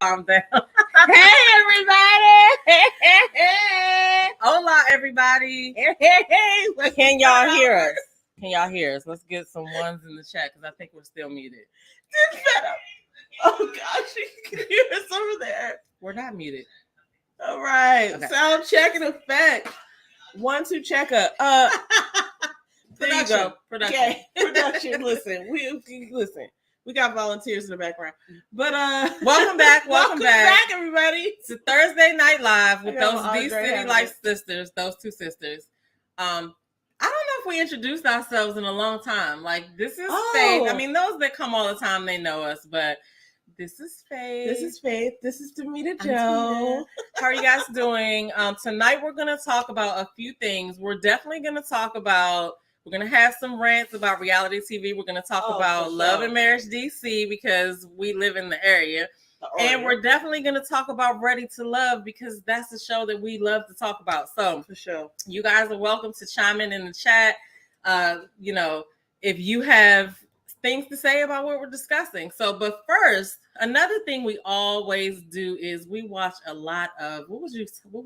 calm down. Hey, everybody. Hola, everybody. Hey. Can y'all hear us? Can y'all hear us? Let's get some ones in the chat because I think we're still muted. Oh, gosh, you can hear us over there. We're not muted. All right. Okay. Sound check and effect. 1, 2, check up. There you go. Production. Okay. Production. Listen. We got volunteers in the background. But welcome back. Welcome back, everybody. It's a Thursday Night Live with those Andre City Life sisters, those two sisters. I don't know if we introduced ourselves in a long time. Like, this is Faith. I mean, those that come all the time, they know us, but this is Faith. This is Faith. This is Tamita Joe. How are you guys doing? Tonight we're going to talk about a few things. We're definitely going to talk about, we're going to have some rants about reality TV. We're going to talk about Love and Marriage DC because we live in the area. And we're definitely going to talk about Ready to Love because that's the show that we love to talk about. So for sure, you guys are welcome to chime in the chat. If you have things to say about what we're discussing. So, but first, another thing we always do is we watch a lot of, what would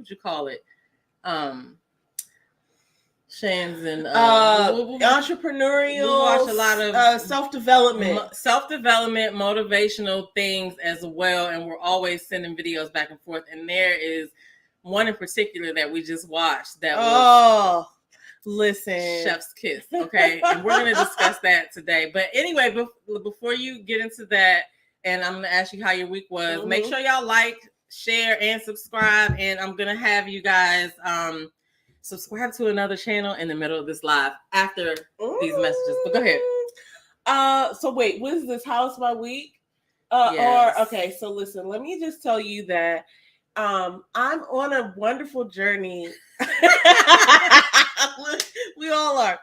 you call it? Shans and entrepreneurial. We watch a lot of self-development, motivational things as well, and we're always sending videos back and forth. And there is one in particular that we just watched that was listen, Chef's Kiss. Okay, and we're going to discuss that today. But anyway, before you get into that, and I'm going to ask you how your week was. Make sure y'all like, share, and subscribe. And I'm going to have you guys subscribe to another channel in the middle of this live after these messages. But go ahead. So wait, what is this? How's my week? Yes. Or okay, so listen, let me just tell you that I'm on a wonderful journey. We all are.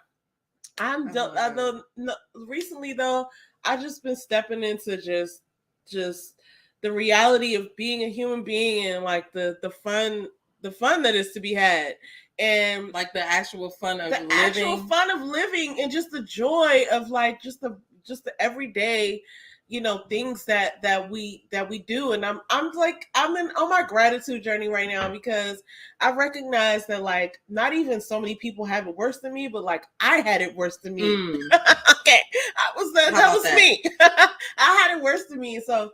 Recently though, I've just been stepping into just the reality of being a human being and like the fun that is to be had. And like the actual fun of living and just the joy of like just the everyday, things that we do. And I'm on my gratitude journey right now because I recognize that like not even so many people have it worse than me, but like I had it worse than me. Okay, that was me. I had it worse than me. So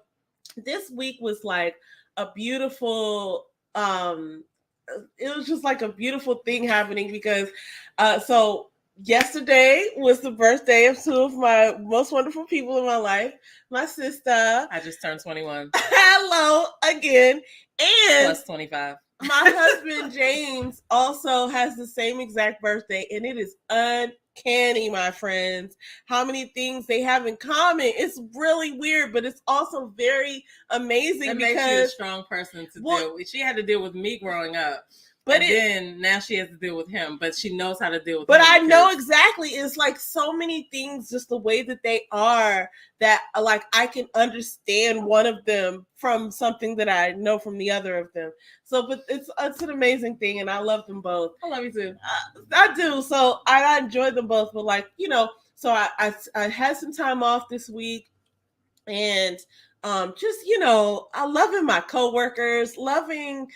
this week was like a beautiful it was just like a beautiful thing happening because so yesterday was the birthday of two of my most wonderful people in my life. My sister. I just turned 21. Hello again. And plus 25. My husband James also has the same exact birthday, and it is uncanny, my friends, how many things they have in common. It's really weird, but it's also very amazing. That because makes you a strong person to deal with. She had to deal with me growing up. But then now she has to deal with him, but she knows how to deal with him. But I know exactly. It's like so many things, just the way that they are, that like I can understand one of them from something that I know from the other of them. So, but it's an amazing thing, and I love them both. I love you too. I do. So I enjoy them both. But like, so I had some time off this week, and just I loving my coworkers, loving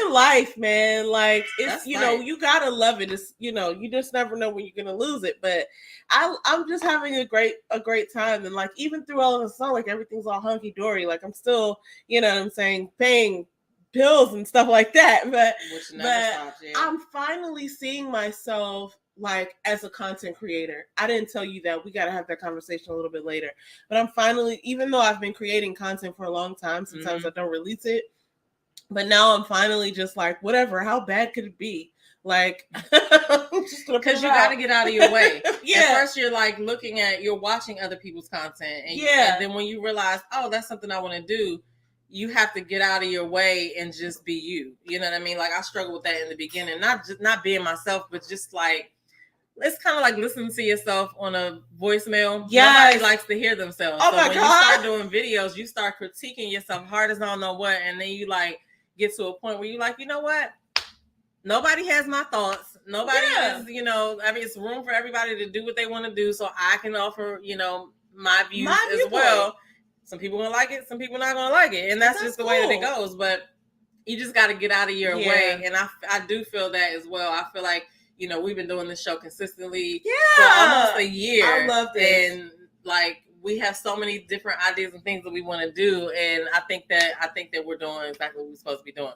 life, man. Like it's you gotta love it. It's you just never know when you're gonna lose it. But I'm just having a great time, and like even through all of this, it's not like everything's all hunky dory. Like I'm still, paying bills and stuff like that. But stops, yeah. I'm finally seeing myself like as a content creator. I didn't tell you that. We got to have that conversation a little bit later. But I'm finally, even though I've been creating content for a long time, sometimes I don't release it. But now I'm finally just like, whatever, how bad could it be? Like, because you got to get out of your way. Yeah. At first you're like you're watching other people's content. And then when you realize, oh, that's something I want to do, you have to get out of your way and just be you. You know what I mean? Like I struggled with that in the beginning, not being myself, but just like, it's kind of like listening to yourself on a voicemail. Yes. Nobody likes to hear themselves. Oh, so when you start doing videos, you start critiquing yourself hard as I don't know what. And then you like get to a point where you're like, you know what? Nobody has my thoughts. Nobody is, it's room for everybody to do what they want to do. So I can offer, my views as well. some people gonna like it, some people not gonna like it, and that's just the way that it goes. But you just got to get out of your way, and I do feel that as well. I feel like, you know, we've been doing this show consistently for almost a year. I love this, and like we have so many different ideas and things that we want to do, and I think that we're doing exactly what we're supposed to be doing,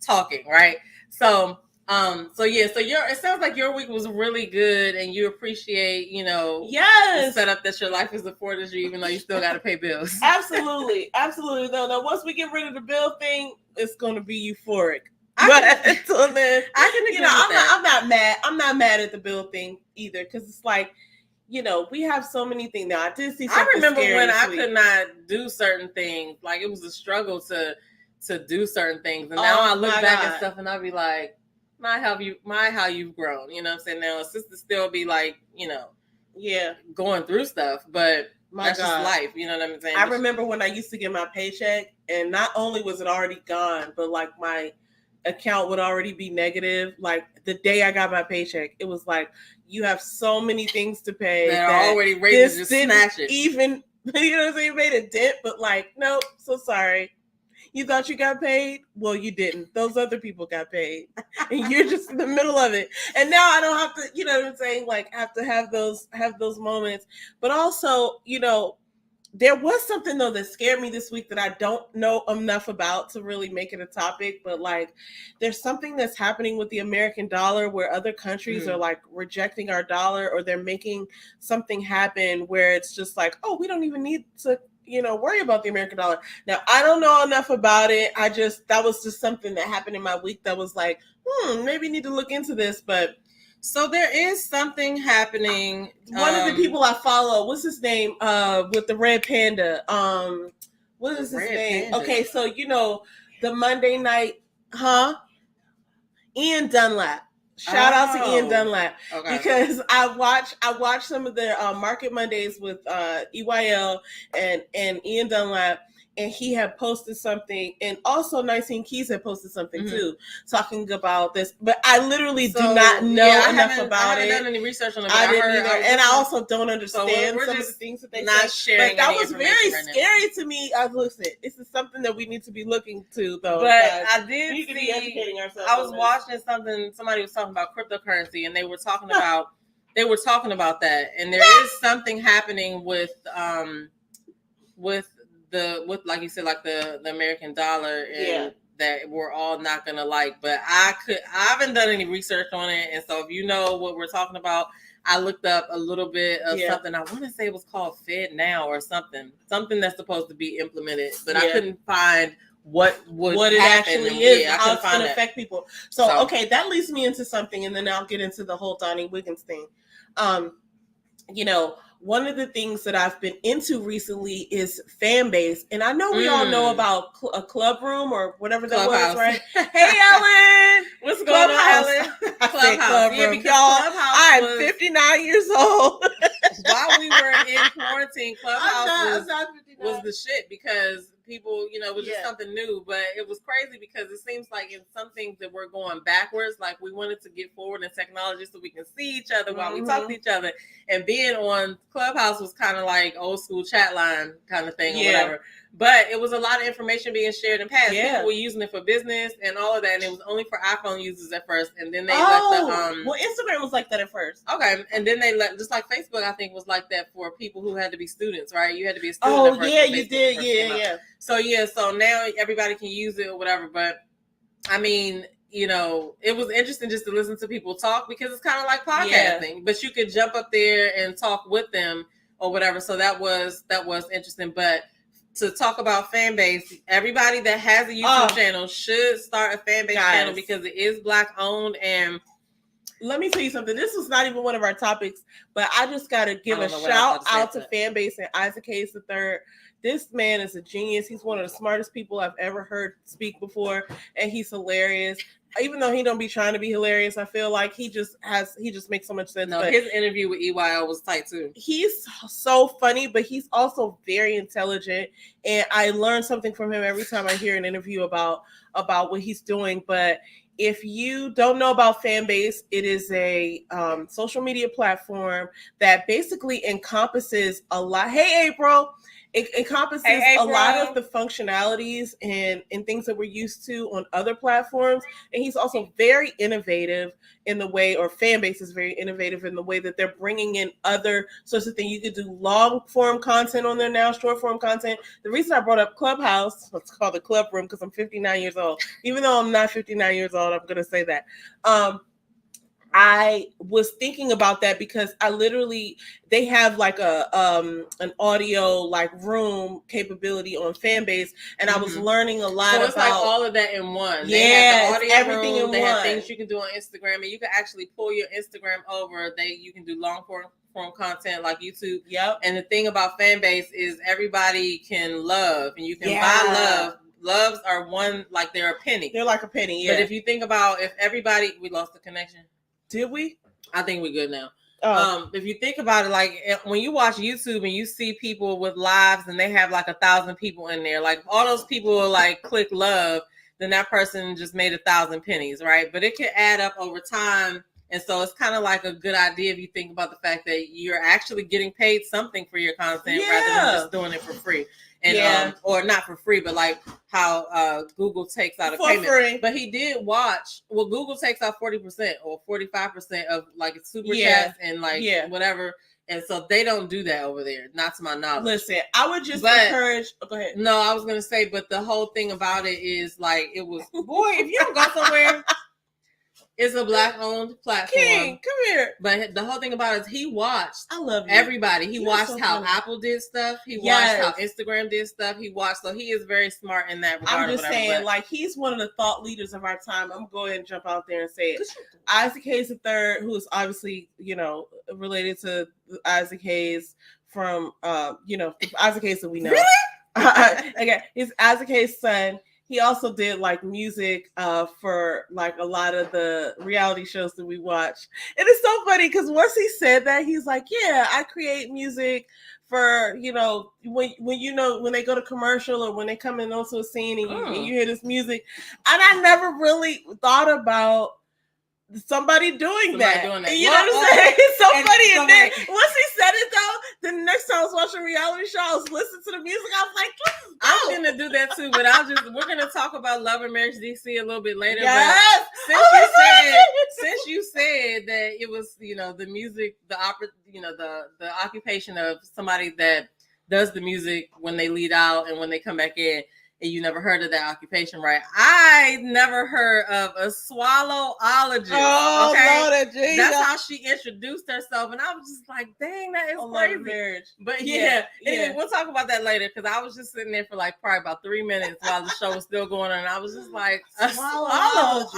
talking, right? So it sounds like your week was really good, and you appreciate, you know, the setup that your life has afforded you, even though you still got to pay bills. Absolutely. No, once we get rid of the bill thing, it's going to be euphoric. Until then, I can agree with that. I'm not mad at the bill thing either, because it's like, you know, we have so many things now. I did see something. I remember when I could not do certain things. Like, it was a struggle to do certain things, and now I look back at stuff and I'll be like, my how you've grown. You know what I'm saying? Now, sisters still be like, you know, going through stuff, but that's just life. You know what I'm saying? I remember when I used to get my paycheck, and not only was it already gone, but like my account would already be negative. Like the day I got my paycheck, it was like, you have so many things to pay that are already ready to just smash it. Even, you know what I'm saying? You made a dent, but like, nope, so sorry. You thought you got paid? Well, you didn't. Those other people got paid. And you're just in the middle of it. And now I don't have to, you know what I'm saying? Like, have to have those moments. But also, you know, there was something though that scared me this week that I don't know enough about to really make it a topic. But like, there's something that's happening with the American dollar where other countries are like rejecting our dollar, or they're making something happen where it's just like, oh, we don't even need to, you know, worry about the American dollar. Now, I don't know enough about it. That was just something that happened in my week that was like, maybe need to look into this. But so there is something happening. One of the people I follow, what's his name? With the red panda. What is his name? Panda. Okay, so you know the Monday night, Ian Dunlap. Shout out to Ian Dunlap, because I watch some of the Market Mondays with EYL and Ian Dunlap, and he had posted something, and also 19 Keys had posted something too, talking about this. But I literally do not know enough about it. I haven't done any research on it. I didn't either, and I also don't understand some of the things that they not say. Sharing. But that was very scary to me. Listen, this is something that we need to be looking to, though. But I did see. Educating ourselves. I was watching something. Somebody was talking about cryptocurrency, and they were talking about that, and there is something happening with like you said, like the American dollar, and that we're all not gonna like. But I haven't done any research on it, and so if you know what we're talking about, I looked up a little bit of something. I want to say it was called Fed Now or something that's supposed to be implemented, but I couldn't find what it actually is, how it's going to affect people. So okay, that leads me into something, and then I'll get into the whole Donnie Wiggins thing. You know, one of the things that I've been into recently is fan base. And I know we all know about a club room or whatever that was, right? Hey, Ellen! What's going on, Ellen? Clubhouse. Yeah, because Clubhouse I'm 59 years old. While we were in quarantine, Clubhouse was the shit, because people, you know, it was just something new. But it was crazy because it seems like in some things that we're going backwards. Like, we wanted to get forward in technology so we can see each other while we talk to each other. And being on Clubhouse was kind of like old school chat line kind of thing or whatever. But it was a lot of information being shared and passed. People were using it for business and all of that. And it was only for iPhone users at first. And then they let the... well, Instagram was like that at first. Okay. And then they let... Just like Facebook, I think, was like that for people who had to be students, right? You had to be a student at first. Yeah, you did. Yeah. So now everybody can use it or whatever. But, I mean... You know, it was interesting just to listen to people talk, because it's kind of like podcasting, but you could jump up there and talk with them or whatever. So that was interesting. But to talk about fan base, everybody that has a YouTube channel should start a fan base channel, because it is Black owned. And let me tell you something. This was not even one of our topics, but I just got to give a shout out to fan base and Isaac Hayes III. This man is a genius. He's one of the smartest people I've ever heard speak before, and he's hilarious. Even though he don't be trying to be hilarious, I feel like he just makes so much sense. No, but his interview with EYL was tight too. He's so funny, but he's also very intelligent, and I learn something from him every time I hear an interview about what he's doing. But if you don't know about Fanbase, it is a social media platform that basically encompasses a lot. Hey, April. it encompasses a lot of the functionalities and things that we're used to on other platforms. And he's also very innovative in the way, or fan base is very innovative in the way that they're bringing in other sorts of things. You could do long form content on there now, short form content. The reason I brought up Clubhouse, let's call the Club Room, because I'm 59 years old. Even though I'm not 59 years old, I'm going to say that. I was thinking about that because they have like an audio like room capability on Fanbase, and I was learning a lot so it's about like all of that in one. Yeah, they have the audio everything room, in they one. have things you can do on Instagram, and you can actually pull your Instagram over. You can do long form content like YouTube. Yep. And the thing about Fanbase is everybody can love, and you can buy love. Loves are one, like they're a penny. They're like a penny, yeah. But if you think about we lost the connection. Did we? I think we're good now. Oh. If you think about it, like when you watch YouTube and you see people with lives and they have like 1,000 people in there, like all those people will like click love, then that person just made 1,000 pennies, right? But it can add up over time. And so it's kind of like a good idea if you think about the fact that you're actually getting paid something for your content rather than just doing it for free. And or not for free, but like how Google takes out a payment. Free. But he did watch. Well, Google takes out 40% or 45% of like super chats and like whatever. And so they don't do that over there, not to my knowledge. Listen, I would just encourage. Go ahead. No, I was gonna say, but the whole thing about it is like it was. Boy, if you don't go somewhere. It's a Black-owned platform. King, come here. But the whole thing about it is he watched. I love you. Everybody. He watched how Apple did stuff. He watched how Instagram did stuff. He watched. So he is very smart in that regard. I'm just saying, like, he's one of the thought leaders of our time. I'm going to go ahead and jump out there and say it. Isaac Hayes III, who is obviously, related to Isaac Hayes from, Isaac Hayes that we know. Really? Okay, he's Isaac Hayes' son. He also did like music for like a lot of the reality shows that we watch. And it's so funny because once he said that, he's like, yeah, I create music for, when they go to commercial or when they come in onto a scene and you hear this music. And I never really thought about somebody doing that. You know what I'm saying? It's so funny. And then once he said it though, the next time I was watching reality shows, listen to the music, I was like, I'm gonna do that too, but we're gonna talk about Love and Marriage DC a little bit later. Yes. But since you said that it was, the music, the opera, the occupation of somebody that does the music when they lead out and when they come back in. And you never heard of that occupation, right? I never heard of a swallowologist. Oh, okay? Lord, that's how she introduced herself, and I was just like, "Dang, that is crazy." Marriage. But anyway, we'll talk about that later because I was just sitting there for like probably about 3 minutes while the show was still going on, and I was just like, "A swallowologist?"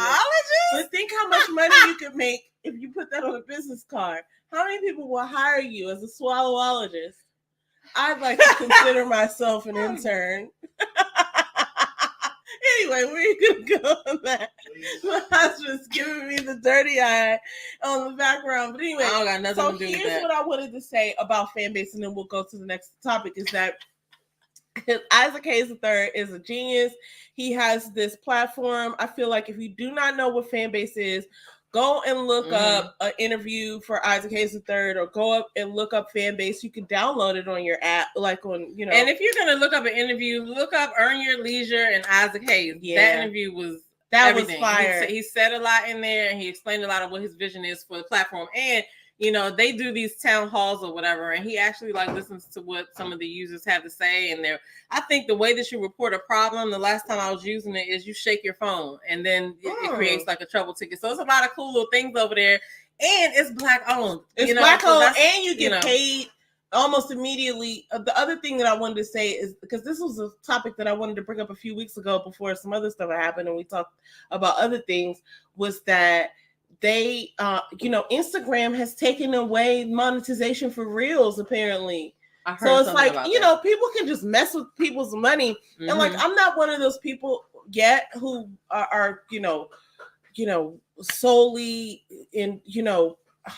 But think how much money you could make if you put that on a business card. How many people will hire you as a swallowologist? I'd like to consider myself an intern. Anyway, we're going to go on that. My husband's giving me the dirty eye on the background. But anyway, I don't got nothing to do with that. Here's what I wanted to say about Fanbase, and then we'll go to the next topic, is that Isaac Hayes III is a genius. He has this platform. I feel like if you do not know what Fanbase is, go and look up an interview for Isaac Hayes III, or go up and look up Fanbase. You can download it on your app, like on, And if you're gonna look up an interview, look up Earn Your Leisure and Isaac Hayes. Yeah. That interview was everything. Was fire. He said a lot in there, and he explained a lot of what his vision is for the platform. And they do these town halls or whatever, and he actually listens to what some of the users have to say. And I think the way that you report a problem, the last time I was using it, is you shake your phone, and then it creates like a trouble ticket. So it's a lot of cool little things over there, and it's Black owned. It's Black owned, and you get paid almost immediately. The other thing that I wanted to say is, because this was a topic that I wanted to bring up a few weeks ago before some other stuff happened, and we talked about other things, was that they, Instagram has taken away monetization for Reels, apparently. So it's like, people can just mess with people's money. Mm-hmm. And like, I'm not one of those people yet who are solely in,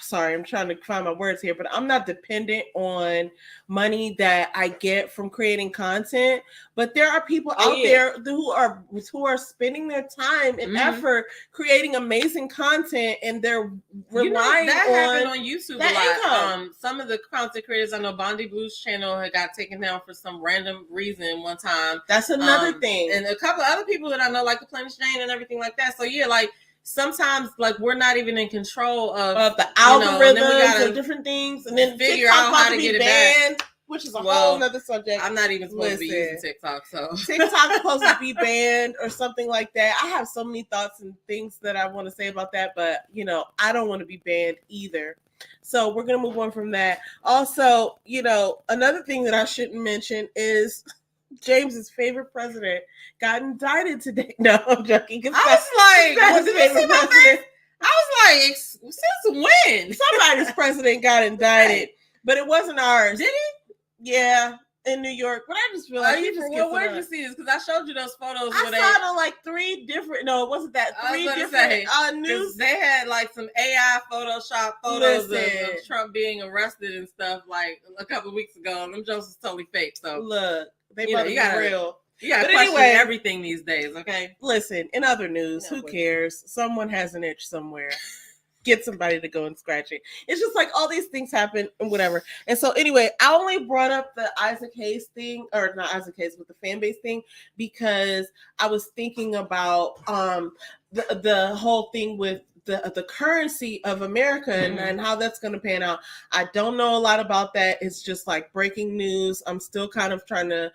sorry, I'm trying to find my words here, but I'm not dependent on money that I get from creating content. But there are people out there who are spending their time and effort creating amazing content, and they're relying that on happened on YouTube that a lot. income. Some of the content creators, I know Bondi Blue's channel had got taken down for some random reason one time. That's another thing. And a couple of other people that I know, like the Planet Jane and everything like that. So yeah, like sometimes like we're not even in control of the algorithms, gotta and different things, and then figure TikTok out how to get it banned, back. Which is a whole other subject. I'm not even supposed to be using TikTok, so TikTok is supposed to be banned or something like that. I have so many thoughts and things that I want to say about that, but I don't want to be banned either. So we're gonna move on from that. Also, another thing that I shouldn't mention is James's favorite president got indicted today. No, I'm joking. I was like, did you see my face? I was like, since when? Somebody's president got indicted, but it wasn't ours. Did he? Yeah, in New York. But I just feel like where did you see this? Because I showed you those photos. I saw it on like 3 different. No, it wasn't that 3 different news. They had like some AI Photoshop photos of Trump being arrested and stuff like a couple of weeks ago, and them jokes was totally fake. So look, they must be real. You gotta question everything these days, okay? Listen, in other news, who cares? Someone has an itch somewhere. Get somebody to go and scratch it. It's just like all these things happen and whatever. And so anyway, I only brought up the Isaac Hayes thing, or not Isaac Hayes, but the fan base thing, because I was thinking about the whole thing with the currency of America and how that's going to pan out. I don't know a lot about that. It's just like breaking news. I'm still kind of trying to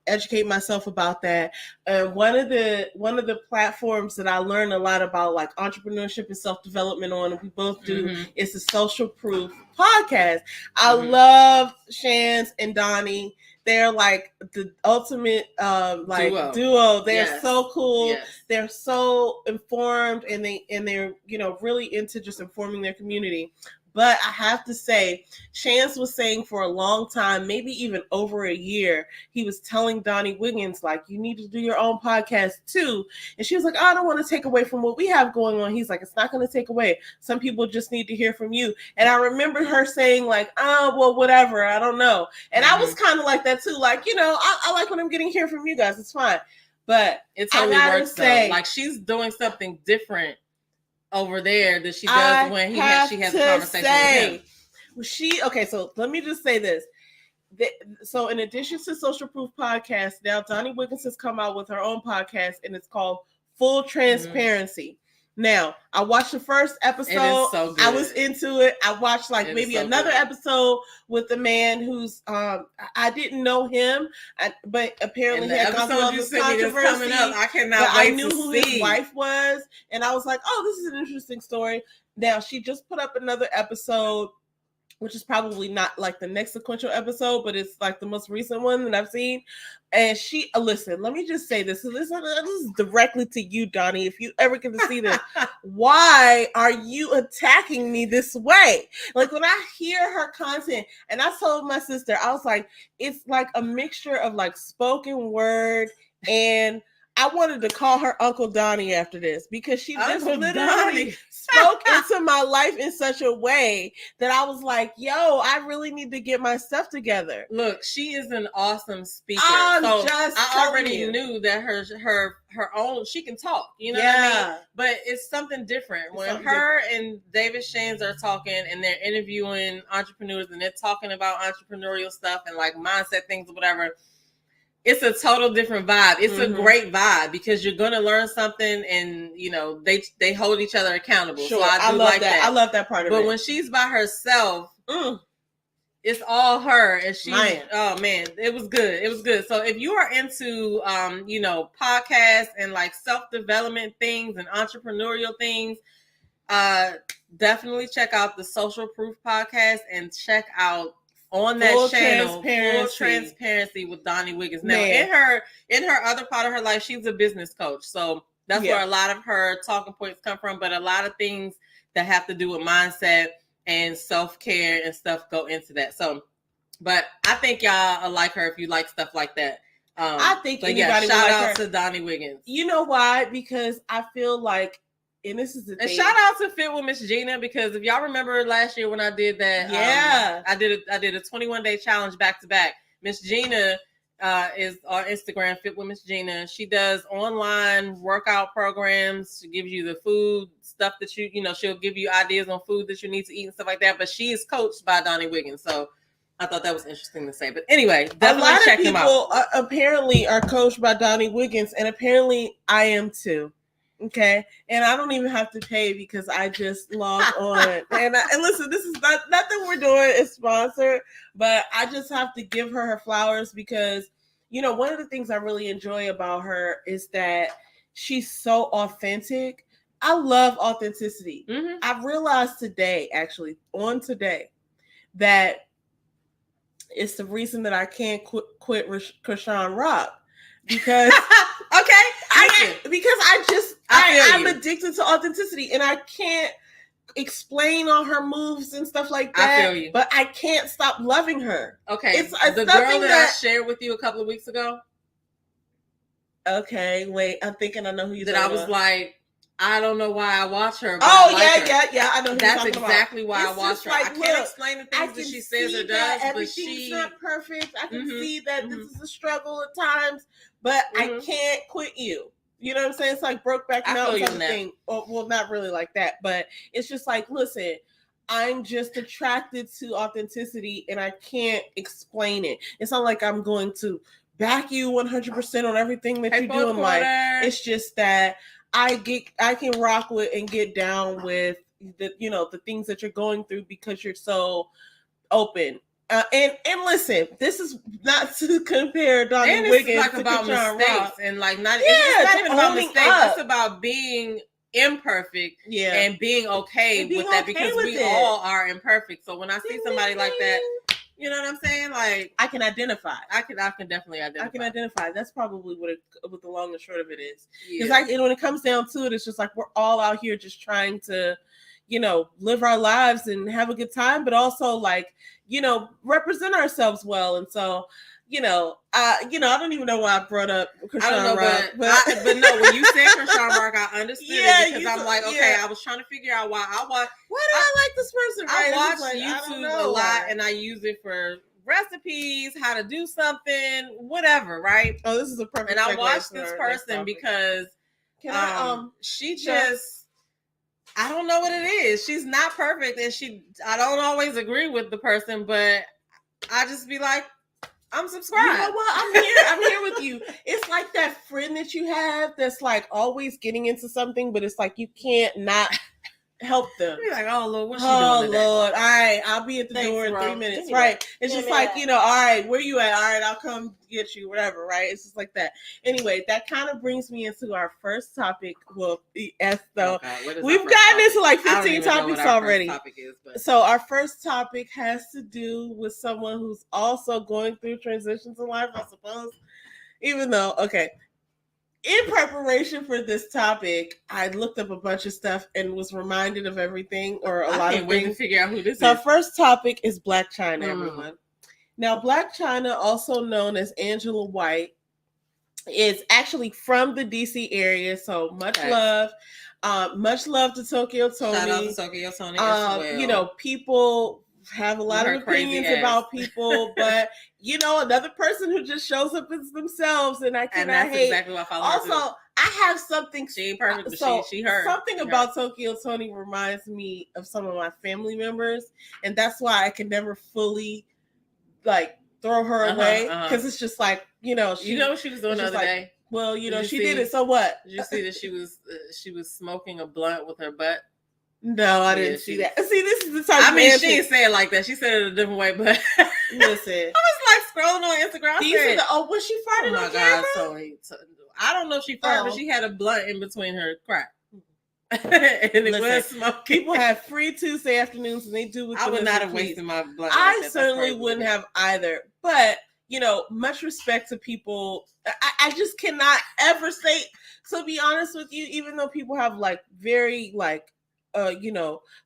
educate myself about that. And one of the platforms that I learned a lot about, like entrepreneurship and self-development on, and we both do, is the Social Proof podcast. I love Shans and Donnie. They're like the ultimate duo. They're so cool. Yes. They're so informed, and they're really into just informing their community. But I have to say, Chance was saying for a long time, maybe even over a year, he was telling Donnie Wiggins, like, you need to do your own podcast too. And she was like, I don't want to take away from what we have going on. He's like, it's not going to take away. Some people just need to hear from you. And I remember her saying like, oh, well, whatever. I don't know. And I was kind of like that too. Like, I like when I'm getting here from you guys. It's fine. But it totally works though. Like she's doing something different over there that she does when she has a conversation with him. So let me just say this. So in addition to Social Proof Podcast, now Donnie Wiggins has come out with her own podcast, and it's called Full Transparency. Now, I watched the first episode. It is so good. I was into it. I watched maybe another episode with the man who's I didn't know him, but apparently he had gone through all this controversy. Coming up. I cannot wait I knew who his wife was, and I was like, oh, this is an interesting story. Now, she just put up another episode, which is probably not like the next sequential episode, but it's like the most recent one that I've seen. And she, listen, let me just say this. This is directly to you, Donnie. If you ever get to see this, why are you attacking me this way? Like when I hear her content, and I told my sister, I was like, it's like a mixture of like spoken word, and I wanted to call her Uncle Donnie after this, because she just literally spoke into my life in such a way that I was like, yo, I really need to get my stuff together. Look, she is an awesome speaker. I already knew that her own, she can talk, you know what I mean? But it's something different. When her and David Shands are talking and they're interviewing entrepreneurs and they're talking about entrepreneurial stuff and like mindset things or whatever, it's a total different vibe. It's a great vibe because you're going to learn something, and they hold each other accountable. Sure, so I love that. I love that part of it. But when she's by herself, it's all her, and she. Oh man, it was good. It was good. So if you are into podcasts and like self-development things and entrepreneurial things, definitely check out the Social Proof podcast and check out on that channel Full Transparency with Donnie Wiggins. Now in her other part of her life, she's a business coach, so that's where a lot of her talking points come from. But a lot of things that have to do with mindset and self-care and stuff go into that. So, but I think y'all will like her if you like stuff like that. I think anybody shout would out like her. To Donnie Wiggins. You know why? Because I feel like and this is the and thing. shout out to Fit with Miss Gina, because if y'all remember last year when I did that, I did a 21-day challenge back to back. Miss Gina is on Instagram, Fit with Miss Gina. She does online workout programs. She gives you the food stuff that she'll give you ideas on food that you need to eat and stuff like that. But she is coached by Donnie Wiggins, so I thought that was interesting to say. But anyway, definitely check them out. A lot of people apparently are coached by Donnie Wiggins, and apparently I am too. Okay, and I don't even have to pay because I just log on. And listen, this is nothing we're doing is sponsored, but I just have to give her flowers because, one of the things I really enjoy about her is that she's so authentic. I love authenticity. Mm-hmm. I realized today, that it's the reason that I can't quit Krishan Rock because I'm addicted to authenticity and I can't explain all her moves and stuff like that. I feel you. But I can't stop loving her. Okay. It's the girl that I shared with you a couple of weeks ago. Okay, wait. I'm thinking I know who you're talking about. That I was like, I don't know why I watch her. But yeah. I know who That's you're talking exactly about. why I watch her. I can't explain the things that she says or does, but she's not perfect. I can see that this is a struggle at times, but I can't quit you. You know what I'm saying? It's like Brokeback Mountain type of thing. Well, not really like that, but it's just like, listen, I'm just attracted to authenticity and I can't explain it. It's not like I'm going to back you 100% on everything that you do in life. It's just that I can rock with and get down with the things that you're going through because you're so open. And listen, this is not to compare Donnie Wiggins like to about Krishan mistakes Rock. and like it's not even about mistakes. It's about being imperfect and being okay with that because we all are imperfect. So when I see somebody like that, you know what I'm saying? Like I can identify. I can definitely identify. I can identify. That's probably what the long and short of it is. Because when it comes down to it, it's just like we're all out here just trying to, live our lives and have a good time, but also like, represent ourselves well. And so, I don't even know why I brought up Krishan Rock. But no, when you said Krishan Rock, I understood it because I'm like, okay, I was trying to figure out why I watch. Why do I like this person? I watch YouTube a lot and I use it for recipes, how to do something, whatever, right? Oh, this is a perfect. And I watched this person because she just. I don't know what it is. She's not perfect, and I don't always agree with the person, but I just be like, I'm subscribed. You know what? I'm here with you. It's like that friend that you have that's like always getting into something, but it's like you can't not help them. You're like, oh Lord, what's she doing today? Lord, all right, I'll be at the door in 3 minutes. Right. It's just like, all right, where you at? All right, I'll come get you, whatever, right? It's just like that. Anyway, that kind of brings me into our first topic. Well, we've gotten into like 15 topics already. So our first topic has to do with someone who's also going through transitions in life, I suppose. Even though, in preparation for this topic, I looked up a bunch of stuff and was reminded of everything or a lot of things. To figure out who this is. Our first topic is Blac Chyna, everyone. Now, Blac Chyna, also known as Angela White, is actually from the DC area. So much love. Much love to Tokyo Toni. Shout out to Tokyo Toni as well. People have a lot of opinions about people, but another person who just shows up as themselves, and I cannot hate. Exactly what I follow also, I have something. She ain't perfect, but she heard something about Tokyo Toni reminds me of some of my family members, and that's why I can never fully throw her away because it's just like she what she was doing the other day. Well, she did it. So what? Did you see that she was smoking a blunt with her butt? No, I didn't see that. See, this is the type. She didn't say it like that. She said it a different way, but listen, I was like scrolling on Instagram. Was she farting on camera? I don't know if she farted, but she had a blunt in between her crack. And it was smoking. People have free Tuesday afternoons, and they do with. I would not have wasted my blunt. I certainly wouldn't have either, but. Much respect to people. I just cannot ever say, to be honest with you, even though people have very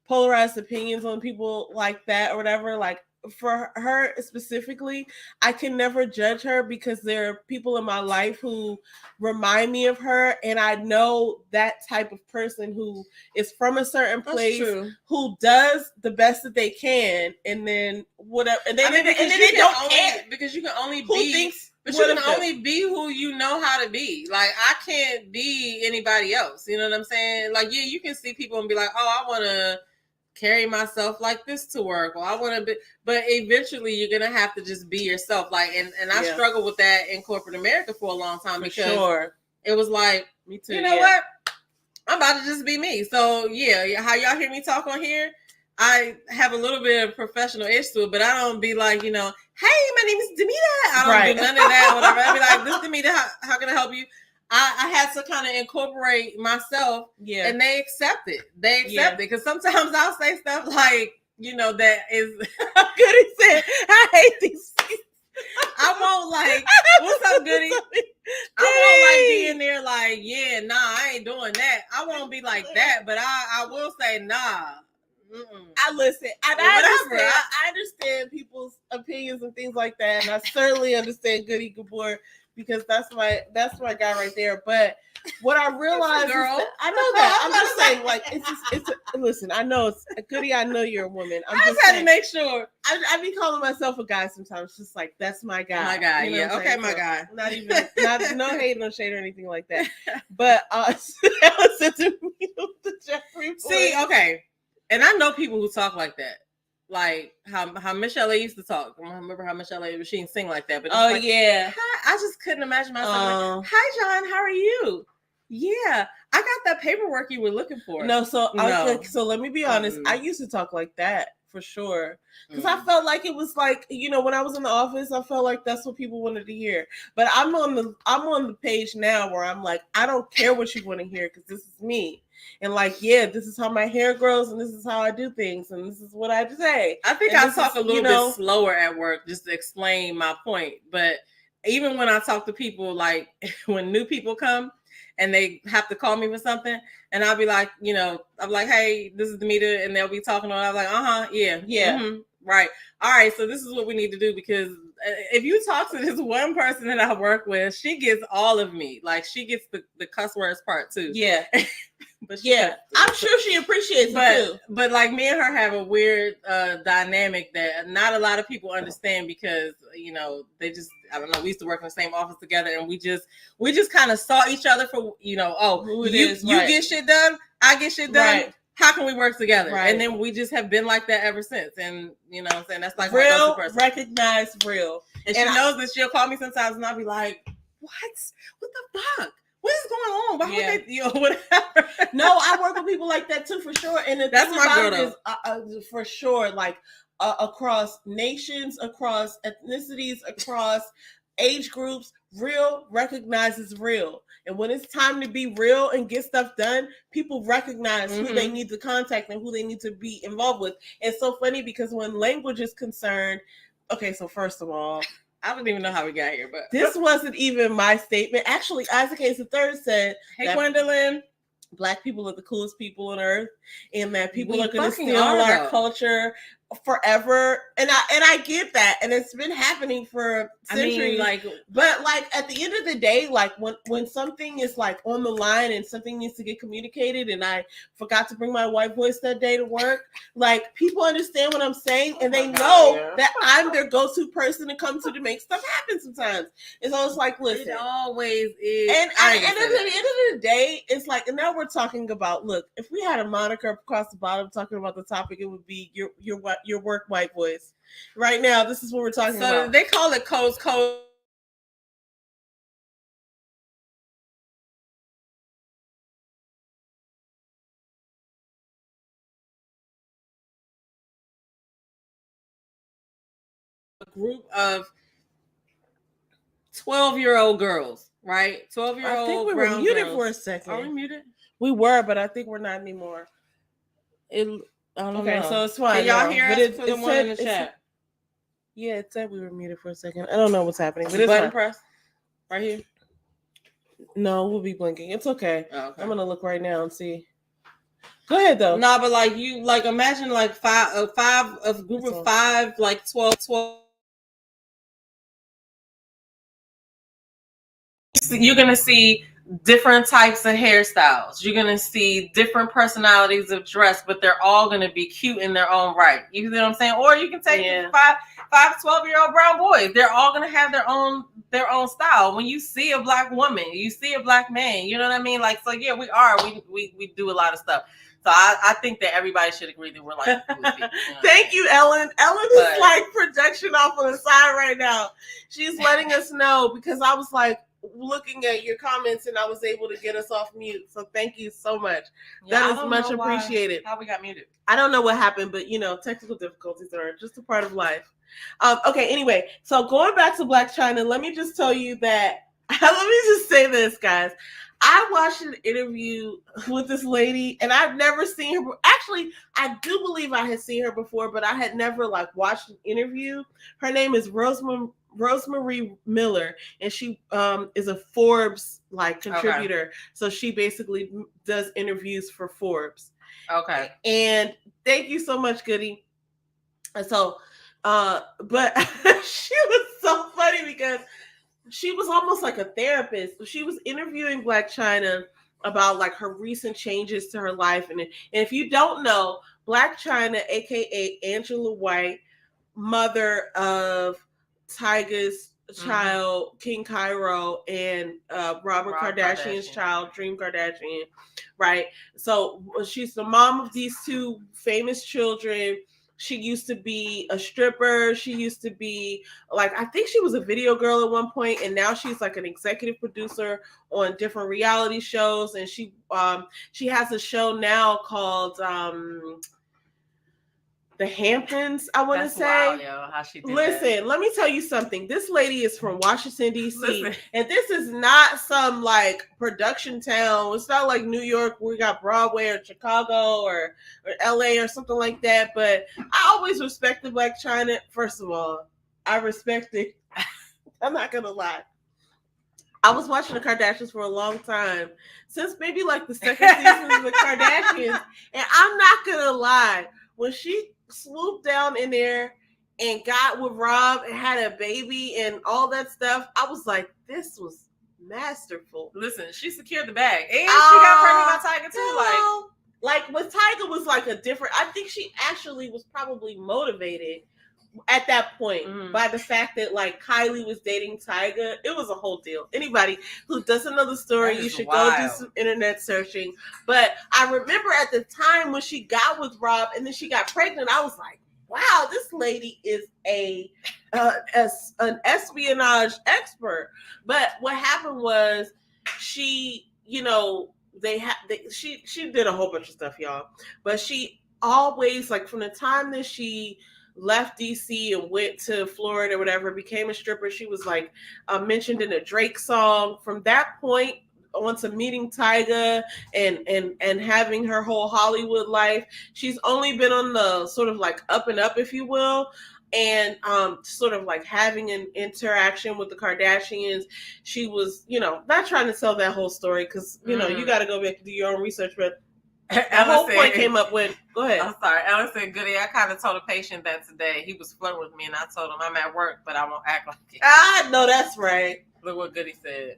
polarized opinions on people like that or whatever, for her specifically, I can never judge her because there are people in my life who remind me of her, and I know that type of person who is from a certain place, who does the best that they can, and then whatever, and then, and then they don't care because you can only who be. thinks. But you can only be who you know how to be. Like, I can't be anybody else. You know what I'm saying? Like, yeah, you can see people and be like, oh, I want to carry myself like this to work, or I want to be, but eventually you're going to have to just be yourself. Like, and I struggled with that in corporate America for a long time because it was like, me too, you know what? I'm about to just be me. So, yeah, how y'all hear me talk on here? I have a little bit of professional edge to it, but I don't be like, hey, my name is Demita. I don't do none of that or whatever. I be like, this is Demita. How can I help you? I had to kind of incorporate myself, and they accept it. They accept it because sometimes I'll say stuff like, that is Goody said, I hate these. I won't like, what's up, Goody? I won't like being there like, yeah, nah, I ain't doing that. I won't be like that, but I will say, nah. I listen, and I understand people's opinions and things like that, and I certainly understand Goody Gabor because that's my guy right there. But what I realized, is that, I know that I'm just saying, like, listen, I know it's Goody. I know you're a woman. I just had to make sure. I be calling myself a guy sometimes, just like that's my guy. My guy, yeah, okay, my guy. Not even no hate, no shade or anything like that. But listen to me with the Jeffrey. See, okay. And I know people who talk like that, like how Michelle A used to talk. I remember how Michelle A she didn't sing like that, but yeah, hi, I just couldn't imagine myself. Like, hi, John, how are you? Yeah, I got that paperwork you were looking for. No, so let me be honest. I used to talk like that for sure because I felt like it was like when I was in the office, I felt like that's what people wanted to hear. But I'm on the page now where I'm like, I don't care what you want to hear because this is me. And like, yeah, this is how my hair grows, and this is how I do things, and this is what I say. I think I talk a little bit slower at work just to explain my point. But even when I talk to people, like when new people come and they have to call me for something, and I'll be like, I'm like, hey, this is Demita, and they'll be talking, and I'm like, yeah, right, all right. So this is what we need to do because if you talk to this one person that I work with, she gets all of me. Like she gets the cuss words part too. Yeah. But I'm sure she appreciates it too. But like me and her have a weird dynamic that not a lot of people understand because they just, I don't know, we used to work in the same office together and we just kind of saw each other for you get shit done, I get shit done. Right. How can we work together? Right. And then we just have been like that ever since. And you know what I'm saying? That's like real, recognize real. And she knows that she'll call me sometimes and I'll be like, what the fuck? What is going on? Why would they, whatever? No, I work with people like that too, for sure. And the that's thing my about girl, it is, for sure, like across nations, across ethnicities, across age groups, real recognizes real. And when it's time to be real and get stuff done, people recognize who they need to contact and who they need to be involved with. It's so funny because when language is concerned, okay, so first of all, I don't even know how we got here, but this wasn't even my statement. Actually, Isaac Hayes III said, "Hey, Gwendolyn, Black people are the coolest people on earth, and that people are going to steal our culture forever." And I get that, and it's been happening for centuries. But like at the end of the day, like when something is like on the line and something needs to get communicated, and I forgot to bring my white voice that day to work, like people understand what I'm saying, and they know that I'm their go-to person to come to make stuff happen. Sometimes it's always like, listen, it always is. And at the end of the day, it's like, and now we're talking about, look, if we had a moniker across the bottom talking about the topic, it would be your work white voice. Right now, this is what we're talking about. So they call it code. A group of 12-year-old girls, right? 12-year-old. I think we were muted for a second. Are we muted? We were, but I think we're not anymore. I don't know. So it's fine. Can y'all hear us? Put the one in the chat. Yeah, it said we were muted for a second. I don't know what's happening. But button press right here. No, we'll be blinking. It's okay. Oh, okay. I'm gonna look right now and see. Go ahead though. Nah, but like you, like imagine like a group of 5, like 12. You're gonna see different types of hairstyles. You're gonna see different personalities of dress, but they're all gonna be cute in their own right. You know what I'm saying? Or you can take 12-year-old brown boys. They're all gonna have their own style. When you see a black woman, you see a black man. You know what I mean? Like, so yeah, we do a lot of stuff. So I think that everybody should agree that we're like goofy, you know? Thank you, Ellen. Ellen is like projection off on the side right now. She's letting us know, because I was like looking at your comments and I was able to get us off mute. So thank you so much. That is much appreciated. How we got muted? I don't know what happened, but technical difficulties are just a part of life. Okay, anyway, so going back to Blac Chyna, let me just tell you that, let me just say this, guys. I watched an interview with this lady, and I've never seen her. Actually, I do believe I had seen her before, but I had never watched an interview. Her name is Rosemary Miller, and she is a Forbes contributor. Okay. So she basically does interviews for Forbes. Okay. And thank you so much, Goody. And so, but she was so funny because she was almost like a therapist. She was interviewing Blac Chyna about her recent changes to her life. And if you don't know, Blac Chyna, aka Angela White, mother of Tyga's child, King Cairo, and Robert Kardashian's child, Dream Kardashian, right? So she's the mom of these 2 famous children. She used to be a stripper. She used to be I think she was a video girl at one point, and now she's an executive producer on different reality shows. And she has a show now called The Hamptons, I want to say. Wild, yo, how she did Listen, let me tell you something. This lady is from Washington, D.C. And this is not some production town. It's not like New York where we got Broadway, or Chicago or L.A. or something like that. But I always respected Blac Chyna. First of all, I respect it. I'm not going to lie. I was watching the Kardashians for a long time. Since maybe the second season of the Kardashians. And I'm not going to lie. When she swooped down in there and got with Rob and had a baby and all that stuff, I was like, this was masterful. Listen, she secured the bag. And she got pregnant by Tyga too. With Tyga was a different, I think she actually was probably motivated at that point by the fact that Kylie was dating Tyga. It was a whole deal. Anybody who doesn't know the story, you should go do some internet searching. But I remember at the time when she got with Rob and then she got pregnant, I was like, wow, this lady is an espionage expert. But what happened was she did a whole bunch of stuff, y'all. But she always from the time that she left DC and went to Florida or whatever, became a stripper. She was mentioned in a Drake song. From that point on to meeting Tyga and having her whole Hollywood life, she's only been on the sort of up and up, if you will, and sort of having an interaction with the Kardashians. She was, not trying to sell that whole story because, you got to go back and do your own research, but the whole point came up when, go ahead. I'm sorry. Ellen said, Goody, I kind of told a patient that today. He was flirting with me, and I told him I'm at work, but I won't act like it. I know that's right. Look what Goody said.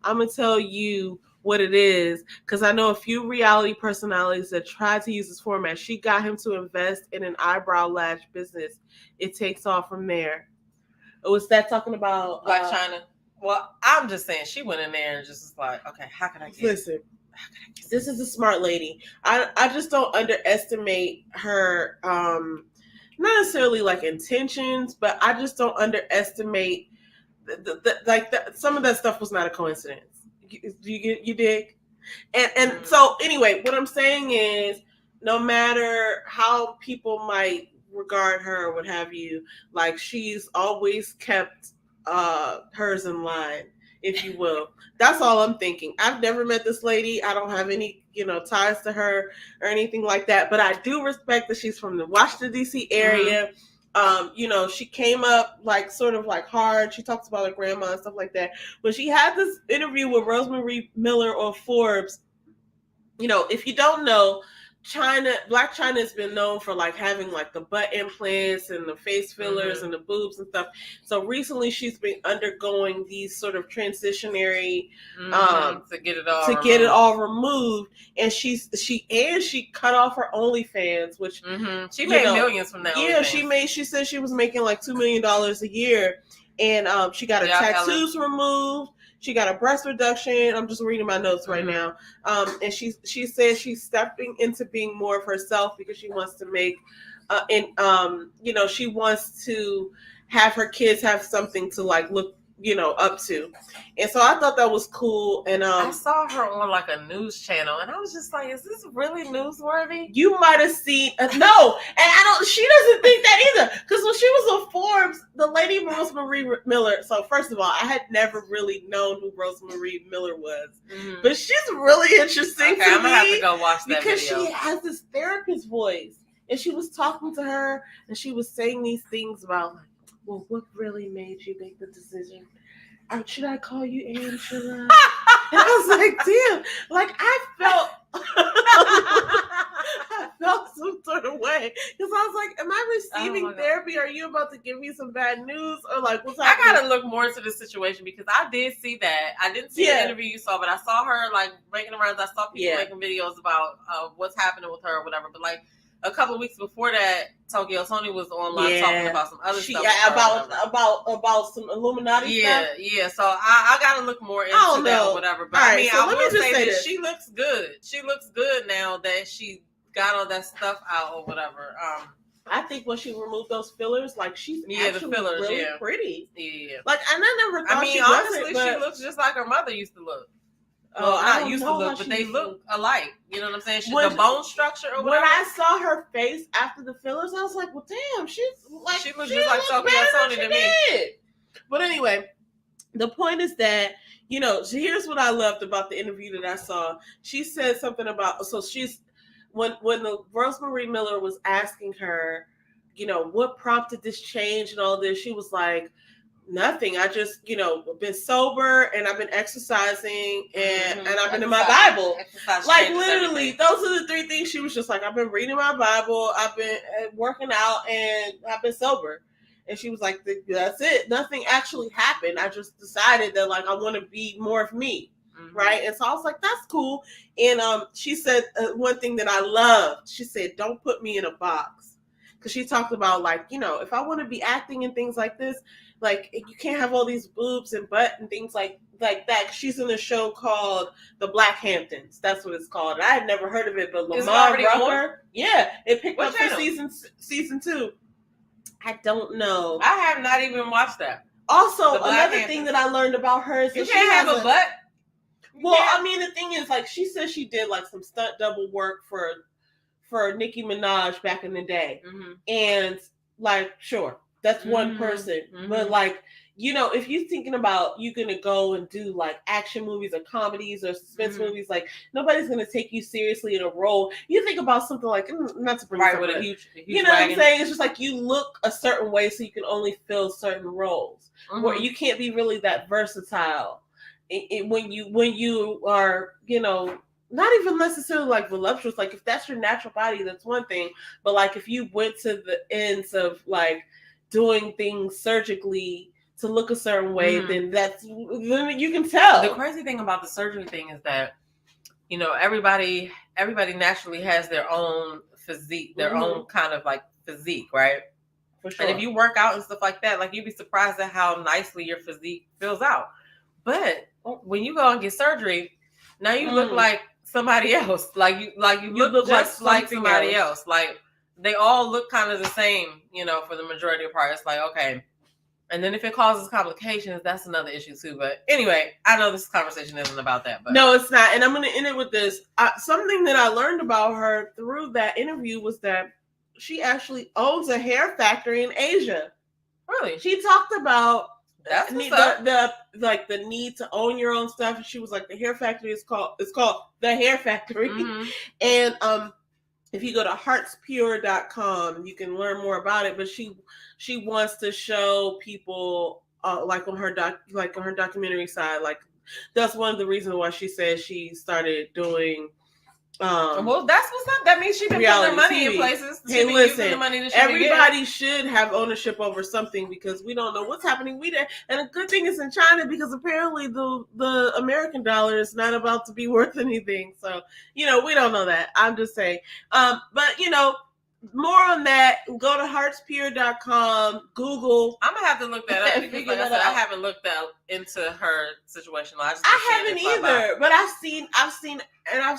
I'm going to tell you what it is, because I know a few reality personalities that tried to use this format. She got him to invest in an eyebrow lash business. It takes off from there. It was that talking about Blac Chyna. Well, I'm just saying, she went in there and just was okay, how can I get Listen. This is a smart lady. I just don't underestimate her, not necessarily intentions, but I just don't underestimate some of that stuff was not a coincidence. You dig? And so anyway, what I'm saying is, no matter how people might regard her or what have you, she's always kept hers in line, if you will. That's all I'm thinking. I've never met this lady. I don't have any, ties to her or anything like that. But I do respect that she's from the Washington, D.C. area. She came up sort of hard. She talks about her grandma and stuff like that. When she had this interview with Rosemary Miller on Forbes, if you don't know, Black China has been known for like having like the butt implants and the face fillers and the boobs and stuff. So recently she's been undergoing these sort of transitionary to get it all removed. And she cut off her OnlyFans, which she made millions from that. Yeah, she said she was making like $2 million a year, and she got her tattoos removed. She got a breast reduction. I'm just reading my notes right now. And she says she's stepping into being more of herself because she wants to make, she wants to have her kids have something to like look, up to. And so I thought that was cool. And I saw her on like a news channel, and I was just like, "Is this really newsworthy?" You might have seen no, and she doesn't think that either. Because when she was on Forbes, the lady Rosemary Miller. So first of all, I had never really known who Rosemary Miller was, but she's really interesting. Okay, I'm gonna have to go watch that because video. She has this therapist voice, and she was talking to her, and she was saying these things about like, well, what really made you make the decision? Should I call you Angela? And I was like, damn, like I felt some sort of way because I was like, am I receiving therapy? Are you about to give me some bad news or like what's happening? I gotta look more into the situation because I did see that. I didn't see the interview you saw, but I saw her like making around. I saw people making videos about what's happening with her or whatever. But like a couple of weeks before that, Tokyo Tony was online talking about some other stuff. About some Illuminati stuff. Yeah. So I gotta look more into that or whatever. But I mean, I will say that she looks good. She looks good now that she got all that stuff out or whatever. I think when she removed those fillers, like she's actually really pretty. Yeah. Like, and I never thought honestly, she looks just like her mother used to look. Well, not used to look, but they look alike. You know what I'm saying? The bone structure or whatever. When I saw her face after the fillers, I was like, well, damn, she looks just like Tokyo Tony to me. But anyway, the point is that, here's what I loved about the interview that I saw. She said something about, when the Rosemary Miller was asking her, what prompted this change and all this, she was like, nothing. I just, been sober and I've been exercising and I've been in my Bible. Like literally, those are the three things. She was just like, I've been reading my Bible, I've been working out, and I've been sober. And she was like, that's it. Nothing actually happened. I just decided that like I want to be more of me. Right. And so I was like, that's cool. And she said one thing that I loved. She said, don't put me in a box. Because she talked about like, if I want to be acting and things like this, like you can't have all these boobs and butt and things like that. She's in a show called The Black Hamptons. That's what it's called. I had never heard of it, but Lamar Rucker, it picked up for season 2. I don't know. I have not even watched that. Also, another thing that I learned about her is you can't have a butt. Well, I mean, the thing is, like, she said she did like some stunt double work for Nicki Minaj back in the day, and like, sure, that's one person, but like, if you're thinking about you're gonna go and do like action movies or comedies or suspense movies, like nobody's gonna take you seriously in a role. You think about something like not to bring with a huge you know wagon. What I'm saying? It's just like you look a certain way, so you can only fill certain roles, where you can't be really that versatile. When you are, not even necessarily like voluptuous, like if that's your natural body, that's one thing. But like if you went to the ends of like doing things surgically to look a certain way, then you can tell. The crazy thing about the surgery thing is that, everybody naturally has their own physique, their own kind of like physique, right? For sure. And if you work out and stuff like that, like you'd be surprised at how nicely your physique fills out. But when you go and get surgery, now you look like somebody else. Like you look just like somebody else. Like they all look kind of the same, for the majority of part. It's like, okay. And then if it causes complications, that's another issue too. But anyway, I know this conversation isn't about that. But no, it's not. And I'm going to end it with this. Something that I learned about her through that interview was that she actually owns a hair factory in Asia. Really? She talked about that's the need to own your own stuff. And she was like, the hair factory is called the Hair Factory. And if you go to heartspure.com, you can learn more about it. But she wants to show people like on her documentary side, like that's one of the reasons why she said she started doing Well, that's what's up. That means she been putting her money in places. Hey, listen, everybody should have ownership over something because we don't know what's happening. And a good thing is in China because apparently the American dollar is not about to be worth anything. So, we don't know that. I'm just saying. But, more on that, go to heartspure.com, Google. I'm gonna have to look that up because, like I said, I haven't looked into her situation. I haven't either, but I've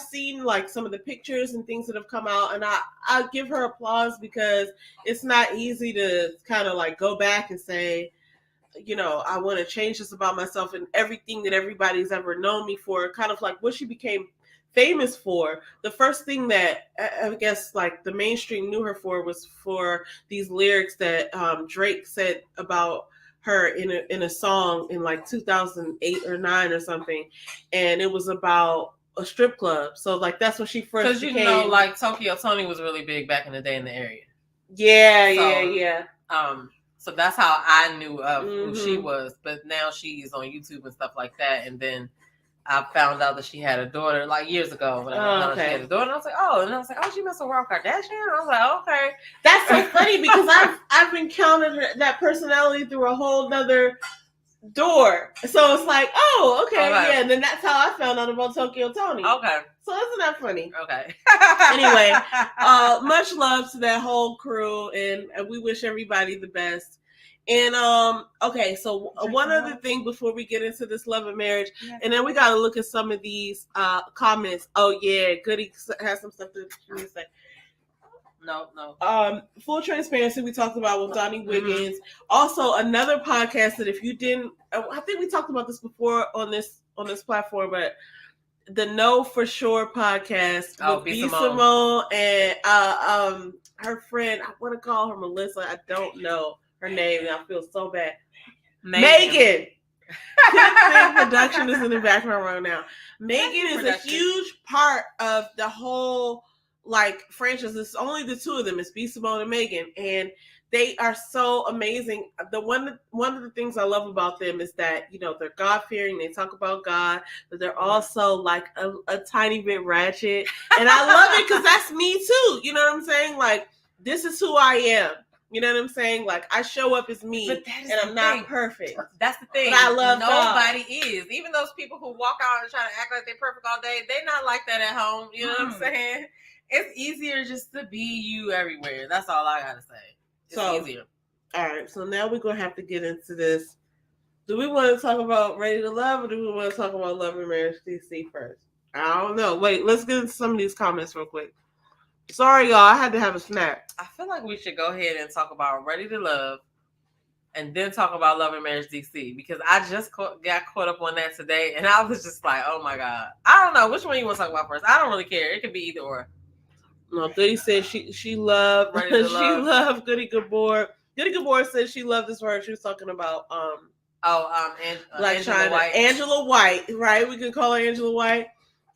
seen like some of the pictures and things that have come out, and I give her applause because it's not easy to kind of like go back and say, I want to change this about myself and everything that everybody's ever known me for, kind of like what she became famous for. The first thing that I guess like the mainstream knew her for was for these lyrics that Drake said about her in a song in like 2008 or 9 or something, and it was about a strip club. So like that's when she first became. Like Tokyo Tony was really big back in the day in the area. Yeah. So that's how I knew of who she was. But now she's on YouTube and stuff like that, and then I found out that she had a daughter like years ago. When I found out she had a daughter, and I was like, oh, she messed with Rob Kardashian. I was like, okay, that's so funny because I've encountered that personality through a whole nother door. So it's like, yeah. And then that's how I found out about Tokyo Tony. Okay, so isn't that funny? Okay. Anyway, much love to that whole crew, and we wish everybody the best. And okay, so one other thing before we get into this love and marriage, and then we got to look at some of these comments. Oh yeah, Goody has some stuff to say. No. Full transparency, we talked about with Donnie Wiggins. Also, another podcast that if you didn't, I think we talked about this before on this platform, but the Know For Sure podcast with B. Simone and her friend. I want to call her Melissa. I don't know her name, and I feel so bad. Megan. Production is in the background right now. Megan is a huge part of the whole like franchise. It's only the two of them. It's B. Simone and Megan, and they are so amazing. One of the things I love about them is that they're God fearing. They talk about God, but they're also like a tiny bit ratchet, and I love it because that's me too. You know what I'm saying? Like this is who I am. You know what I'm saying? Like I show up as me, and I'm not perfect. That's the thing. But I love nobody is. Even those people who walk out and try to act like they're perfect all day, they're not like that at home. You know what I'm saying? It's easier just to be you everywhere. That's all I gotta say. It's easier. All right. So now we're gonna have to get into this. Do we want to talk about Ready to Love, or do we want to talk about Love and Marriage DC first? I don't know. Wait, let's get into some of these comments real quick. Sorry, y'all. I had to have a snack. I feel like we should go ahead and talk about Ready to Love and then talk about Love and Marriage DC because I just got caught up on that today and I was just like, oh my God. I don't know. Which one you want to talk about first? I don't really care. It could be either or. No, Goody said she loved loved Goody Gabor. Goody Gabor said she loved this word. She was talking about Black China. Angela White, right? We can call her Angela White.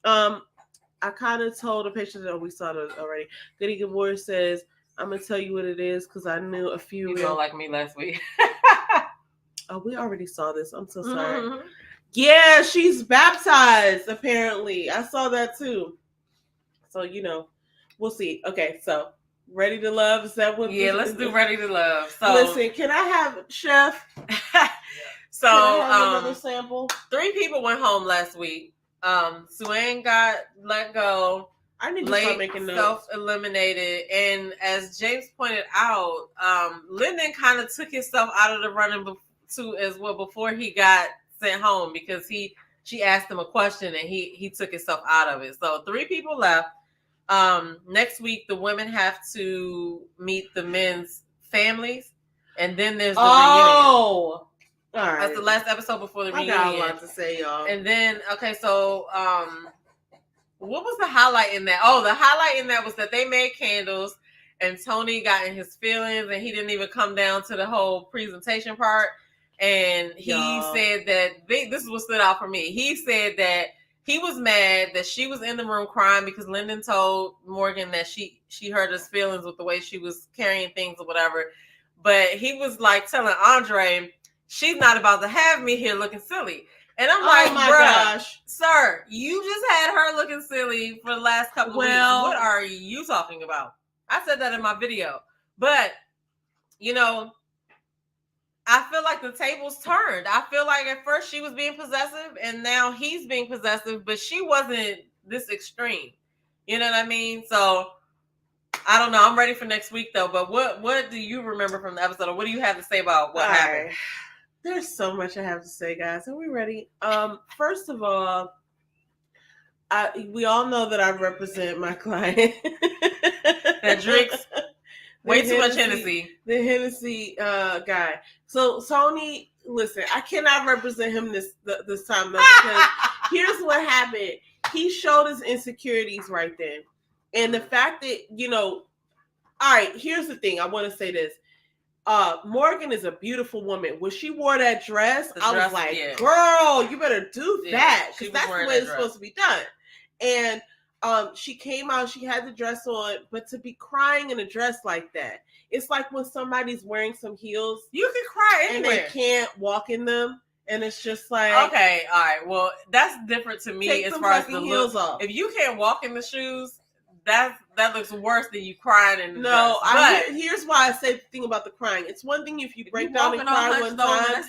I kind of told a patient that we saw it already. Goody Gabor says, I'm going to tell you what it is because I knew a few. You don't like me last week. Oh, we already saw this. I'm so sorry. Mm-hmm. Yeah, she's baptized, apparently. I saw that too. So, we'll see. Okay, so Ready to Love, is that what? Yeah, let's do Ready to Love. So listen, can I have Chef? So another sample. 3 people went home last week. Suane got let go. I need to start making notes. Self-eliminated, and as James pointed out, Lyndon kind of took himself out of the running too as well before he got sent home because she asked him a question and he took himself out of it. So 3 people left. Next week the women have to meet the men's families, and then there's the reunion. All right. That's the last episode before the reunion. I got a lot to say, y'all. And then, okay, so what was the highlight in that? Oh, the highlight in that was that they made candles, and Tony got in his feelings, and he didn't even come down to the whole presentation part. And he said that this is what stood out for me. He said that he was mad that she was in the room crying because Lyndon told Morgan that she hurt his feelings with the way she was carrying things or whatever. But he was like telling Andre, she's not about to have me here looking silly. And I'm like, bruh, sir, you just had her looking silly for the last couple of weeks. What are you talking about? I said that in my video. But, you know, I feel like the tables turned. I feel like at first she was being possessive and now he's being possessive, but she wasn't this extreme. You know what I mean? So I don't know. I'm ready for next week though. But what do you remember from the episode, or what do you have to say about what happened? Right. There's so much I have to say, guys. Are we ready? First of all, we all know that I represent my client that drinks way too much Hennessy. The Hennessy guy. So Tony, listen, I cannot represent him this time though, because here's what happened. He showed his insecurities right then. And the fact that, you know, all right, here's the thing. I want to say this. Morgan is a beautiful woman. When she wore that dress, I was like, girl, you better do that. Because that's the way it's supposed to be done. And she came out, she had the dress on, but to be crying in a dress like that, it's like when somebody's wearing some heels. You can cry anywhere. And they can't walk in them. And it's just like, okay, all right. Well, that's different to me as far as the heels off. If you can't walk in the shoes, that looks worse than you crying in the dress. But here's why I say the thing about the crying. It's one thing if you break down and cry one time, but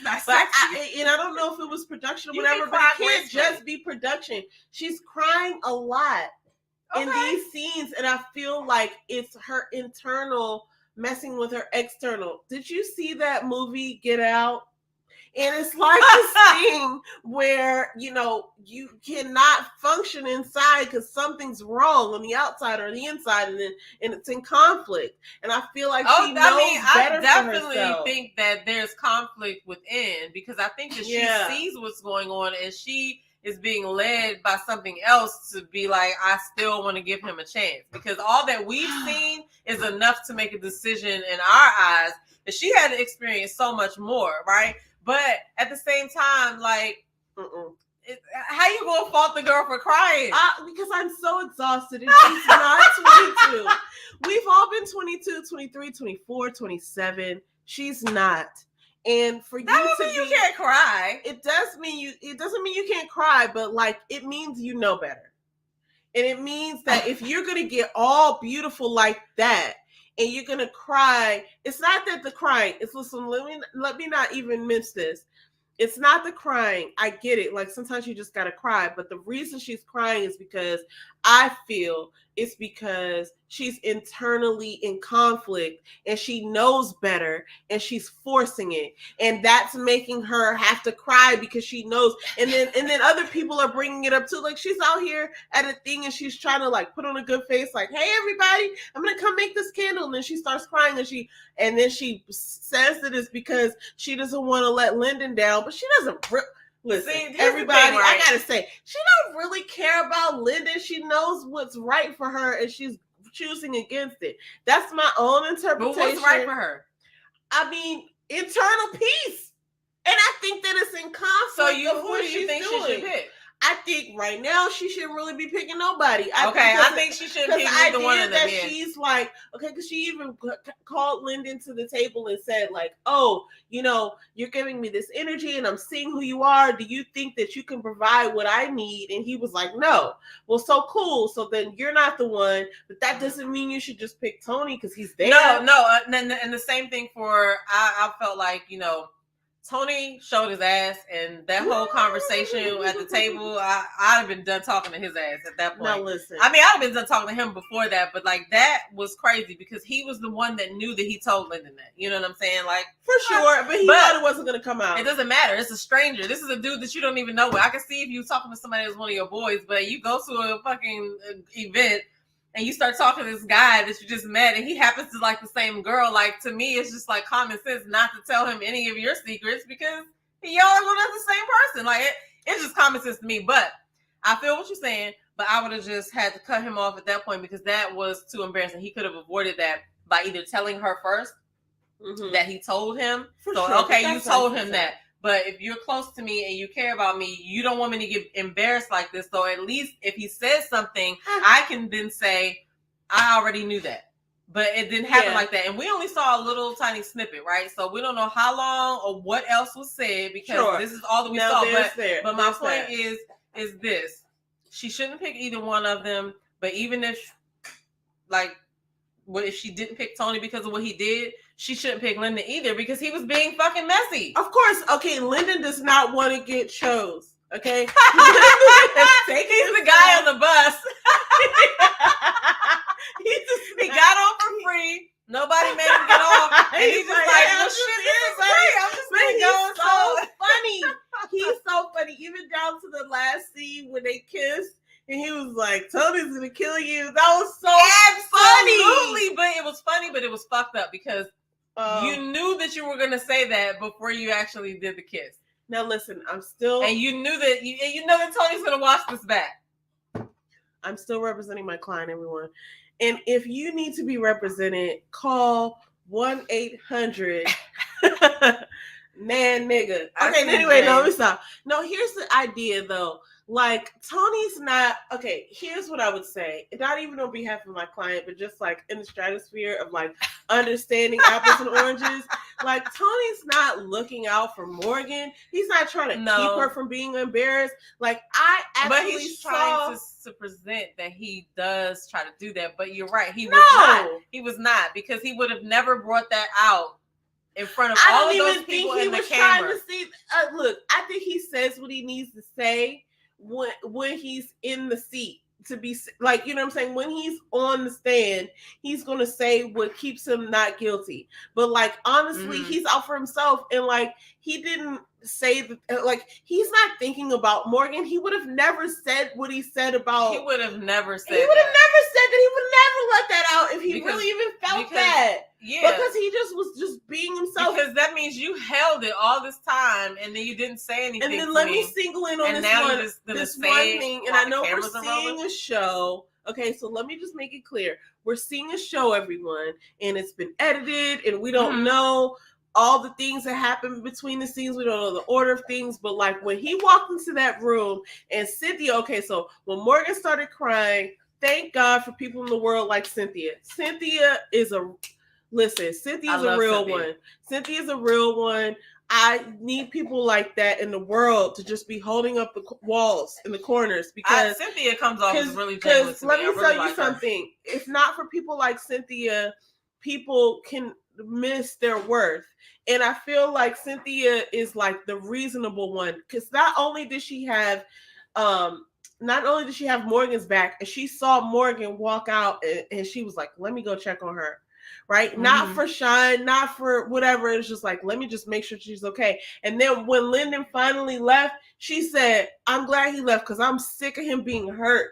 I don't know if it was production or whatever, but it can't just be production. She's crying a lot in these scenes, and I feel like it's her internal messing with her external. Did you see that movie, Get Out? And it's like this thing where, you know, you cannot function inside because something's wrong on the outside or the inside, and it's in conflict. And I feel like she knows better for herself. I definitely think that there's conflict within, because I think that she sees what's going on and she is being led by something else to be like, I still want to give him a chance. Because all that we've seen is enough to make a decision in our eyes. But she had to experience so much more, right? But at the same time, like, how you gonna fault the girl for crying? Because I'm so exhausted and she's not 22. We've all been 22, 23, 24, 27. She's not. And for you you can't cry. It doesn't mean you can't cry, but like it means you know better. And it means that if you're gonna get all beautiful like that, and you're gonna cry, it's not that the crying. It's listen. Let me not even miss this. It's not the crying. I get it. Like sometimes you just gotta cry, but the reason she's crying is because I feel it's because she's internally in conflict and she knows better and she's forcing it, and that's making her have to cry because she knows. And then other people are bringing it up too. Like she's out here at a thing and she's trying to like put on a good face, like, "Hey everybody, I'm gonna come make this candle," and then she starts crying and then she says that it's because she doesn't want to let Lyndon down, but she doesn't. Listen, everybody, thing, right? I gotta say, she don't really care about Lyndon. She knows what's right for her, and she's choosing against it. That's my own interpretation. But what's right for her? I mean, internal peace, and I think that it's in conflict. So who do you think she should pick? I think right now she shouldn't really be picking nobody. I think she shouldn't pick either one of them. That she's like, okay, because she even called Lyndon to the table and said like, "Oh, you know, you're giving me this energy and I'm seeing who you are. Do you think that you can provide what I need?" And he was like, "No." Well, so cool. So then you're not the one, but that doesn't mean you should just pick Tony because he's there. No. And the same thing for, I felt like, you know, Tony showed his ass, and that whole conversation at the table, I'd have been done talking to his ass at that point. Now listen. I mean, I'd have been done talking to him before that, but like that was crazy because he was the one that knew that he told Lyndon that. You know what I'm saying? Like for sure, but he thought it wasn't going to come out. It doesn't matter. It's a stranger. This is a dude that you don't even know. I can see if you talking to somebody that's one of your boys, but you go to a fucking event and you start talking to this guy that you just met and he happens to like the same girl. Like, to me, it's just like common sense not to tell him any of your secrets because y'all are going to the same person. Like, it's just common sense to me. But I feel what you're saying, but I would have just had to cut him off at that point because that was too embarrassing. He could have avoided that by either telling her first that he told him. Okay, you told him that. But if you're close to me and you care about me, you don't want me to get embarrassed like this. So at least if he says something, I can then say, I already knew that. but it didn't happen like that. And we only saw a little tiny snippet, right? So we don't know how long or what else was said because this is all that we saw. But my point is this. She shouldn't pick either one of them. But even if, like, what if she didn't pick Tony because of what he did, she shouldn't pick Lyndon either because he was being fucking messy. Of course, okay, Lyndon does not want to get chose. Okay, he's the guy on the bus. He got on for free. Nobody made him get off, and he's just like, "Well, shit, this is free. I'm just gonna go." So funny. He's so funny. Even down to the last scene when they kissed, and he was like, "Tony's gonna kill you." That was so funny. But it was funny, but it was fucked up because you knew that you were gonna say that before you actually did the kiss. Now listen, I'm still, and you knew that you know that Tony's gonna watch this back. I'm still representing my client, everyone. And if you need to be represented, call 1-800 man nigga. Okay, anyway, no, let me stop. No, here's the idea though. Like, Tony's not, okay, here's what I would say. Not even on behalf of my client, but just like in the stratosphere of like understanding apples and oranges. Like, Tony's not looking out for Morgan. He's not trying to keep her from being embarrassed. Like, I actually But he's trying to present that he does try to do that. But you're right. He was not. He was not, because he would have never brought that out in front of all of those people in the camera. Trying to see. Look, I think he says what he needs to say when he's in the seat, to be like, you know what I'm saying? When he's on the stand, he's going to say what keeps him not guilty. But like, honestly, he's out for himself. And like, he didn't say that, like, he's not thinking about Morgan. He would have never said what he said about. He would have never said that. He would have never said that. He would never let that out if he really even felt that. Yeah. Because he was just being himself. Because that means you held it all this time and then you didn't say anything. And then let me single in on this one thing. And I know we're seeing a show. Okay, so let me just make it clear. We're seeing a show, everyone, and it's been edited, and we don't know all the things that happen between the scenes. We don't know the order of things, but like when he walked into that room and Cynthia, okay, so when Morgan started crying, thank God for people in the world like Cynthia. Cynthia's a real one. Cynthia's a real one. I need people like that in the world to just be holding up the walls in the corners, because Cynthia comes off as really genuine. Because let me tell you something. If not for people like Cynthia, people can miss their worth. And I feel like Cynthia is like the reasonable one, because not only did she have Morgan's back, and she saw Morgan walk out and she was like, let me go check on her. Right? Not for shine, not for whatever. It's just like, let me just make sure she's okay. And then when Lyndon finally left, she said, I'm glad he left because I'm sick of him being hurt.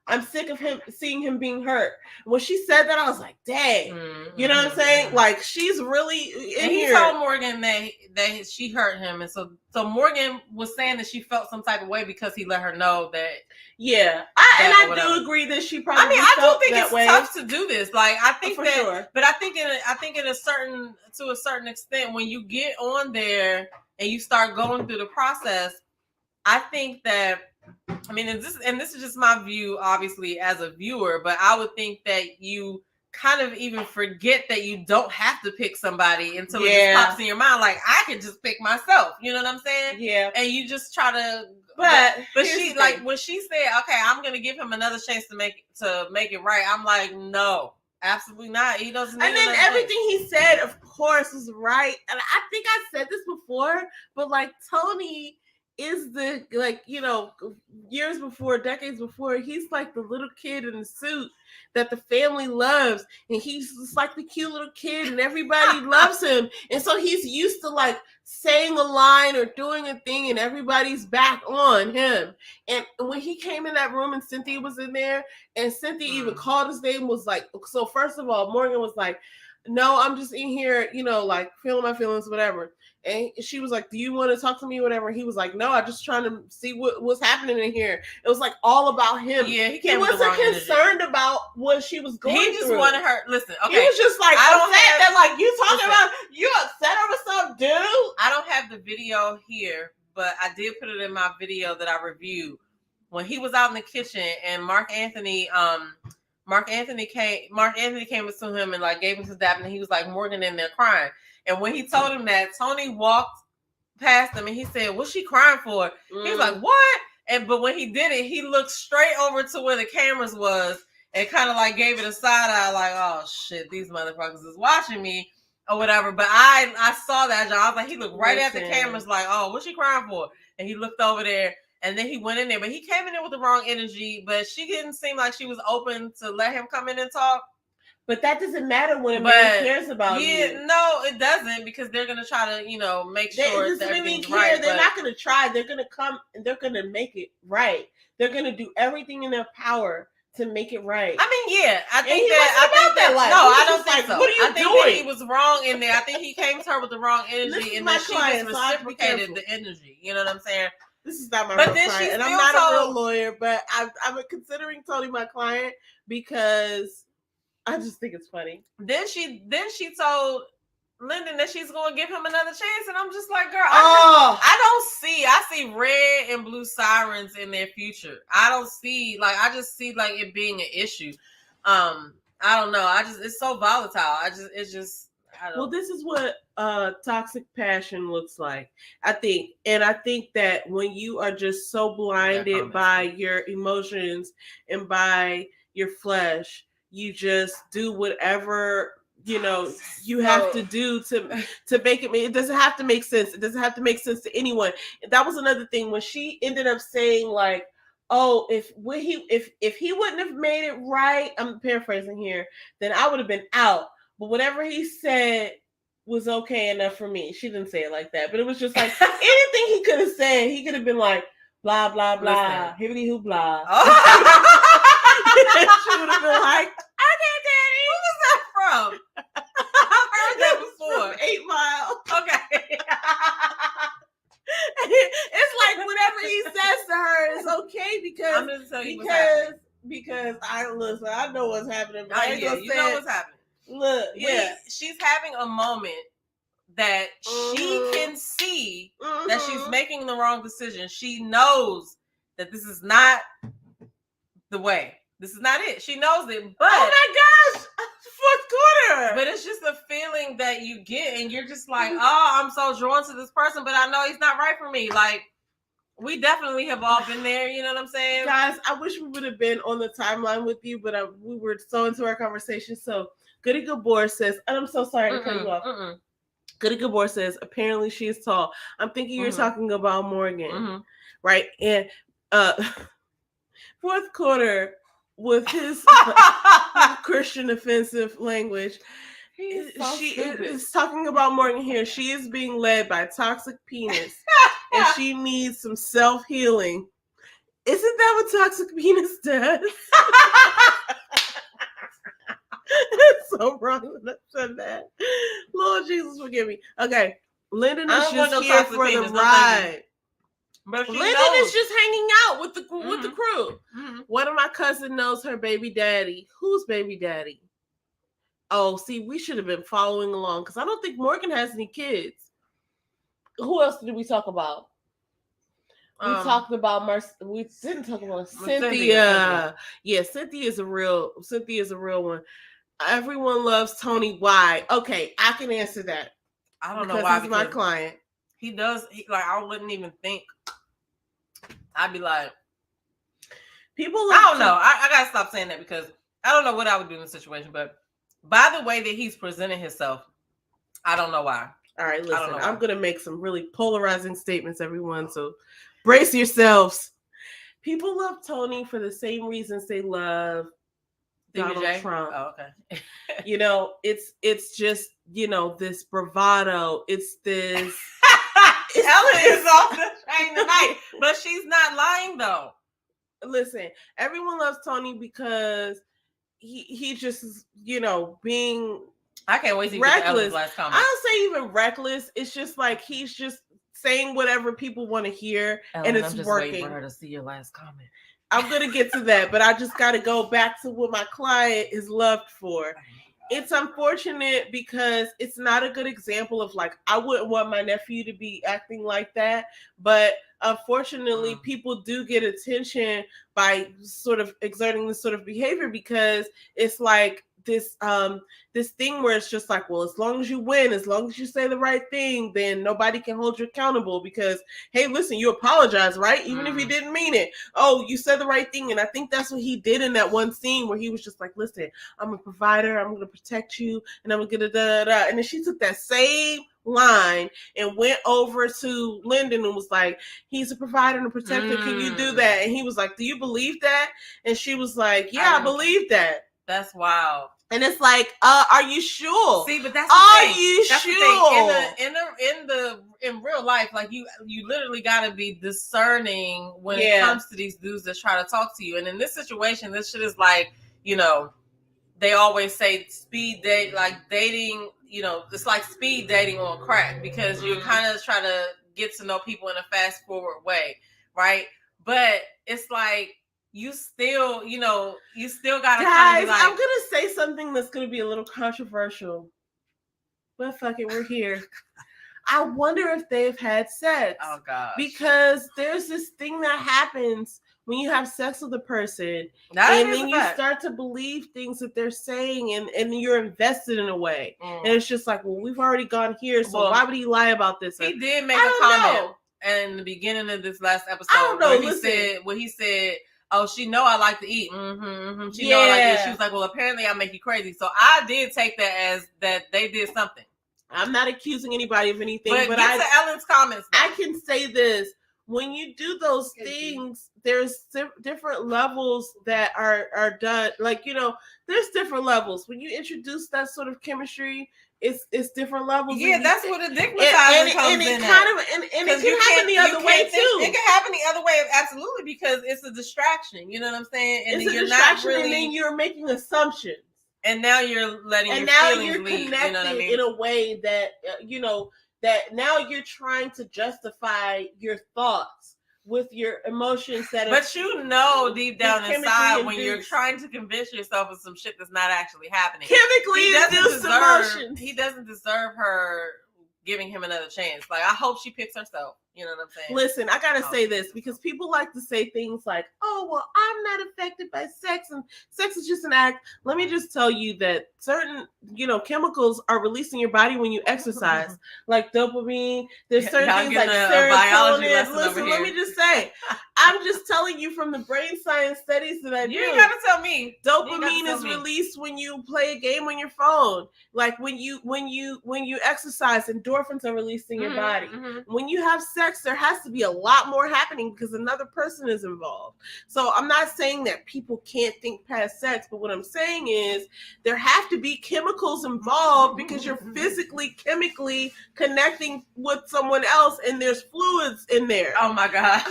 I'm sick of seeing him being hurt. When she said that, I was like, dang. You know what I'm saying? Like, she's really in here. He told Morgan that she hurt him. And so Morgan was saying that she felt some type of way because he let her know that. Yeah. I do agree that she probably felt that way. It's tough to do this. Like, I think for sure. But I think to a certain extent, when you get on there and you start going through the process, I think that, I mean, this is just my view, obviously, as a viewer, but I would think that you kind of even forget that you don't have to pick somebody until it just pops in your mind. Like, I could just pick myself. You know what I'm saying? Yeah. And you just try to. But she, like, when she said, "Okay, I'm gonna give him another chance to make it right," I'm like, no, absolutely not. He doesn't. And then everything he said, of course, was right. And I think I said this before, but like, Tony is the, like, you know, decades before, he's like the little kid in the suit that the family loves, and he's just like the cute little kid and everybody loves him. And so he's used to like saying a line or doing a thing and everybody's back on him. And when he came in that room and Cynthia was in there, and Cynthia even called his name, was like, so first of all, Morgan was like, no, I'm just in here, you know, like feeling my feelings, whatever. And she was like, do you want to talk to me, whatever? He was like, no, I'm just trying to see what's happening in here. It was like all about him. Yeah, he wasn't concerned about what she was going through. He just wanted her. Listen, okay. He was just like, that like you talking about, you upset over some dude. I don't have the video here, but I did put it in my video that I reviewed when he was out in the kitchen and Mark Anthony Mark Anthony came up to him and like gave him his dap, and he was like Morgan in there crying. And when he told him that, Tony walked past him and he said, "What's she crying for?" He was like, "What?" But when he did it, he looked straight over to where the cameras was and kind of like gave it a side eye, like, "Oh shit, these motherfuckers is watching me." Or whatever, but I saw that, John. I was like, he looked right at the cameras, like, "Oh, what's she crying for?" And he looked over there, and then he went in there, but he came in there with the wrong energy. But she didn't seem like she was open to let him come in and talk. But that doesn't matter when a man cares about you. No, it doesn't, because they're gonna try to, make sure that everything's right. They're not gonna try. They're gonna come and they're gonna make it right. They're gonna do everything in their power to make it right. I mean, yeah, I think I don't think so. What are you doing? That he was wrong in there. I think he came to her with the wrong energy, and then she just reciprocated the energy. You know what I'm saying? This is not my real client, and I'm not a real lawyer, but I'm considering Tony my client because I just think it's funny. Then she told Lyndon that she's going to give him another chance, and I'm just like, girl, I see red and blue sirens in their future. I just see like it being an issue. I don't know. It's so volatile. Well, this is what toxic passion looks like, I think. And I think that when you are just so blinded by your emotions and by your flesh, you just do whatever you have to do to make it. It doesn't have to make sense. It doesn't have to make sense to anyone. That was another thing when she ended up saying like, "Oh, if he wouldn't have made it right," I'm paraphrasing here, "then I would have been out. But whatever he said was okay enough for me." She didn't say it like that, but it was just like anything he could have said. He could have been like, "Blah blah blah, hibbity hoo blah." She would have been like, "Okay, Daddy." Who was that from? I've heard that before. 8 Mile. Okay. It's like whatever he says to her is okay because I'm gonna tell you because I know what's happening. But you know what's happening. Look, she's having a moment that she can see that she's making the wrong decision. She knows that this is not the way. This is not it. She knows it, but oh my gosh, 4th quarter. But it's just a feeling that you get, and you're just like, "Oh, I'm so drawn to this person, but I know he's not right for me." Like, we definitely have all been there. You know what I'm saying, guys? I wish we would have been on the timeline with you, but we were so into our conversation. So Goody Gabor says, and I'm so sorry to cut you off. Goody Gabor says, apparently she is tall. I'm thinking you're talking about Morgan, right? And 4th quarter. With his Christian offensive language, she is talking about Morgan here. She is being led by a toxic penis, and she needs some self-healing. Isn't that what toxic penis does? It's so wrong that I said that. Lord Jesus, forgive me. Okay, Lyndon is just here for the ride. But Lyndon is just hanging out with the crew. One of my cousins knows her baby daddy. Who's baby daddy? Oh, see, we should have been following along because I don't think Morgan has any kids. Who else did we talk about? We talked about we didn't talk about Cynthia. Yeah, Cynthia is a real one. Everyone loves Tony. Why? Okay, I can answer that. I don't know why. He's my client. He does. I wouldn't even think. I'd be like, people. I don't know. I gotta stop saying that because I don't know what I would do in the situation. But by the way that he's presenting himself, I don't know why. All right, listen. I'm gonna make some really polarizing statements, everyone. So brace yourselves. People love Tony for the same reasons they love Donald Trump. Oh, okay. It's just this bravado. It's this. Ellen is off the train tonight, but she's not lying though. Listen, everyone loves Tony because he just being. I can't wait to reckless. Get Ellen's last comment. I don't say even reckless. It's just like he's just saying whatever people want to hear, Ellen, and it's I'm just working. Waiting for her to see your last comment. I'm gonna get to that, but I just got to go back to what my client is loved for. it's unfortunate because it's not a good example of like, I wouldn't want my nephew to be acting like that. But unfortunately, people do get attention by sort of exerting this sort of behavior because it's like this thing where it's just like, well, as long as you win, as long as you say the right thing, then nobody can hold you accountable because, hey, listen, you apologize, right? Even if you didn't mean it. Oh, you said the right thing. And I think that's what he did in that one scene where he was just like, listen, I'm a provider, I'm going to protect you, and I'm going to get a da-da-da. And then she took that same line and went over to Lyndon and was like, he's a provider and a protector. Can you do that? And he was like, do you believe that? And she was like, yeah, I believe that. That's wild. And it's like, are you sure? See, but that's the thing. That's sure? In real life, like you literally got to be discerning when it comes to these dudes that try to talk to you. And in this situation, this shit is like, they always say speed date, like dating. It's like speed dating on crack because you kind of try to get to know people in a fast forward way, right? But it's like, you still gotta guys, like, I'm gonna say something that's gonna be a little controversial, but fuck it, we're here. I wonder if they've had sex. Oh gosh. Because there's this thing that happens when you have sex with a person, and then you start to believe things that they're saying, and you're invested in a way. And it's just like, well, we've already gone here, so why would he lie about this? He did make a comment in the beginning of this last episode. I don't know. Where he said, oh, she know I like to eat. She know I like to eat. She was like, well, apparently I make you crazy. So I did take that as that they did something. I'm not accusing anybody of anything, but get to Ellen's comments. Though. I can say this. When you do those things, there's different levels that are done. Like, there's different levels. When you introduce that sort of chemistry, it's different levels. Yeah, that's what the dignitizing comes in. And it can happen the other way too. It can happen the other way, absolutely, because it's a distraction. You know what I'm saying? And it's a distraction, and then you're making assumptions. And now you're letting your feelings lead. Connected, you know what I mean? In a way that that now you're trying to justify your thoughts with your emotions but deep down inside when you're trying to convince yourself of some shit that's not actually happening. Chemically, he doesn't deserve her giving him another chance. Like, I hope she picks herself. You know what I'm saying? Listen, I gotta say this because people like to say things like, oh, well, I'm not affected by sex and sex is just an act. Let me just tell you that certain, chemicals are released in your body when you exercise, like dopamine. There's certain things like serotonin. Listen, let me just say, I'm just telling you from the brain science studies that I do. You ain't gotta tell me. Dopamine is released when you play a game on your phone. Like when you exercise, endorphins are released in your body. When you have sex, there has to be a lot more happening because another person is involved. So I'm not saying that people can't think past sex, but what I'm saying is there have to be chemicals involved because you're physically, chemically connecting with someone else and there's fluids in there. Oh my God.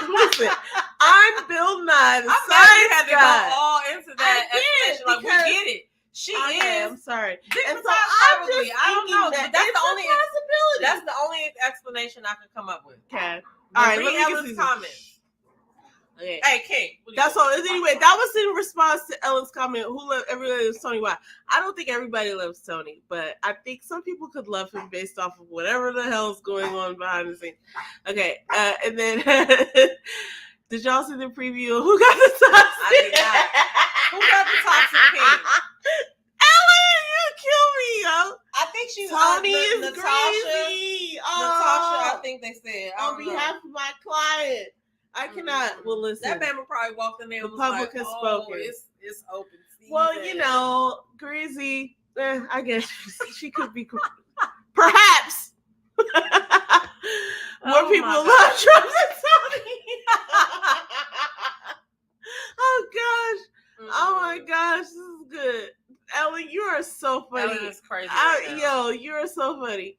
Listen, I'm Bill Nye, the science guy. Go all into that explanation. Like, we get it. I'm sorry. And so I don't know. That's the only possibility. That's the only explanation I could come up with. Okay. All right. Read Ellen's comments. Okay. Hey, King. That's all. Anyway, that was in response to Ellen's comment. Everybody loves Tony? Why? I don't think everybody loves Tony, but I think some people could love him based off of whatever the hell's going on behind the scenes. Okay. And then did y'all see the preview of Who Got the Toxic? I did not. Who got the toxic King? Ellen, you kill me, yo. I think she's Tony is crazy. Natasha, I think they said. On behalf of my client. I cannot. Well, listen. That man probably walked in there and the was public like, has spoken. It's open season. Well, Greasy, I guess she could be. Perhaps. More people love Trump than Tony. Oh, gosh. Oh, my gosh. This is good. Ellen, you are so funny. Ellen is crazy. You are so funny.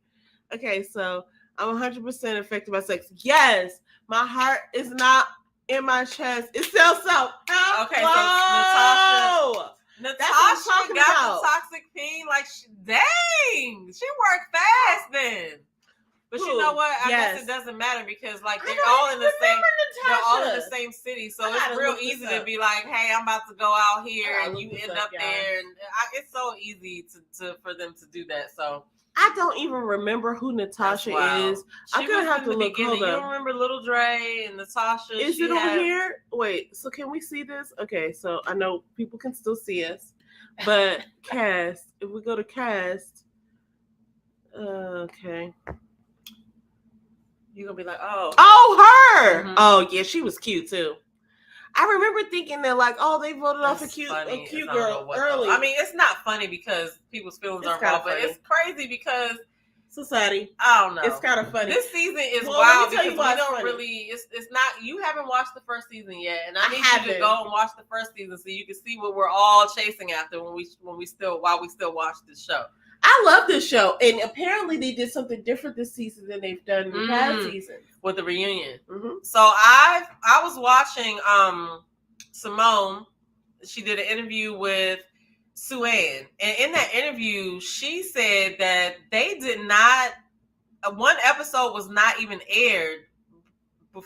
Okay, so I'm 100% affected by sex. Yes, my heart is not in my chest. It's self. Okay, so Natasha got the toxic pain. Like, dang, she worked fast then. But you know what? I guess it doesn't matter because like they're all in the same city, so it's real easy to be like, "Hey, I'm about to go out here," and you end up there, and it's so easy to for them to do that. So I don't even remember who Natasha is. I'm gonna have to look. Hold up. You don't remember Little Dre and Natasha? Is it on here? Wait. So can we see this? Okay. So I know people can still see us, but cast. If we go to cast, okay. You're gonna be like, oh, her. Mm-hmm. Oh yeah, she was cute too. I remember thinking that like, oh, they voted off a cute girl early. I mean, it's not funny because people's feelings are involved, but it's crazy because society. I don't know. It's kind of funny. This season is wild because we don't really. It's not. You haven't watched the first season yet, and I need you to go and watch the first season so you can see what we're all chasing after while we still watch this show. I love this show, and apparently they did something different this season than they've done in the past season with the reunion. Mm-hmm. So I was watching Simone. She did an interview with Sue-Ann, and in that interview, she said that they did not. One episode was not even aired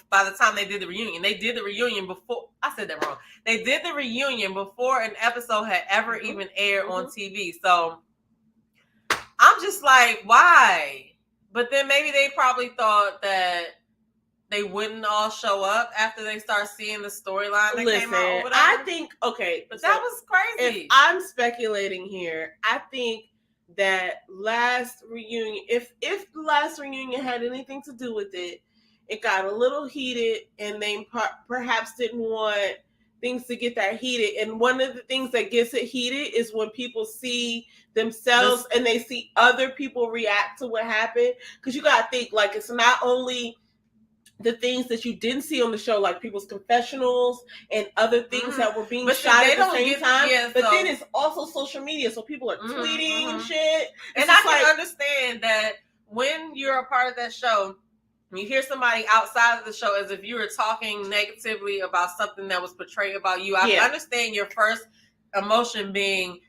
by the time they did the reunion. They did the reunion before. I said that wrong. They did the reunion before an episode had ever even aired on TV. So I'm just like, why? But then maybe they probably thought that they wouldn't all show up after they start seeing the storyline that came out. Or whatever. I think, okay. But that was crazy. If I'm speculating here, I think that last reunion, if the last reunion had anything to do with it, it got a little heated and they perhaps didn't want things to get that heated. And one of the things that gets it heated is when people see themselves and they see other people react to what happened. Because you got to think, like, it's not only the things that you didn't see on the show, like people's confessionals and other things that were being shot at the same time. But then it's also social media. So people are tweeting and shit. And I can understand that when you're a part of that show, you hear somebody outside of the show as if you were talking negatively about something that was portrayed about you. I can understand your first emotion being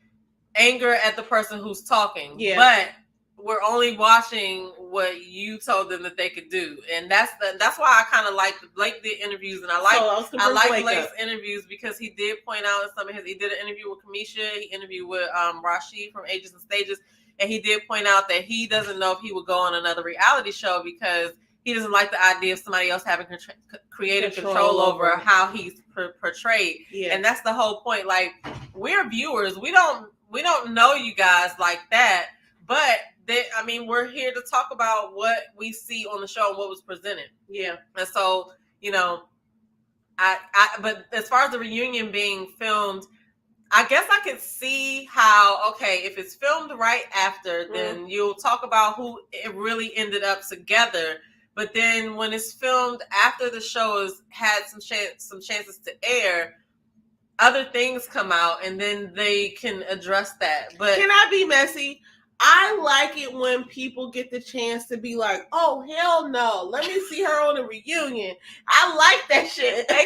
anger at the person who's talking. Yeah. But we're only watching what you told them that they could do. And that's why I kind of like Blake did interviews, and I like Blake's interviews because he did point out in some of he did an interview with Kamisha, he interviewed with Rashid from Ages and Stages, and he did point out that he doesn't know if he would go on another reality show because he doesn't like the idea of somebody else having creative control over how he's portrayed. Yeah. And that's the whole point. Like, we're viewers. We don't know you guys like that, but we're here to talk about what we see on the show and what was presented. Yeah. And so, but as far as the reunion being filmed, I guess I could see how, okay, if it's filmed right after, then you'll talk about who it really ended up together. But then when it's filmed after the show has had some chances to air, other things come out and then they can address that. But can I be messy? I like it when people get the chance to be like, oh, hell no. Let me see her on a reunion. I like that shit. I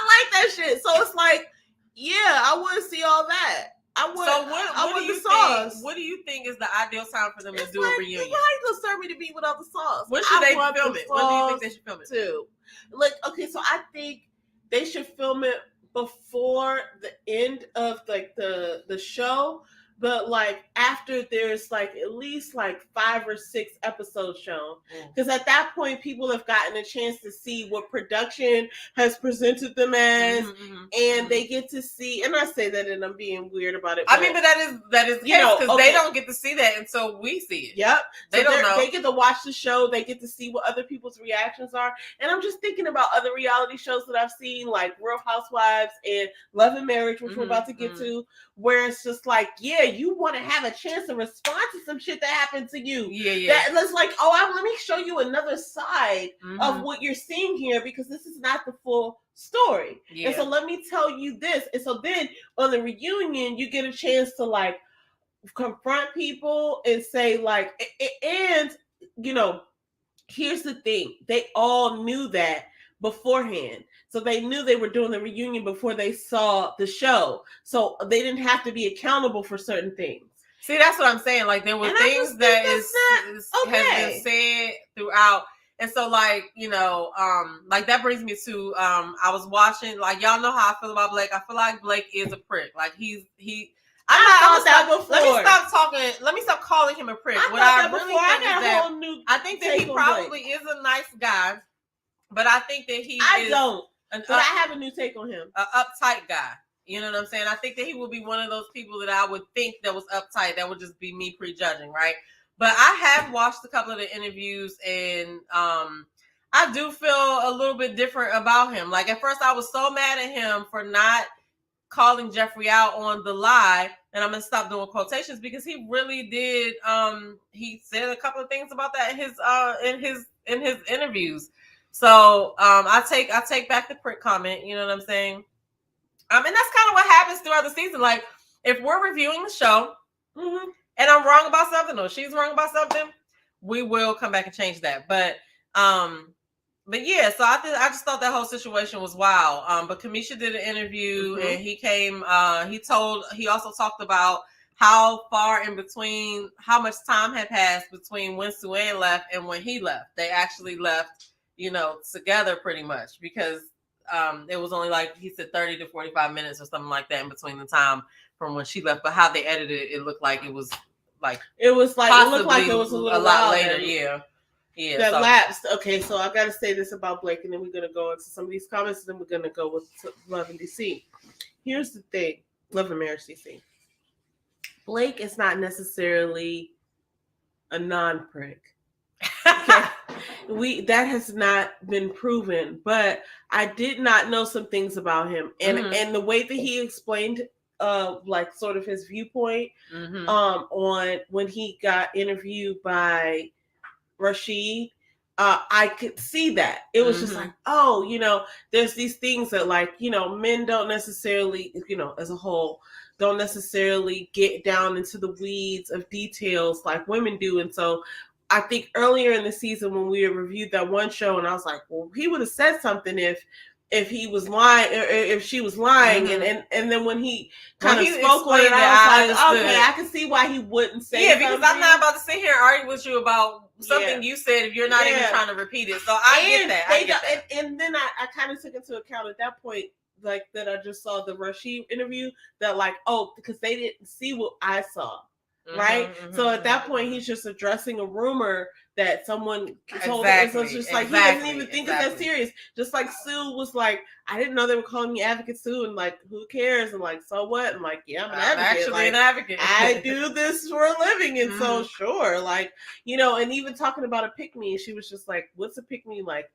like that shit. So it's like, yeah, I want to see all that. What do you think is the ideal time for them to do a reunion? Why are you gonna serve me to be without the sauce? When should they film it? When do you think they should film it? Too. Like, okay, so I think they should film it before the end of like the show, but like after there's like at least like 5 or 6 episodes shown, because at that point people have gotten a chance to see what production has presented them as, and they get to see. And I say that, and I'm being weird about it. But that is because they don't get to see that until we see it. Yep, they don't know. They get to watch the show. They get to see what other people's reactions are. And I'm just thinking about other reality shows that I've seen, like Real Housewives and Love and Marriage, which we're about to get to, where it's just like, yeah, you want to have a chance to respond to some shit that happened to you. That's like, let me show you another side of what you're seeing here, because this is not the full story. And so let me tell you this. And so then on the reunion, you get a chance to like confront people and say like, and here's the thing. They all knew that beforehand. So they knew they were doing the reunion before they saw the show. So they didn't have to be accountable for certain things. See, that's what I'm saying. Like, there were things that has been said throughout. And so, like, you know, like that brings me to, I was watching, like, y'all know how I feel about Blake. I feel like Blake is a prick. Like, let me stop calling him a prick. I think that he probably is a nice guy, but I think that I have a new take on him. An uptight guy. You know what I'm saying? I think that he would be one of those people that I would think that was uptight. That would just be me prejudging, right? But I have watched a couple of the interviews, and I do feel a little bit different about him. Like, at first I was so mad at him for not calling Jeffree out on the lie, and I'm gonna stop doing quotations because he really did. He said a couple of things about that in his interviews. So I take back the prick comment. You know what I'm saying? And that's kind of what happens throughout the season. Like, if we're reviewing the show, and I'm wrong about something, or she's wrong about something, we will come back and change that. But yeah, so I just thought that whole situation was wild. But Kamisha did an interview, and he came. He also talked about how far in between, how much time had passed between when Sue-Ann left and when he left. They actually left, you know, together pretty much, because it was only, like he said, 30 to 45 minutes or something like that in between the time from when she left. But how they edited it, it looked like it was like a lot later. Yeah. That lapsed. Okay, so I got to say this about Blake, and then we're gonna go into some of these comments, and then we're gonna go with LAMDC. Here's the thing, Love and Marriage DC. Blake is not necessarily a non-prick. Okay. That has not been proven, but I did not know some things about him, and the way that he explained like sort of his viewpoint on when he got interviewed by Rashid, I could see that. It was just like, oh, you know, there's these things that, like, you know, men don't necessarily, you know, as a whole, don't necessarily get down into the weeds of details like women do. And so I think earlier in the season when we reviewed that one show, and I was like, well, he would have said something if he was lying, or if she was lying, and then when he kind of spoke on it, I was like, okay, I can see why he wouldn't say something. Because I'm not about to sit here and argue with you about something you said if you're not even trying to repeat it. So I get that. And then I kind of took into account at that point, like, that I just saw the Rashid interview, that like, oh, because they didn't see what I saw. Right? So at that point, he's just addressing a rumor that someone told him. So it's just like, he doesn't even think it's that serious. Just like Sue was like, I didn't know they were calling me Advocate Sue, and like, who cares? And like, so what? I'm like, yeah, I'm an advocate. Actually, like, an advocate. I do this for a living, and so sure, like, you know, and even talking about a pick-me, she was just like, what's a pick-me? Like,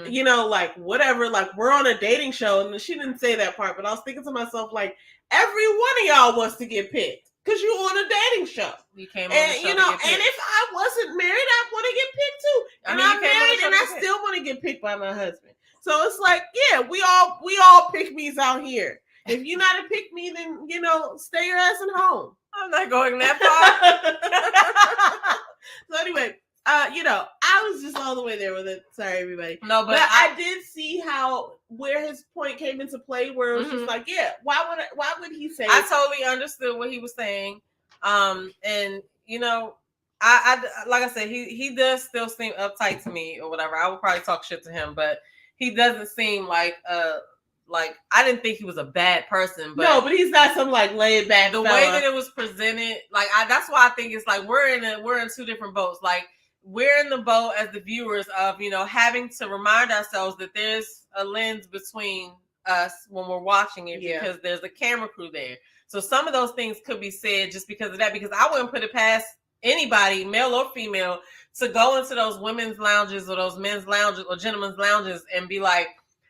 you know, like, whatever, like, we're on a dating show, and she didn't say that part, but I was thinking to myself, like, every one of y'all wants to get picked. Because you're on a dating show. You came on the show, you know, and if I wasn't married, I'd want to get picked too. And I'm married, and I still want to get picked by my husband. So it's like, yeah, we all pick me's out here. If you're not a pick me, then, you know, stay your ass at home. I'm not going that far. So anyway, you know, I was just all the way there with it. Sorry, everybody. No, but I did see where his point came into play, where it was just like, yeah, why would he say? I totally understood what he was saying, and you know, I like I said, he does still seem uptight to me or whatever. I would probably talk shit to him, but he doesn't seem like I didn't think he was a bad person, but no, but he's not some like laid back. The way that it was presented, like that's why I think it's like we're in two different boats. Like, we're in the boat as the viewers of, you know, having to remind ourselves that there's a lens between us when we're watching it because there's a camera crew there. So some of those things could be said just because of that, because I wouldn't put it past anybody, male or female, to go into those women's lounges or those men's lounges or gentlemen's lounges and be like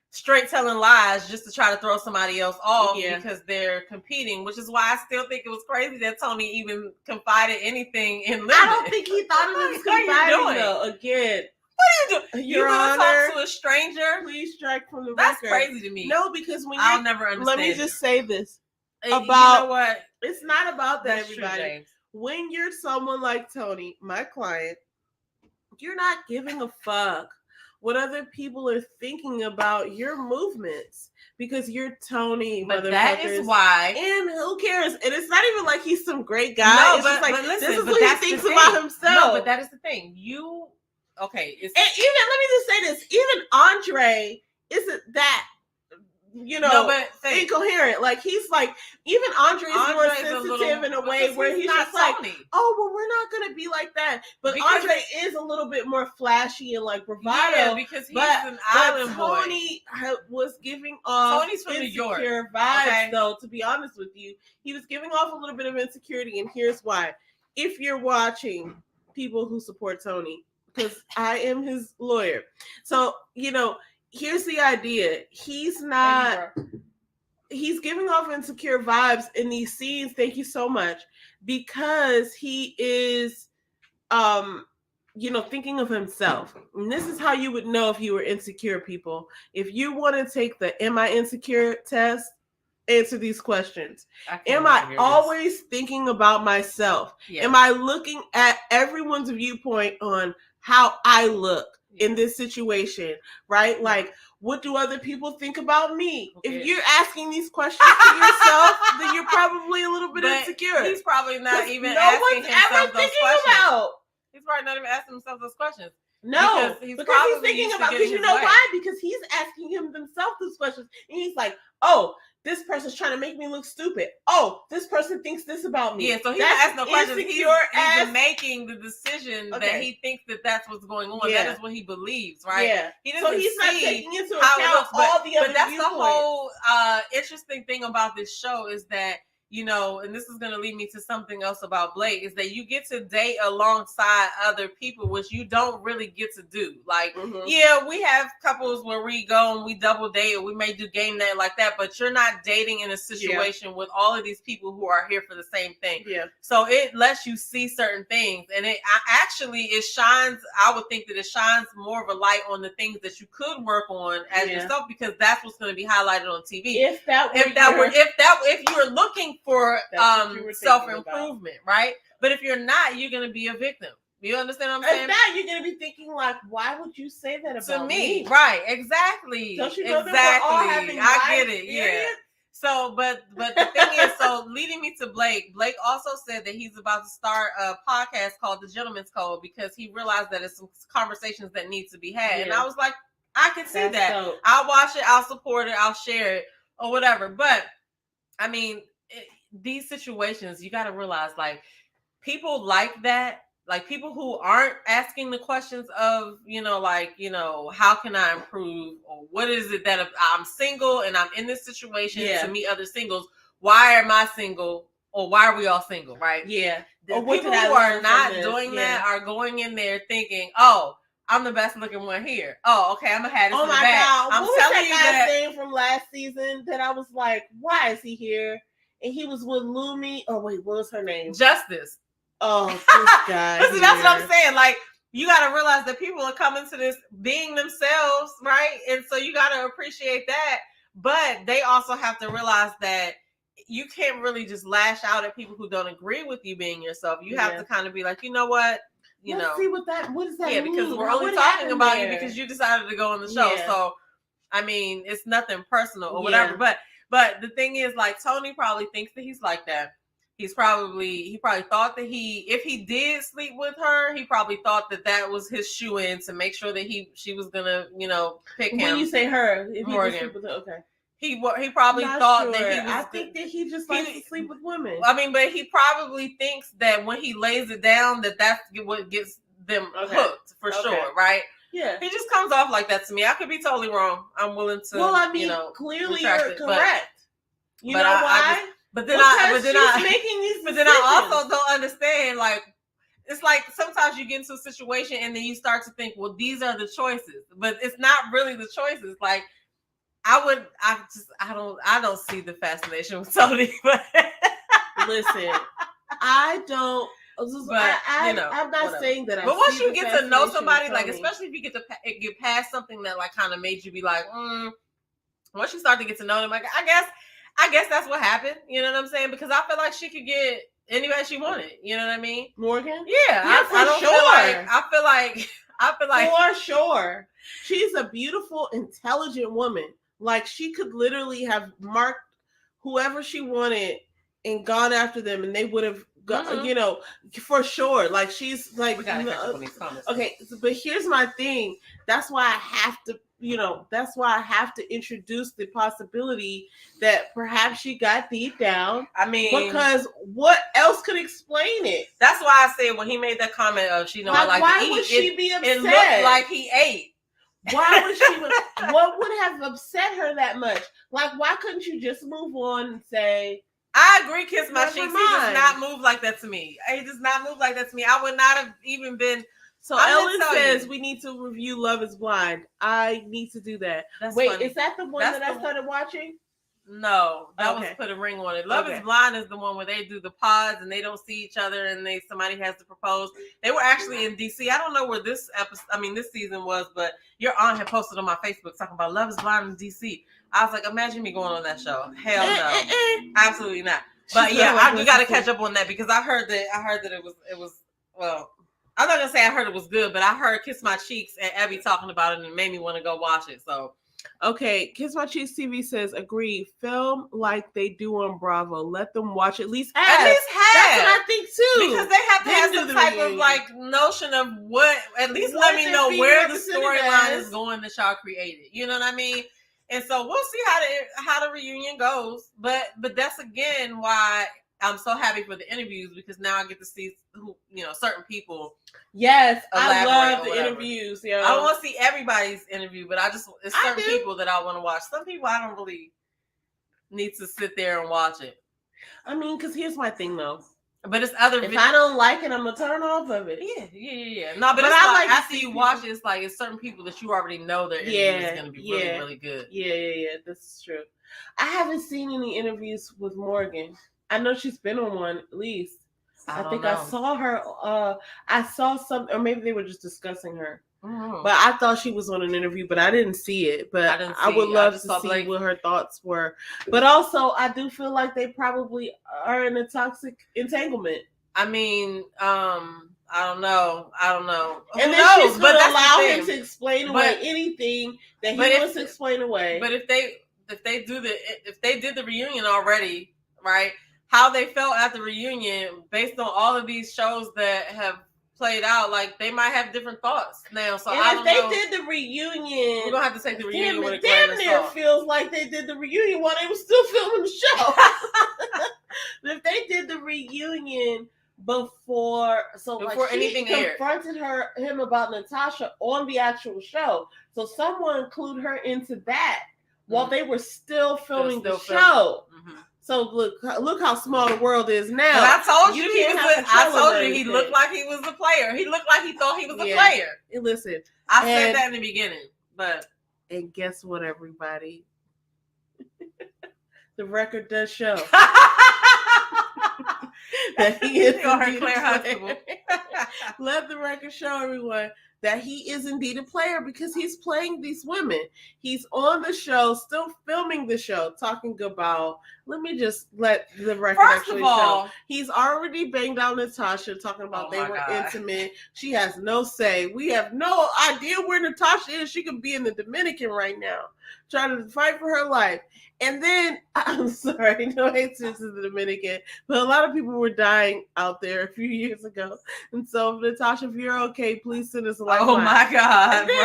straight telling lies just to try to throw somebody else off because they're competing, which is why I still think it was crazy that Tony even confided anything in Linda. I don't think he thought it was confiding, though. Again, what are you doing? Your Honor, talk to a stranger? Please strike from the That's record. Crazy to me. No, because when I'll never understand. Let me just say this about, you know what? It's not about that, That's everybody. True, when you're someone like Tony, my client, you're not giving a fuck what other people are thinking about your movements because you're Tony. But that is why. And who cares? And it's not even like he's some great guy. No, it's just like, listen, this is what he thinks about himself. No, but that is the thing. Okay. And even, let me just say this, even Andre isn't that, incoherent. Like, he's like, even Andre is more sensitive in a way where he's just like, oh, well, we're not going to be like that. But Andre is a little bit more flashy and like bravado. Yeah, because he's an island boy. Tony was giving off Tony's from New York vibes, though, to be honest with you. He was giving off a little bit of insecurity, and here's why. If you're watching people who support Tony, because I am his lawyer. So, here's the idea. He's giving off insecure vibes in these scenes. Thank you so much. Because he is, thinking of himself. And this is how you would know if you were insecure, people. If you want to take the Am I Insecure test, answer these questions. Am I always thinking about myself? Yeah. Am I looking at everyone's viewpoint on how I look in this situation, right? Like, what do other people think about me? Okay. If you're asking these questions to yourself, then you're probably a little bit insecure. He's probably not even asking himself those questions. He's probably not even asking himself those questions. No, because he's thinking about, because you know why? Because he's asking himself those questions. And he's like, oh, this person's trying to make me look stupid. Oh, this person thinks this about me. Yeah, so he's not asking no questions. He's making the decision that he thinks that that's what's going on. Yeah. That is what he believes, right? Yeah. He's not taking into account all the other viewpoints. But that's the whole interesting thing about this show is that, and this is going to lead me to something else about Blake, is that you get to date alongside other people, which you don't really get to do. Like, yeah, we have couples where we go and we double date, or we may do game night like that, but you're not dating in a situation with all of these people who are here for the same thing. Yeah. So it lets you see certain things, and it shines. I would think that it shines more of a light on the things that you could work on as yourself, because that's what's going to be highlighted on TV. If you're looking for self-improvement, right? But if you're not, you're going to be a victim. You understand what I'm saying? If not, you're going to be thinking like, why would you say that about me? Right, exactly. Don't you know that we're all having I get it, yeah. So, but the thing is, so leading me to Blake also said that he's about to start a podcast called The Gentleman's Code, because he realized that it's some conversations that need to be had. Yeah. And I was like, I can see that. Dope. I'll watch it, I'll support it, I'll share it, or whatever. But, I mean, these situations, you got to realize, like, people like that, like people who aren't asking the questions of, how can I improve, or what is it that if I'm single and I'm in this situation to meet other singles, why am I single, or why are we all single, right? Yeah. The people who are not doing that are going in there thinking, oh, I'm the best looking one here. Oh, okay, I'm gonna have this in the back. God. I'm telling you that thing from last season that I was like, why is he here? And he was with Lumi. Oh, wait, what was her name? Justice. Oh, this guy. See, that's what I'm saying. Like, you got to realize that people are coming to this being themselves, right? And so you got to appreciate that. But they also have to realize that you can't really just lash out at people who don't agree with you being yourself. You have to kind of be like, you know what? Let's see what does that mean? Yeah, because we're only talking about you because you decided to go on the show. Yeah. So, I mean, it's nothing personal or whatever. But the thing is, like, Tony probably thinks that he's like that. He probably thought that if he did sleep with her, he probably thought that was his shoe in to make sure that she was gonna, pick him. When you say her, if Morgan. He sleep with her, okay. He probably thought that he was. I think that he just likes to sleep with women. I mean, but he probably thinks that when he lays it down, that's what gets them hooked for sure, right? Yeah. He just comes off like that to me. I could be totally wrong. I'm willing to. Well, I mean, clearly you're correct. You know why? But then I also decisions. don't understand. Like, it's like sometimes you get into a situation and then you start to think, well, these are the choices, but it's not really the choices. Like, I don't see the fascination with Tony. But listen, I don't. But I'm not saying that. But once you get to know somebody, like, especially if you get past something that like kind of made you be like, once you start to get to know them, like, I guess that's what happened. You know what I'm saying? Because I feel like she could get anybody she wanted. You know what I mean? Morgan? Yeah, I I feel like for sure. She's a beautiful, intelligent woman. Like she could literally have marked whoever she wanted and gone after them, and they would have got, you know, for sure. Like she's like, we gotta catch up on these comments. Okay, but here's my thing. That's why I have to, that's why I have to introduce the possibility that perhaps she got deep down. I mean, because what else could explain it? That's why I said when he made that comment of she know I like why to eat, would she be upset? It looked like he ate. Why would she? What would have upset her that much? Like, why couldn't you just move on and say? I agree, Kiss My Cheeks. He does not move like that to me. He does not move like that to me. I would not have even been. So Ellen says we need to review Love is Blind. I need to do that. Wait, funny. Is that the one that I started watching? No, that was Put a Ring on it. Love is Blind is the one where they do the pods and they don't see each other and somebody has to propose. They were actually in DC. I don't know where this season was, but your aunt had posted on my Facebook talking about Love is Blind in DC. I was like, imagine me going on that show. Hell no, absolutely not. But yeah, we got to catch up on that because I heard that it was well. I'm not gonna say I heard it was good, but I heard Kiss My Cheeks and Abby talking about it and it made me want to go watch it. So. Okay, Kiss My Cheeks TV says, agree, film like they do on Bravo. Let them watch at least half. That's what I think too. Because they have to have some type of like notion of what, at least let me know where the storyline is going that y'all created. You know what I mean? And so we'll see how the reunion goes. But that's again why I'm so happy for the interviews because now I get to see who, certain people. Yes, I love the interviews. Yeah, I don't want to see everybody's interview, but it's certain people that I want to watch. Some people I don't really need to sit there and watch it. I mean, because here's my thing though. But it's other. If I don't like it, I'm gonna turn off of it. Yeah. No, but I like after you watch it, it's certain people that you already know their interview is gonna be really, really good. Yeah. This is true. I haven't seen any interviews with Morgan. I know she's been on one at least. I think I saw her. I saw some, or maybe they were just discussing her. Mm-hmm. But I thought she was on an interview, but I didn't see it. But I would love to see what her thoughts were. But also, I do feel like they probably are in a toxic entanglement. I mean, I don't know. And then she's going to allow him to explain away anything that he wants to explain away. But if they did the reunion already, right? How they felt at the reunion based on all of these shows that have played out, like they might have different thoughts now. So if they did the reunion, we're gonna have to take the reunion with a grain of salt. Feels like they did the reunion while they were still filming the show. But if they did the reunion before anything confronted him about Natasha on the actual show, so someone include her into that while they were still filming the show. Mm-hmm. So look how small the world is now. But I told you he looked like he was a player. He looked like he thought he was a player. And listen, I said that in the beginning, and guess what, everybody? The record does show that he is indeed a player. Let the record show everyone that he is indeed a player because he's playing these women. He's on the show, still filming the show, talking about, let me just let the record actually show. He's already banged out Natasha, talking about they were intimate. She has no say. We have no idea where Natasha is. She could be in the Dominican right now, trying to fight for her life. And then, I'm sorry, no hate to the Dominican, but a lot of people were dying out there a few years ago. And so, Natasha, if you're okay, please send us a lifeline. Oh my God, he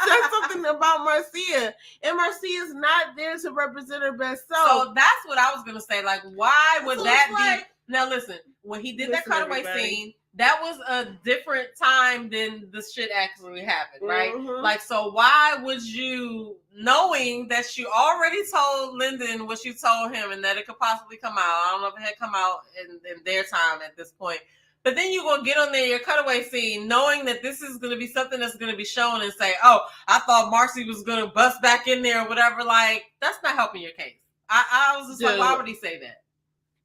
said something about Marcia, and Marcia's not there to represent her best self. So that's what I was going to say. Like, why would that be? Now, listen, when he did that cutaway scene, that was a different time than the shit actually happened, right? Mm-hmm. Like, so why would you, knowing that you already told Lyndon what you told him and that it could possibly come out, I don't know if it had come out in their time at this point, but then you're going to get on there, your cutaway scene, knowing that this is going to be something that's going to be shown and say, oh, I thought Marcy was going to bust back in there or whatever. Like, that's not helping your case. I was just like, why would he say that?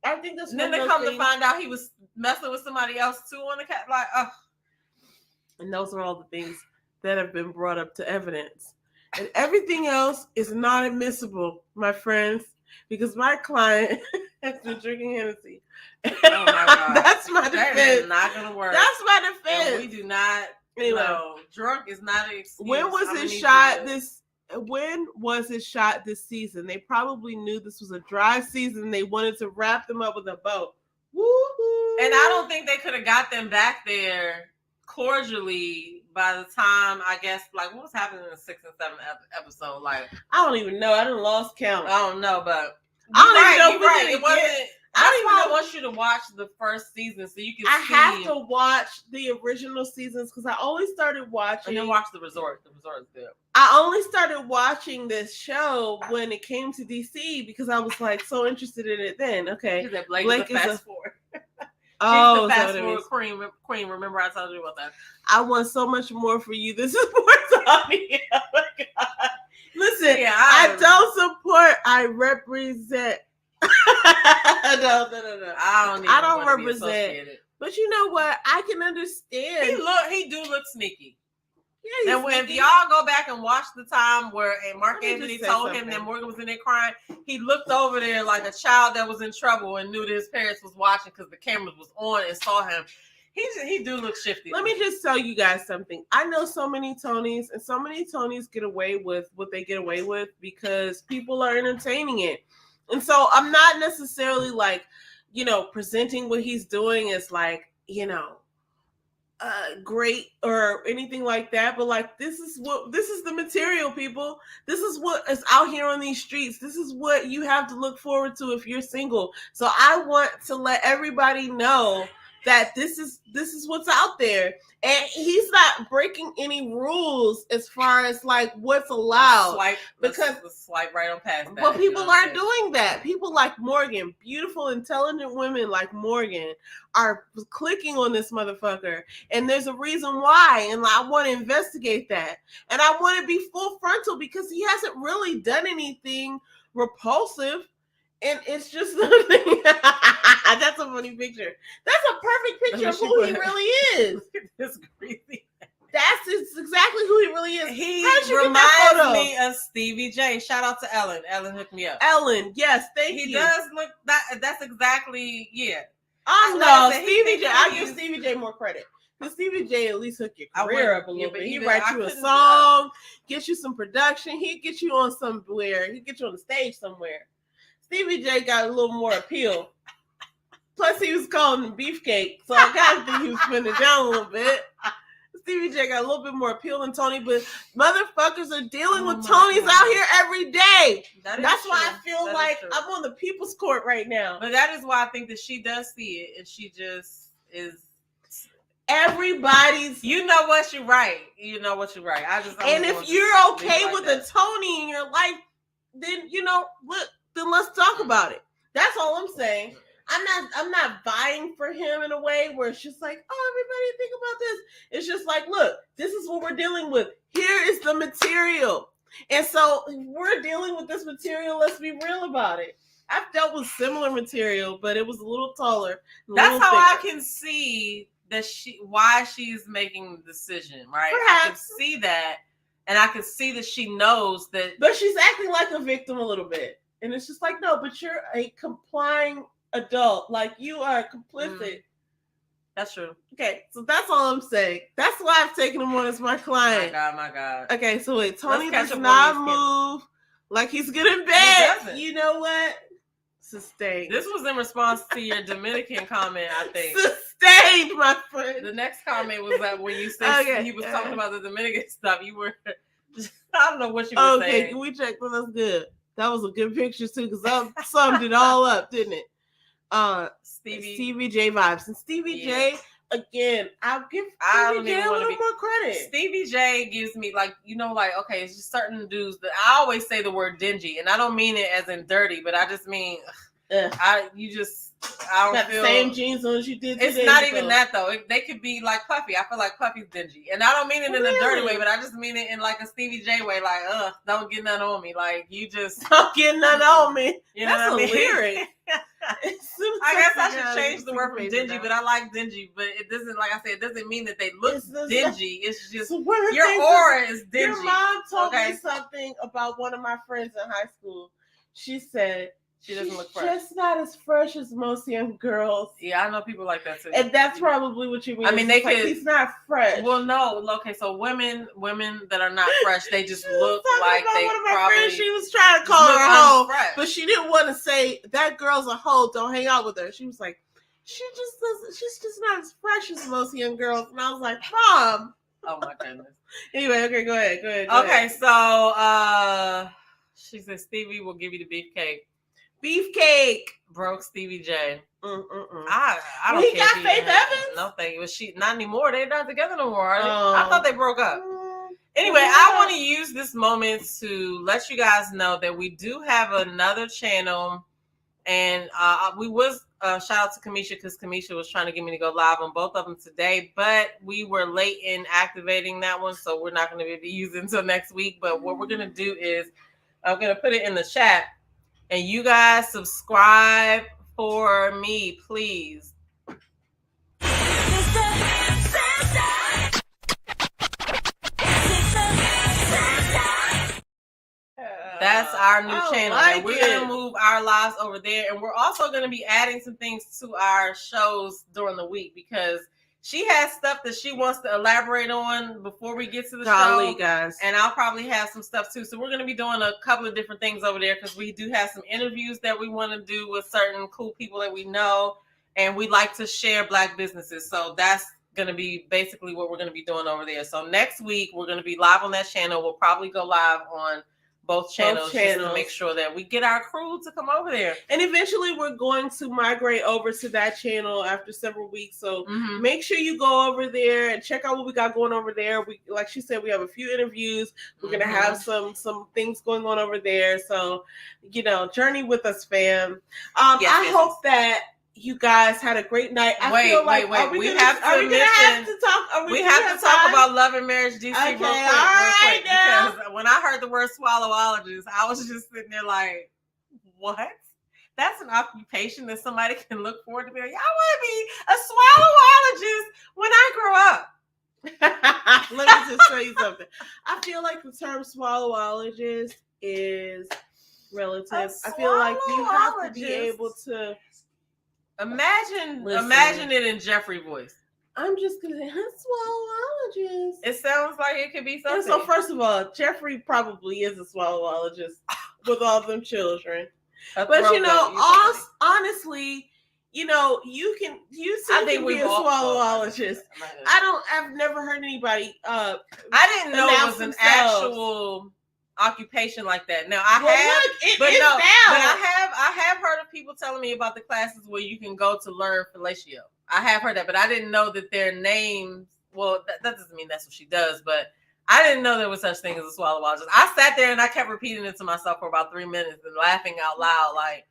I think that's. And then they come to find out he was messing with somebody else too on the cat. Like, and those are all the things that have been brought up to evidence, and everything else is not admissible, my friends, because my client has been drinking Hennessy. Oh my God, that's my defense. That is not gonna work. That's my defense. And we do not. Anyway, no, drunk is not an excuse. When was it shot this season? They probably knew this was a dry season. They wanted to wrap them up with a bow. Woo-hoo. And I don't think they could have got them back there cordially by the time, I guess, like, what was happening in the 6th and 7th episode? Like, I don't even know. I done lost count. I don't know, but I don't even know. You're right. It wasn't. I don't even want you to watch the first season so you can. I have to watch the original seasons because I only started watching. And then watch The Resort. The Resort is good. I only started watching this show when it came to DC because I was like so interested in it then. Okay, Blake is a fast forward. Oh, she's the fast forward queen. Remember I told you about that. I want so much more for you. This is more Tony. Oh my God. Listen, I don't support. I represent. No. I don't represent. But you know what? I can understand. He do look sneaky. Yeah, and if y'all go back and watch the time where Mark Anthony told him that Morgan was in there crying, he looked over there like a child that was in trouble and knew that his parents was watching because the cameras was on and saw him. He do look shifty. Let me just tell you guys something. I know so many Tonys, and so many Tonys get away with what they get away with because people are entertaining it. And so I'm not necessarily like, presenting what he's doing as like, great or anything like that. But like, this is the material, people. This is what is out here on these streets. This is what you have to look forward to if you're single. So I want to let everybody know that this is what's out there. And he's not breaking any rules as far as like what's allowed. Because swipe right on past that. But people aren't doing that. People like Morgan, beautiful, intelligent women like Morgan, are clicking on this motherfucker. And there's a reason why. And I want to investigate that. And I want to be full frontal because he hasn't really done anything repulsive. And it's just nothing. That's a funny picture. That's a perfect picture of who he really is. This greasy. That's exactly who he really is. He reminds me of Stevie J. Shout out to Ellen. Ellen hooked me up. Ellen, yes, thank you. He does look that's exactly Stevie J. I give Stevie J more credit. Because Stevie J at least hook your career up a little bit. He writes you a song, gets you some production. He'll get you on somewhere. He'll get you on the stage somewhere. Stevie J got a little more appeal. Plus, he was calling him Beefcake, so I gotta think he was spinning down a little bit. Stevie J got a little bit more appeal than Tony, but motherfuckers are dealing with Tonys out here every day. That's why I feel like I'm on the people's court right now. But that is why I think that she does see it, and she just is. Everybody's. You know what? You're right. And if you're okay with a Tony in your life, then then let's talk about it. That's all I'm saying. I'm not vying for him in a way where it's just like, oh, everybody think about this. It's just like, look, this is what we're dealing with. Here is the material. And so we're dealing with this material. Let's be real about it. I've dealt with similar material, but it was a little taller. That's how I can see that why she's making the decision, right? Perhaps. I can see that. And I can see that she knows that. But she's acting like a victim a little bit. And it's just like, no, but you're a complying adult. Like, you are complicit. That's true. Okay, so that's all I'm saying. That's why I've taken him on as my client. My God. Okay, so wait, Tony does not move like he's good in bed. You know what? Sustained. This was in response to your Dominican comment, I think. Sustained, my friend. The next comment was that when you said he was talking about the Dominican stuff, you were I don't know what you were saying. Okay, can we check? Well, that's good. That was a good picture too, because I summed it all up, didn't it? Stevie J vibes. And Stevie J, again, I'll give Stevie J a little more credit. Stevie J gives me okay, it's just certain dudes that I always say the word dingy, and I don't mean it as in dirty, but I just mean I don't got feel the same jeans on as you did. It's not even that though. They could be like Puffy. I feel like Puffy's dingy, and I don't mean it in a dirty way, but I just mean it in like a Stevie J way. Like, don't get none on me. Like, you just don't get none on me. You know That's what I mean? lyric. I guess I should change the word from dingy, but I like dingy. But it doesn't, like I said, it doesn't mean that they look dingy. It's just your aura is dingy. Your mom told me something about one of my friends in high school. She said, She doesn't look fresh. Just not as fresh as most young girls. Yeah, I know people like that too. And that's probably what you mean. I mean, they could. He's not fresh. Well, no. Okay, so women that are not fresh, they just look like they one of my probably. friends, she was trying to call her a hoe, but she didn't want to say that girl's a hoe. Don't hang out with her. She was like, she's just not as fresh as most young girls. And I was like, Mom. Oh my goodness. Anyway, okay, go ahead. Okay, so she said Stevie will give you the beefcake. Beefcake. Broke Stevie J. I don't he care. Got Faith Evans? No, thank you. She not anymore. They're not together no more, are they? I thought they broke up. Anyway, I want to use this moment to let you guys know that we do have another channel, and we was shout out to Kamisha because Kamisha was trying to get me to go live on both of them today, but we were late in activating that one, so we're not going to be able to use it until next week. But what we're going to do is I'm going to put it in the chat. And you guys subscribe for me, please. That's our new channel. And we're going to move our lives over there. And we're also going to be adding some things to our shows during the week because she has stuff that she wants to elaborate on before we get to the show. Guys. And I'll probably have some stuff too. So we're going to be doing a couple of different things over there because we do have some interviews that we want to do with certain cool people that we know. And we like to share Black businesses. So that's going to be basically what we're going to be doing over there. So next week, we're going to be live on that channel. We'll probably go live on both channels just to make sure that we get our crew to come over there. And eventually we're going to migrate over to that channel after several weeks. So make sure you go over there and check out what we got going over there. We, like she said, we have a few interviews. We're going to have some things going on over there. So, journey with us, fam. I hope that you guys had a great night. Wait. We have to talk about Love and Marriage DC real quick. Because when I heard the word swallowologist, I was just sitting there like, what? That's an occupation that somebody can look forward to. Be like, I want to be a swallowologist when I grow up. Let me just tell you something. I feel like the term swallowologist is relative. I feel like you have to be able to Imagine it in Jeffrey voice. I'm just gonna say, swallowologist. It sounds like it could be something. So first of all, Jeffrey probably is a swallowologist with all them children. But honestly, you can be a swallowologist. I've never heard anybody. I didn't know it was an actual occupation like that. Now I have heard of people telling me about the classes where you can go to learn fellatio. I have heard that, but I didn't know that their names. Well, that doesn't mean that's what she does, but I didn't know there was such thing as a swallowologist. I sat there and I kept repeating it to myself for about 3 minutes and laughing out loud. Like,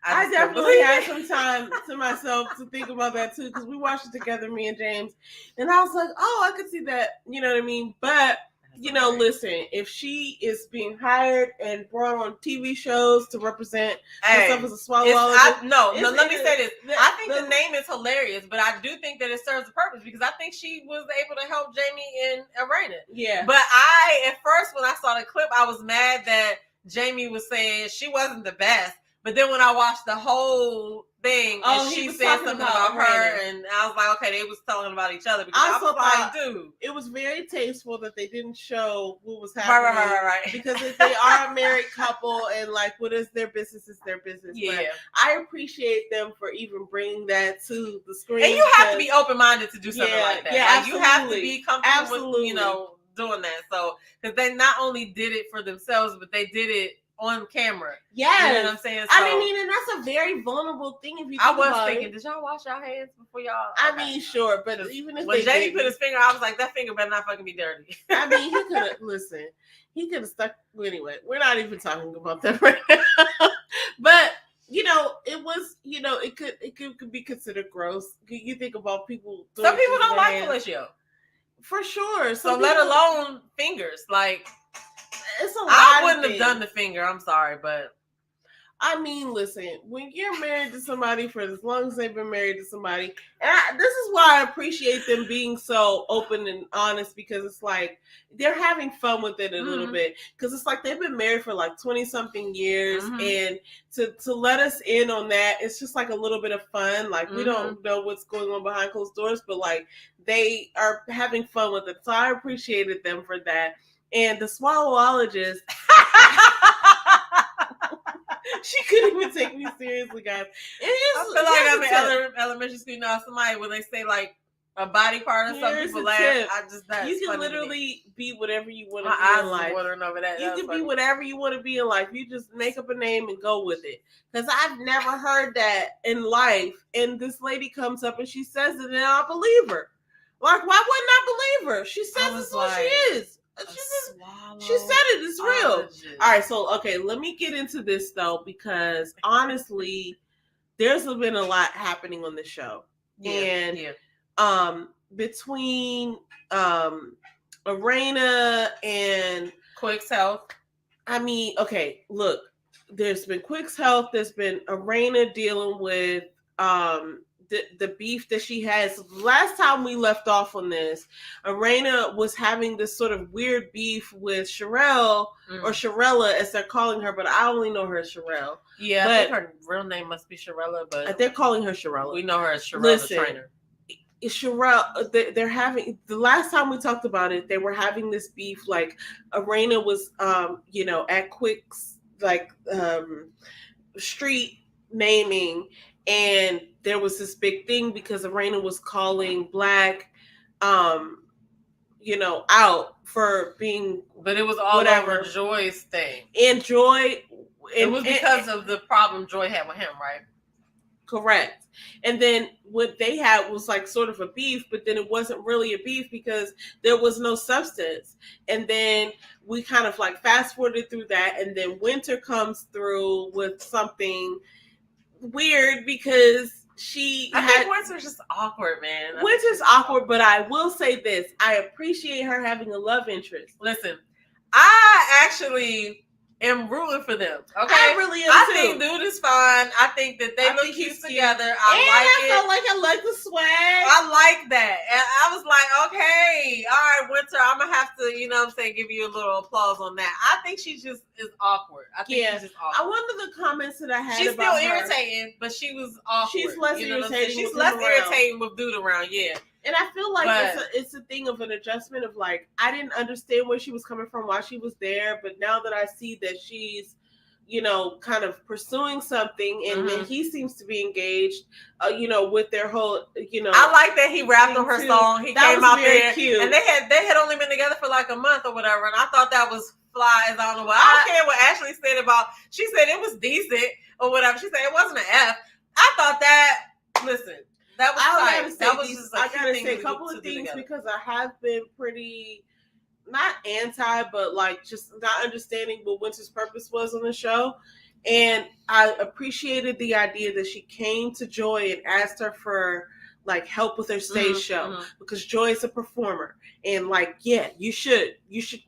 I definitely had some time to myself to think about that too, because we watched it together, me and James, and I was like, oh, I could see that. You know what I mean? But listen, if she is being hired and brought on TV shows to represent herself as a swallowologist. Let me say this. I think the name is hilarious, but I do think that it serves a purpose because I think she was able to help Jamie and Arena. Yeah. But at first, when I saw the clip, I was mad that Jamie was saying she wasn't the best. But then when I watched the whole thing, and she said something about her, and I was like, okay, they was talking about each other. Because I was like, dude. It was very tasteful that they didn't show what was happening. Right. Because they are a married couple, and like, what is their business is their business. Yeah. But I appreciate them for even bringing that to the screen. And you have to be open-minded to do something like that. Yeah, like, you have to be comfortable with, doing that. So, because they not only did it for themselves, but they did it on camera. Yeah. You know what I'm saying? So, and that's a very vulnerable thing if you think about it. Did y'all wash your hands before y'all? I mean, sure, but even if when Jamie put his finger, I was like, that finger better not fucking be dirty. I mean, he could have stuck. Anyway, we're not even talking about that right now. But it was, it could be considered gross. You think about people. Some people don't like fellatio. For sure. So let alone fingers. Like, it's a lot I wouldn't have done the finger. I'm sorry, but I mean, listen, when you're married to somebody for as long as they've been married to somebody, and this is why I appreciate them being so open and honest, because it's like they're having fun with it a little bit, because it's like they've been married for like 20 something years, and to let us in on that, it's just like a little bit of fun. Like we don't know what's going on behind closed doors, but like they are having fun with it. So I appreciated them for that. And the swallowologist, she couldn't even take me seriously, guys. I feel like I'm in elementary school now. Somebody when they say like a body part or something, people laugh. You can literally be whatever you want to be in life. Over that. You can be whatever you want to be in life. You just make up a name and go with it. Because I've never heard that in life. And this lady comes up and she says it, and I believe her. Like, why wouldn't I believe her? She says it's what she is. She said it. It's real. All right, so okay, let me get into this though, because honestly, there's been a lot happening on the show, and between Arena and Quick's health. I mean, okay, look, there's been Quick's health. There's been Arena dealing with the beef that she has. Last time we left off on this, Arena was having this sort of weird beef with Sherelle, or Sherella as they're calling her, but I only know her as Sherelle. Yeah, I think her real name must be Sherella, but they're calling her Sherella. We know her as Sherelle the trainer. Sherelle, they're having, the last time we talked about it, they were having this beef. Like Arena was, at Quick's like street naming. And there was this big thing because Arena was calling Black, out for being. But it was all over Joy's thing. And Joy. It was because of the problem Joy had with him, right? Correct. And then what they had was like sort of a beef, but then it wasn't really a beef because there was no substance. And then we kind of like fast forwarded through that. And then Winter comes through with something weird because I think Winter's just awkward, man. Winter's awkward, but I will say this. I appreciate her having a love interest. Listen, I actually am rooting for them. Okay, I really am I too. think dude is fine. I think that they look cute together. I felt like I like the swag. I like that. And I was like, okay, all right, Winter, I'm gonna have to, give you a little applause on that. I think she just is awkward. I think she's just awkward. One of the comments that I had she's about still irritating, but she was awkward. She's less irritating. She's less irritating with dude around, yeah. And I feel like it's a thing of an adjustment of like, I didn't understand where she was coming from, why she was there. But now that I see that she's, kind of pursuing something and then he seems to be engaged, with their whole, I like that he rapped on her song. He came out there cute. And they had only been together for like a month or whatever. And I thought that was fly as I don't know what. I don't care what Ashley said she said it was decent or whatever. She said it wasn't an F. I thought that, listen. That was I gotta say a couple of things because I have been pretty not anti, but like just not understanding what Winter's purpose was on the show. And I appreciated the idea that she came to Joy and asked her for like help with her stage show because Joy is a performer and like, yeah, you should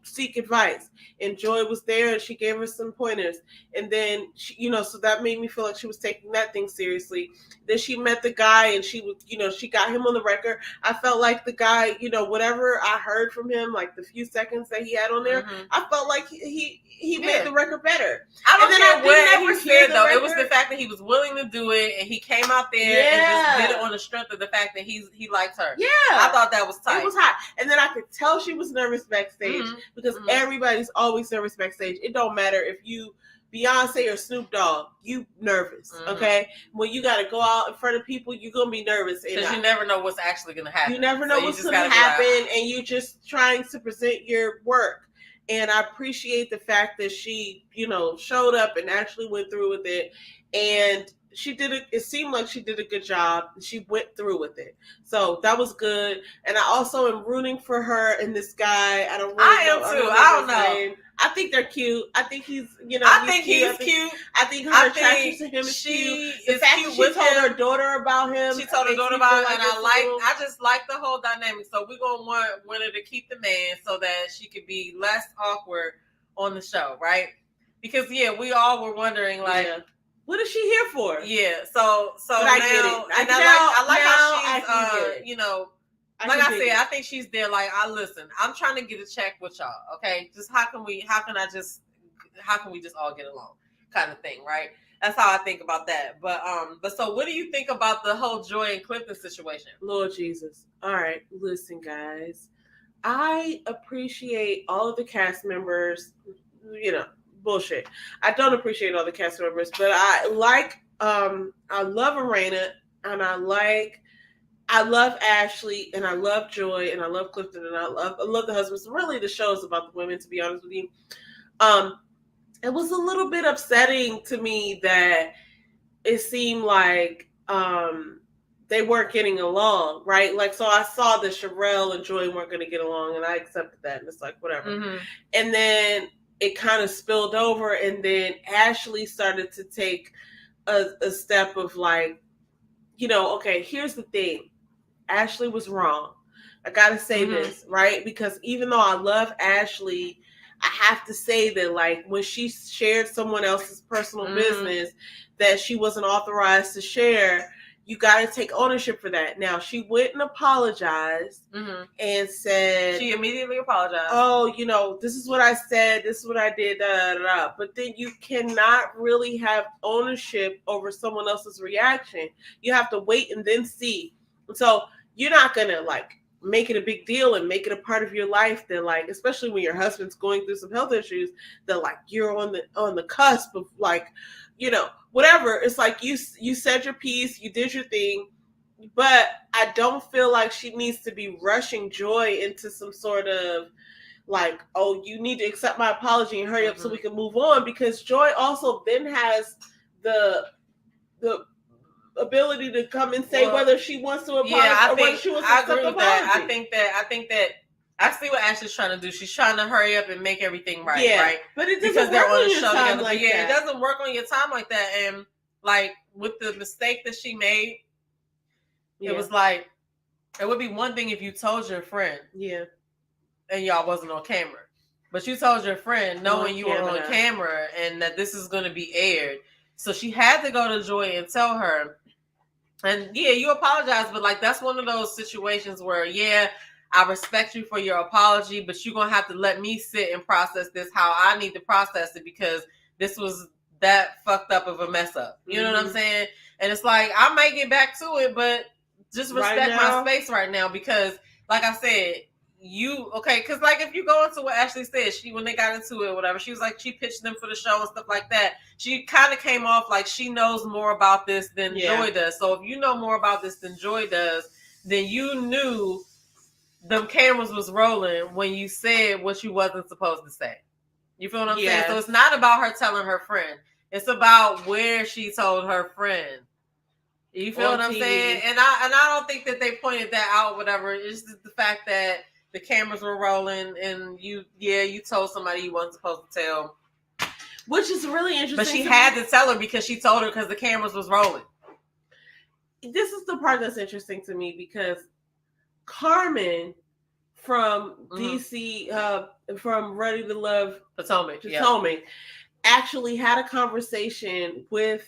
seek advice. And Joy was there and she gave her some pointers. And then she, so that made me feel like she was taking that thing seriously. Then she met the guy and she was, she got him on the record. I felt like the guy, whatever I heard from him, like the few seconds that he had on there, I felt like he made the record better. I don't care what he said though. It was the fact that he was willing to do it and he came out there and just did it on the strength of the fact that he likes her. Yeah. I thought that was tight. It was hot. And then I could tell she was nervous backstage because everybody's always nervous backstage. It don't matter if you Beyonce or Snoop Dogg, you nervous, okay? When you got to go out in front of people, you're going to be nervous. Because you never know what's actually going to happen. You never know what's going to happen, and you're just trying to present your work. And I appreciate the fact that she, showed up and actually went through with it. And she did it. It seemed like she did a good job. She went through with it. So that was good. And I also am rooting for her and this guy. I am too. I don't know. I think they're cute. I think he's, I think he's cute. I think her attraction to him is cute. The fact that she told her daughter about him. She told her daughter about him, and I just like the whole dynamic. So we're gonna want Winter to keep the man so that she could be less awkward on the show, right? Because we all were wondering, like, What is she here for? Yeah. So but now, I get it. And I like how she's, you know, like I said, I think she's there. Like, I'm trying to get a check with y'all. Okay, just how can we just all get along, kind of thing, right? That's how I think about that. But so what do you think about the whole Joy and Clifton situation? Lord Jesus. All right, listen, guys. I appreciate all of the cast members. You know, bullshit. I don't appreciate all the cast members, but I love Arena, and I love Ashley, and I love Joy, and I love Clifton, and I love the husbands. Really, the show is about the women, to be honest with you. It was a little bit upsetting to me that it seemed like they weren't getting along, right? Like, so I saw that Sherelle and Joy weren't going to get along, and I accepted that, and it's like, whatever. Mm-hmm. And then it kind of spilled over, and then Ashley started to take a step of like, you know, okay, here's the thing. Ashley was wrong. I gotta say this, right? Because even though I love Ashley, I have to say that, like, when she shared someone else's personal business that she wasn't authorized to share, you got to take ownership for that. Now, she went and apologized and said... She immediately apologized. Oh, you know, this is what I said. This is what I did. Da, da, da. But then you cannot really have ownership over someone else's reaction. You have to wait and then see. So you're not going to, like, make it a big deal and make it a part of your life that, like, especially when your husband's going through some health issues, that, like, you're on the cusp of, like, you know, whatever. It's like you said your piece, you did your thing, but I don't feel like she needs to be rushing Joy into some sort of like, oh, you need to accept my apology and hurry up so we can move on, because Joy also then has the ability to come and say whether she wants to apologize or whether she wants to accept the apology. I think that I see what Ashley's trying to do. She's trying to hurry up and make everything right, right? But it doesn't work on your time like that. It doesn't work on your time like that. And like with the mistake that she made, it was like, it would be one thing if you told your friend, and y'all wasn't on camera, but you told your friend knowing you were on camera and that this is going to be aired. So she had to go to Joy and tell her. And you apologize, but like that's one of those situations where I respect you for your apology, but you're going to have to let me sit and process this how I need to process it, because this was that fucked up of a mess up. You know what I'm saying? And it's like, I might get back to it, but just respect my space right now, because like I said, because like if you go into what Ashley said, when they got into it, whatever, she was like, she pitched them for the show and stuff like that. She kind of came off like she knows more about this than Joy does. So if you know more about this than Joy does, then you knew them cameras was rolling when you said what you wasn't supposed to say. You feel what I'm saying? So it's not about her telling her friend. It's about where she told her friend. You feel what I'm saying? And I don't think that they pointed that out, whatever. It's just the fact that the cameras were rolling and you told somebody you wasn't supposed to tell. Which is really interesting. But she had to tell her because she told her because the cameras was rolling. This is the part that's interesting to me, because Carmen from DC, from Ready to Love Potomac, actually had a conversation with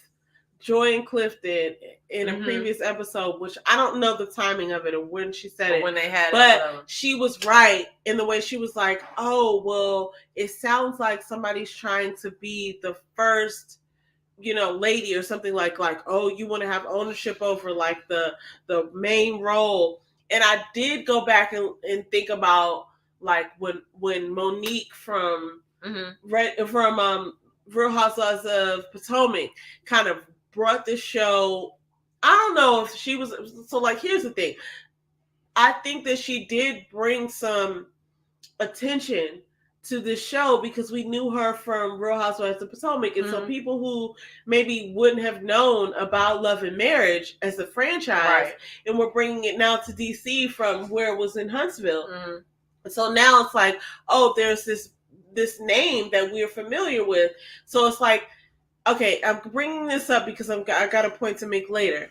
Joy and Clifton in a previous episode, which I don't know the timing of it or when she said it. When they had but she was right in the way she was like, oh, well, it sounds like somebody's trying to be the first, lady or something like, oh, you want to have ownership over like the main role. And I did go back and think about like when Monique from Real Housewives of Potomac kind of brought this show. I don't know if she was so like. Here's the thing. I think that she did bring some attention to the show because we knew her from Real Housewives of Potomac, and so people who maybe wouldn't have known about Love and Marriage as a franchise, and we're bringing it now to DC from where it was in Huntsville. So now it's like, oh, there's this name that we're familiar with. So it's like, okay, I'm bringing this up because I got a point to make later.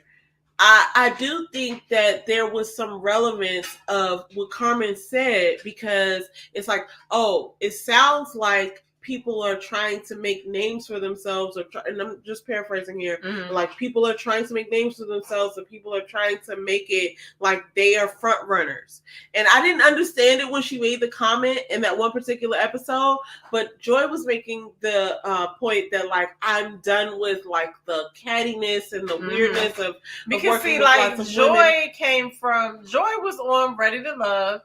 I do think that there was some relevance of what Carmen said, because it's like, oh, it sounds like people are trying to make names for themselves, and I'm just paraphrasing here, Mm-hmm. like people are trying to make names for themselves, and people are trying to make it like they are front runners. And I didn't understand it when she made the comment in that one particular episode, but Joy was making the point that like I'm done with like the cattiness and the weirdness of because working see, with like lots of Joy was on Ready to Love,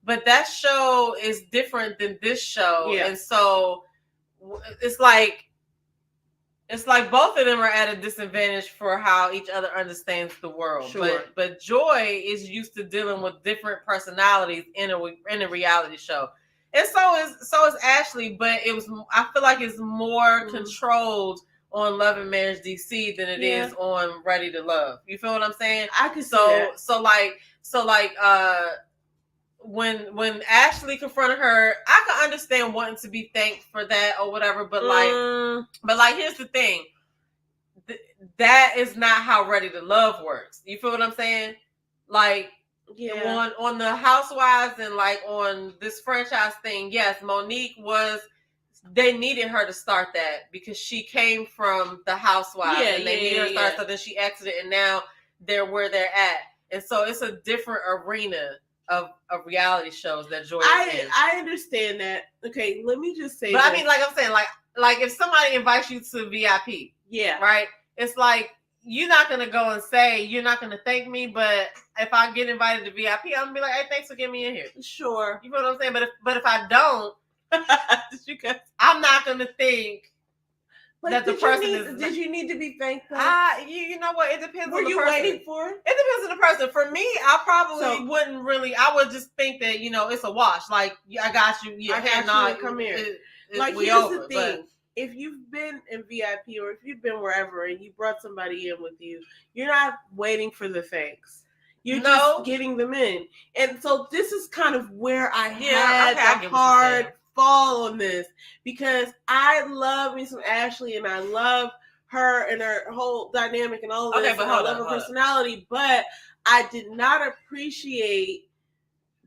but that show is different than this show, and so it's like both of them are at a disadvantage for how each other understands the world. Sure. But Joy is used to dealing with different personalities in a reality show, and so is Ashley. But I feel like it's more controlled on Love and Marriage DC than it is on Ready to Love. You feel what I'm saying? I can see that. So when Ashley confronted her, I can understand wanting to be thanked for that or whatever, but here's the thing. That is not how Ready to Love works. You feel what I'm saying? Like on the Housewives and like on this franchise thing, yes, Monique they needed her to start that because she came from the Housewives and they needed her to start, so then she exited and now they're where they're at. And so it's a different arena of reality shows that Joy is in. I understand that. Okay, let me just say but I mean, like I'm saying, like if somebody invites you to VIP, right? It's like you're not gonna go and say you're not gonna thank me, but if I get invited to VIP, I'm gonna be like, hey, thanks for getting me in here. Sure. You know what I'm saying? But if I don't, I'm not gonna think that the person did you need to be thankful? You know what? It depends Were on the you person. waiting for it? It depends on the person. For me, I probably wouldn't really. I would just think that it's a wash. Like I got you. Yeah, I got you. Come here. Like here's the thing. If you've been in VIP or if you've been wherever and you brought somebody in with you, you're not waiting for the thanks. You're just getting them in. And so this is kind of where I had a hard fall on this because I love me some Ashley and I love her and her whole dynamic and all of this. But I love her personality, but I did not appreciate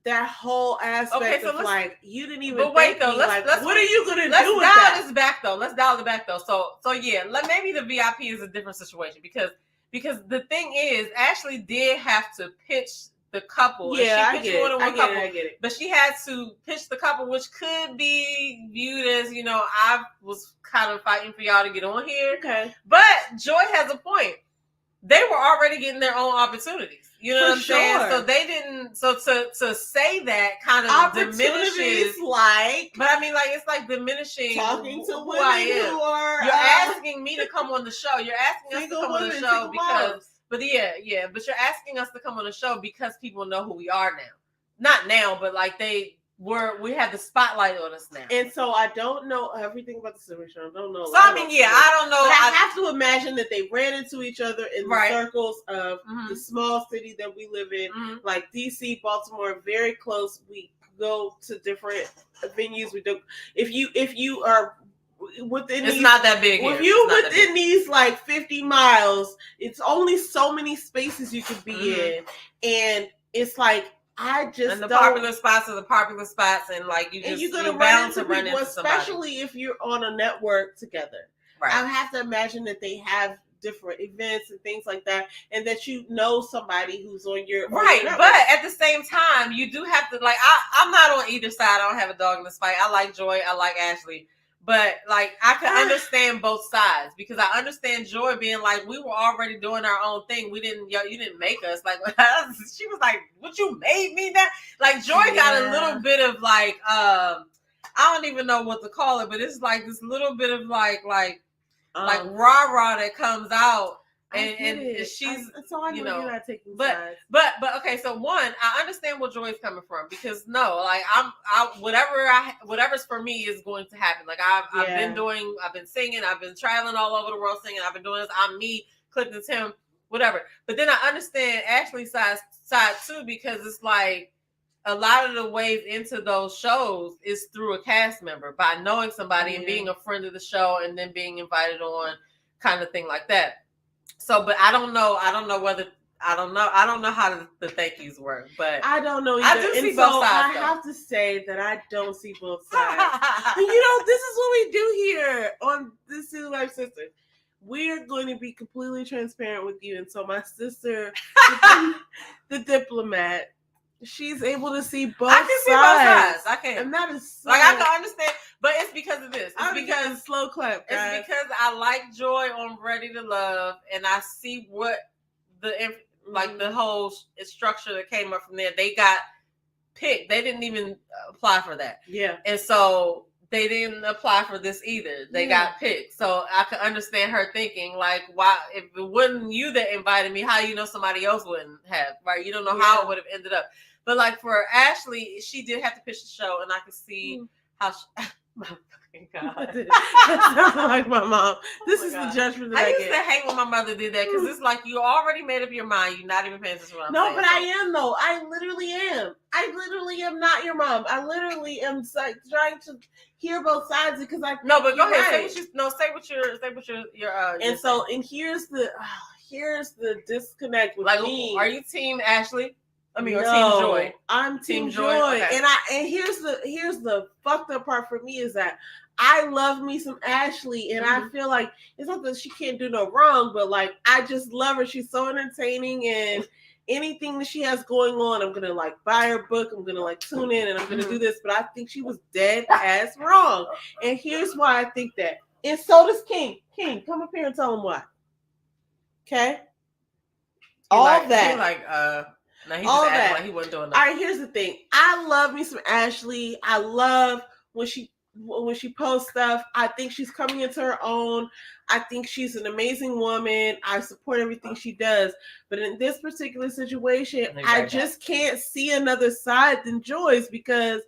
that whole aspect of like you didn't even. But wait, though, let's what are you gonna do with that? Let's dial it back though. So yeah, maybe the VIP is a different situation because the thing is, Ashley did have to pitch the couple. Yeah, I get it. But she had to pitch the couple, which could be viewed as I was kind of fighting for y'all to get on here. Okay, but Joy has a point. They were already getting their own opportunities. You know what I'm saying? So they didn't. So to say that kind of diminishes. But I mean, like it's like diminishing talking to who I am. Who are, you're asking me to come on the show. You're asking us to come on the show because. But yeah. But you're asking us to come on the show because people know who we are now. Not now, but like we have the spotlight on us now. And so I don't know everything about the situation. I don't know. So I mean, I don't know. But I have to imagine that they ran into each other in the circles of the small city that we live in, like DC, Baltimore, very close. We go to different venues. We do. If you are within, it's not that big. If you within these like 50 miles, it's only so many spaces you could be in, and it's like. Popular spots are the popular spots, and like you're gonna run into people, especially if you're on a network together. Right. I have to imagine that they have different events and things like that, and that somebody who's on your right. But at the same time, you do have to like. I'm not on either side. I don't have a dog in this fight. I like Joy. I like Ashley. But like I can understand both sides because I understand Joy being like we were already doing our own thing. You didn't make us like she was like, "What you made me that?" Like Joy got a little bit of like I don't even know what to call it, but it's like this little bit of like rah-rah that comes out. And she's so I know you're not taking sides. But okay, so one, I understand where Joy's coming from because like whatever's for me is going to happen. Like I've been singing, I've been traveling all over the world singing, I've been doing this, I'm me, Clifton's him, whatever. But then I understand Ashley's side too because it's like a lot of the ways into those shows is through a cast member by knowing somebody and being a friend of the show and then being invited on, kind of thing like that. So, but I don't know whether I don't know. I don't know how the thank yous work, but I don't know either. I do see both sides. I have to say that I don't see both sides. And this is what we do here on This Is Life Sisters. We're going to be completely transparent with you. And so my sister, the diplomat, she's able to see both sides. I can see both sides. I can. And that is so... I can understand. But it's because of this. It's because slow clap, guys. It's because I like Joy on Ready to Love, and I see what the whole structure that came up from there. They got picked. They didn't even apply for that. Yeah. And so they didn't apply for this either. They got picked. So I could understand her thinking, like, why, if it wasn't you that invited me, how you know somebody else wouldn't have, right? You don't know how it would have ended up. But like for Ashley, she did have to pitch the show, and I could see how my fucking God. That sounds like my mom. This is God. The judgment that I used to hate when my mother did that, because it's like you already made up your mind. You're not even paying attention to what I'm saying. No, but I am, though. I literally am not your mom. I literally am like trying to hear both sides, because I no, but go ahead. Right. Say what your and so and here's the disconnect with like, me. Are you team Ashley? I mean, or no, Team Joy? I'm Team Joy. Okay. And here's the fucked up part for me is that I love me some Ashley, and I feel like it's not that she can't do no wrong, but like I just love her. She's so entertaining, and anything that she has going on, I'm gonna like buy her book. I'm gonna like tune in, and I'm gonna do this. But I think she was dead ass wrong, and here's why I think that. And so does King. King, come up here and tell him why. Okay. No, he just acted like he wasn't doing nothing. All right, here's the thing. I love me some Ashley. I love when she posts stuff. I think she's coming into her own. I think she's an amazing woman. I support everything she does. But in this particular situation, I just can't see another side than Joy's, because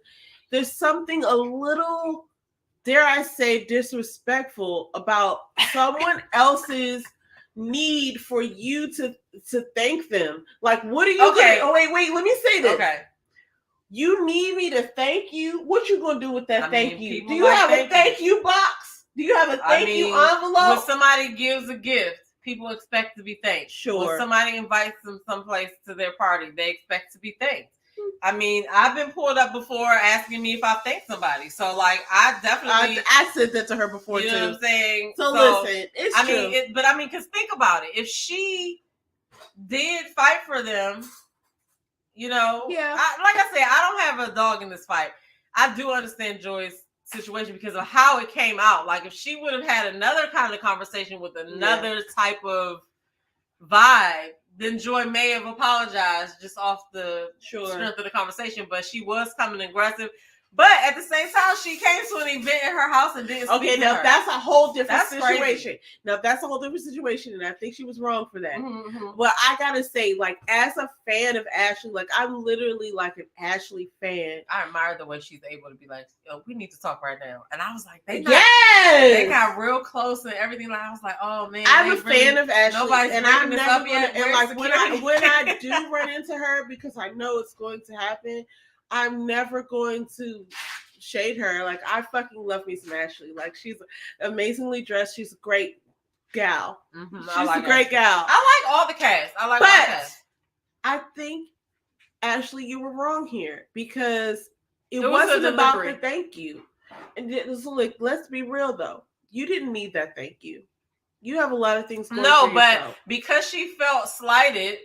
there's something a little, dare I say, disrespectful about someone else's need for you to thank them. Like, what are you gonna, oh wait, let me say this. Okay. You need me to thank you? What you gonna do with that thank you? Do you have a thank you box? Do you have a thank you envelope? When somebody gives a gift, people expect to be thanked. Sure. When somebody invites them someplace to their party, they expect to be thanked. I mean, I've been pulled up before asking me if I thanked somebody. So, like, I definitely... I said that to her before, too. You know what I'm saying? So listen, it's true. Because think about it. If she did fight for them, like I said, I don't have a dog in this fight. I do understand Joy's situation because of how it came out. Like, if she would have had another kind of conversation with another type of vibe, then Joy may have apologized just off the strength of the conversation, but she was coming aggressive. But at the same time, she came to an event in her house and didn't speak to now her. That's a whole different situation. Crazy. Now that's a whole different situation, and I think she was wrong for that. Mm-hmm. But I gotta say, like, as a fan of Ashley, like, I'm literally like an Ashley fan. I admire the way she's able to be like, "Yo, we need to talk right now." And I was like, they got real close and everything. Like, I was like, "Oh man, I'm a fan of Ashley, nobody's and I'm never gonna." And like when I do run into her, because I know it's going to happen, I'm never going to shade her. Like, I fucking love me some Ashley. Like, she's amazingly dressed. She's a great gal. Mm-hmm. She's a great gal. I like all the cast. All the cast. I think, Ashley, you were wrong here, because it wasn't about the thank you. And like, let's be real though. You didn't need that thank you. You have a lot of things going for yourself. Because she felt slighted,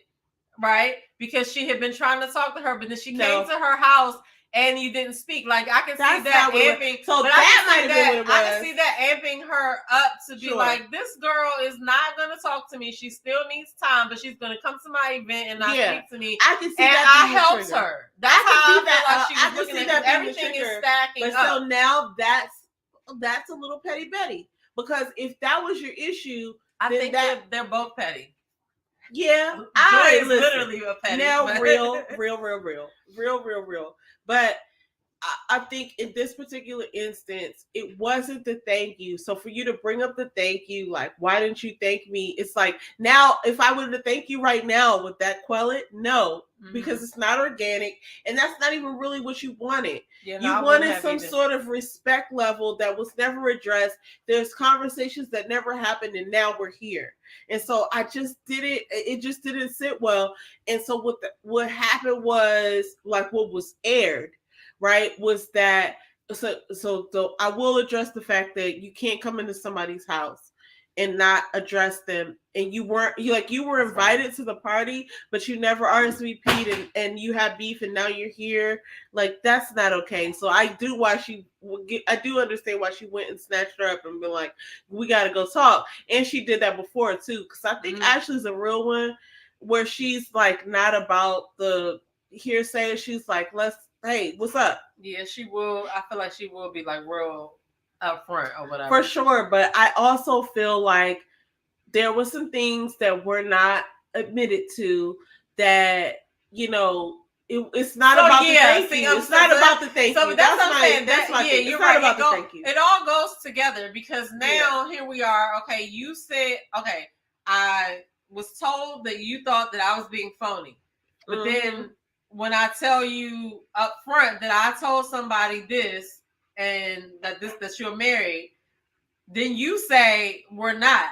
right? Because she had been trying to talk to her, but then she came to her house and you didn't speak. Like, I can see that amping. So that might have been what it was. I can see that amping her up to be like, this girl is not going to talk to me. She still needs time, but she's going to come to my event and not speak to me. I can see and that. I helped her. That's how I feel like she was looking at it. Everything is stacking up. So now that's a little petty Betty. Because if that was your issue, I think they're both petty. Yeah, Joy is literally a petty. Now, real. But I think in this particular instance, it wasn't the thank you. So for you to bring up the thank you, like, why didn't you thank me? It's like, now, if I were to thank you right now, would that quell it? No, because it's not organic. And that's not even really what you wanted. Yeah, you wanted some sort of respect level that was never addressed. There's conversations that never happened, and now we're here. And so I just didn't, it just didn't sit well. And so what happened was, like, what was aired, right, was that so I will address the fact that you can't come into somebody's house and not address them, and you were invited to the party, but you never RSVP'd, and you have beef, and now you're here. Like, that's not okay. So I do understand why she went and snatched her up and been like, we got to go talk. And she did that before too, because I think Ashley's a real one, where she's like not about the hearsay. She's like, hey, what's up? Yeah, she will. I feel like she will be like real upfront or whatever. For sure. But I also feel like there were some things that were not admitted to that, it's not about the thank you. It's not about the thank you. So that's what I'm saying. You're right. About the thank you. It all goes together, because now here we are. Okay, you said, okay, I was told that you thought that I was being phony. But then when I tell you up front that I told somebody this and that you're married, then you say we're not.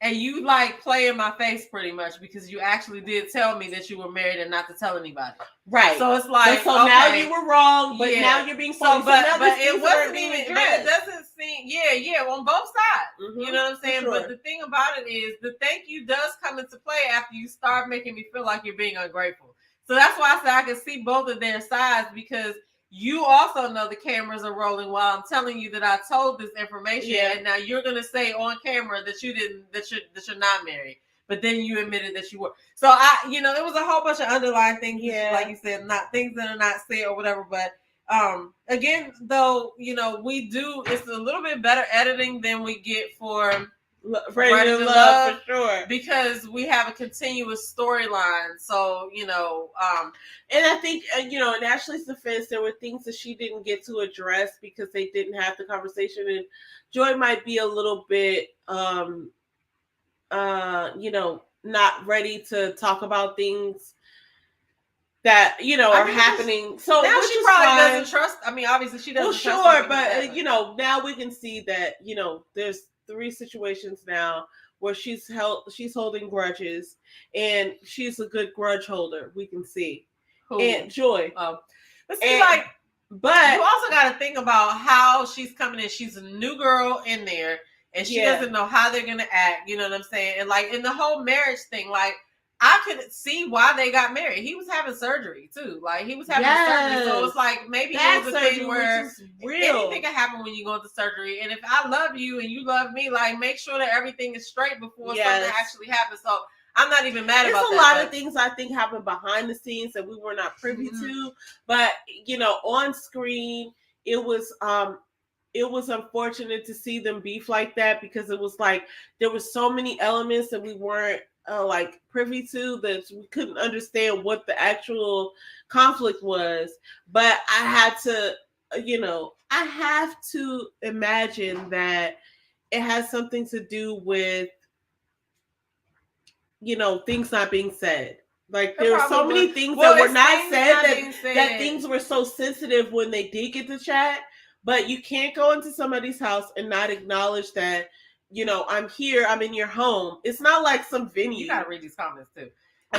And you like play in my face pretty much, because you actually did tell me that you were married and not to tell anybody. Right. So it's like, so now you were wrong, but now you're being phony. But it wasn't even, but it doesn't seem, on both sides. You know what I'm saying? Sure. But the thing about it is, the thank you does come into play after you start making me feel like you're being ungrateful. So that's why I said I can see both of their sides, because you also know the cameras are rolling while I'm telling you that I told this information, and now you're gonna say on camera that you didn't, that you're not married, but then you admitted that you were. So it was a whole bunch of underlying things, like you said, not things that are not said or whatever. But again, though, we do. It's a little bit better editing than we get for Ready to Love, for sure, because we have a continuous storyline. So and I think in Ashley's defense, there were things that she didn't get to address because they didn't have the conversation, and Joy might be a little bit not ready to talk about things that are happening. So now she probably doesn't trust. I mean, obviously she doesn't. Well, sure, but now we can see that there's 3 situations now where she's holding grudges, and she's a good grudge holder. We can see. And Joy. But you also got to think about how she's coming in. She's a new girl in there, and she doesn't know how they're gonna act. You know what I'm saying? And like in the whole marriage thing, like, I could see why they got married. He was having surgery too. Like, he was having surgery. So it's like, maybe it was a thing where anything can happen when you go into surgery. And if I love you and you love me, like, make sure that everything is straight before something actually happens. So I'm not even mad about that. There's a lot of things I think happen behind the scenes that we were not privy to. But, on screen, it was unfortunate to see them beef like that, because it was like there were so many elements that we weren't privy to, that we couldn't understand what the actual conflict was. But I had to, I have to imagine that it has something to do with, things not being said. Like, there were so many things that were not said that things were so sensitive when they did get to chat. But you can't go into somebody's house and not acknowledge that, I'm here, I'm in your home. It's not like some venue. You gotta read these comments too.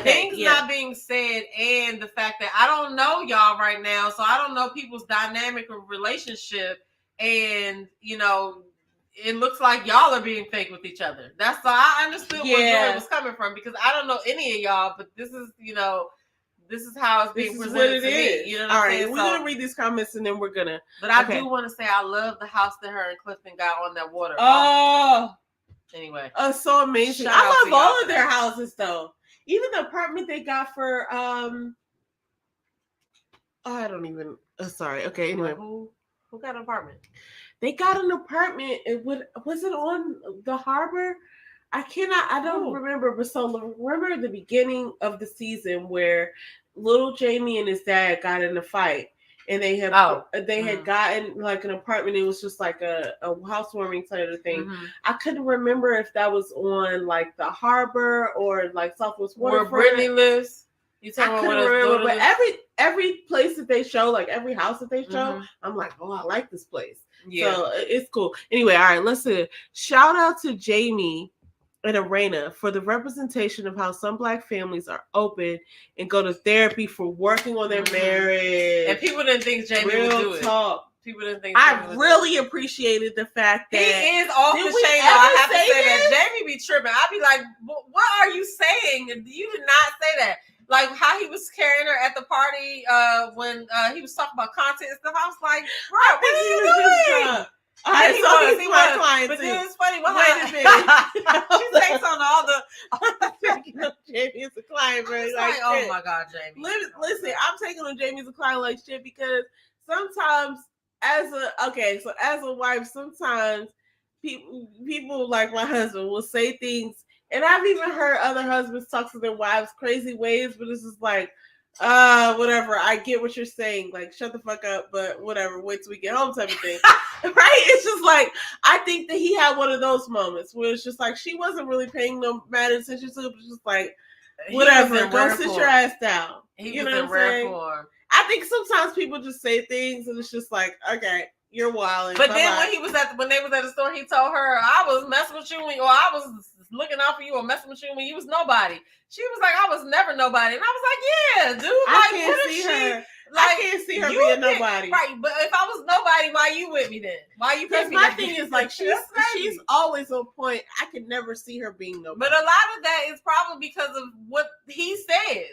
Things not being said, and the fact that I don't know y'all right now, so I don't know people's dynamic of relationship, and it looks like y'all are being fake with each other. That's so I understood where Joy was coming from, because I don't know any of y'all, but this is how it's being presented to me. You know what I'm saying? We're gonna read these comments, and then we're gonna. But I do want to say I love the house that her and Clifton got on that water. Anyway, so amazing. I love all of their houses, though. Even the apartment they got for I don't even. Sorry. Okay. Anyway, who got an apartment? They got an apartment. Was it on the harbor? I don't remember. But so remember the beginning of the season where little Jamie and his dad got in a fight, and they had gotten like an apartment. It was just like a housewarming type of thing. Mm-hmm. I couldn't remember if that was on like the harbor or like Southwest Waterfront. Where Brittany lives. You talking about remember, but every place that they show, like every house that they show, I'm like, oh, I like this place. Yeah. So it's cool. Anyway, all right, listen. Shout out to Jamie and Arena for the representation of how some Black families are open and go to therapy for working on their marriage. And people didn't think Jamie would do it. People didn't think I really appreciated the fact that he is off the chain. I have to say that Jamie be tripping. I'd be like, what are you saying? You did not say that. Like how he was carrying her at the party when he was talking about content and stuff. I was like, bro, what are you doing? All right, so he's my client but too. then it's funny. Wait a minute. She takes on all the. Jamie is a client, bro. Like oh my God, Jamie. Listen, I'm taking on Jamie as a client like shit because sometimes as a wife, sometimes people like my husband will say things, and I've even heard other husbands talk to their wives crazy ways, but it's just like, whatever. I get what you're saying. Like, shut the fuck up, but whatever. Wait till we get home, type of thing. Right? It's just like I think that he had one of those moments where it's just like she wasn't really paying no mad attention to it, but just like whatever. Go sit your ass down. You know what I'm saying? I think sometimes people just say things and it's just like, okay, you're wild. But then when they was at the store, he told her, I was messing with you or I was looking out for you or messing with you when you was nobody. She was like, I was never nobody. And I was like, yeah, dude. I can't see her being nobody. Right, but if I was nobody, why you with me then? Why you? Because my thing is like she's always on point. I could never see her being nobody. But a lot of that is probably because of what he says.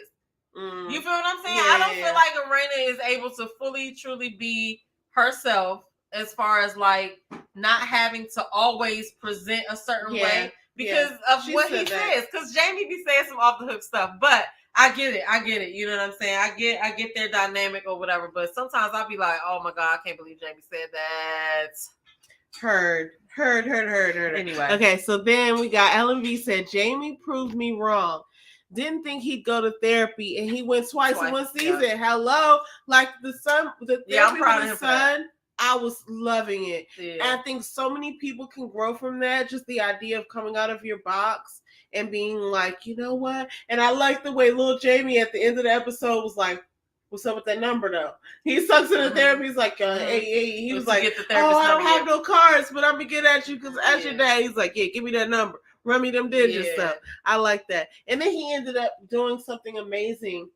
You feel what I'm saying? I don't feel like Arena is able to fully, truly be herself as far as like not having to always present a certain way because of what he says. Because Jamie be saying some off the hook stuff, but I get it. You know what I'm saying? I get their dynamic or whatever. But sometimes I'll be like, oh my God, I can't believe Jamie said that. Heard. Anyway. Okay, so then we got LMV said Jamie proved me wrong. Didn't think he'd go to therapy, and he went twice in one season. Yeah. Hello, like the therapy I'm proud with the son. I was loving it. Yeah. And I think so many people can grow from that. Just the idea of coming out of your box and being like, you know what? And I like the way little Jamie at the end of the episode was like, what's up with that number though? He sucks in the therapy. He's like, hey. He was like, I don't have no cards, but I'm gonna get at you because as your dad. He's like, yeah, give me that number. Run me them digits stuff. I like that. And then he ended up doing something amazing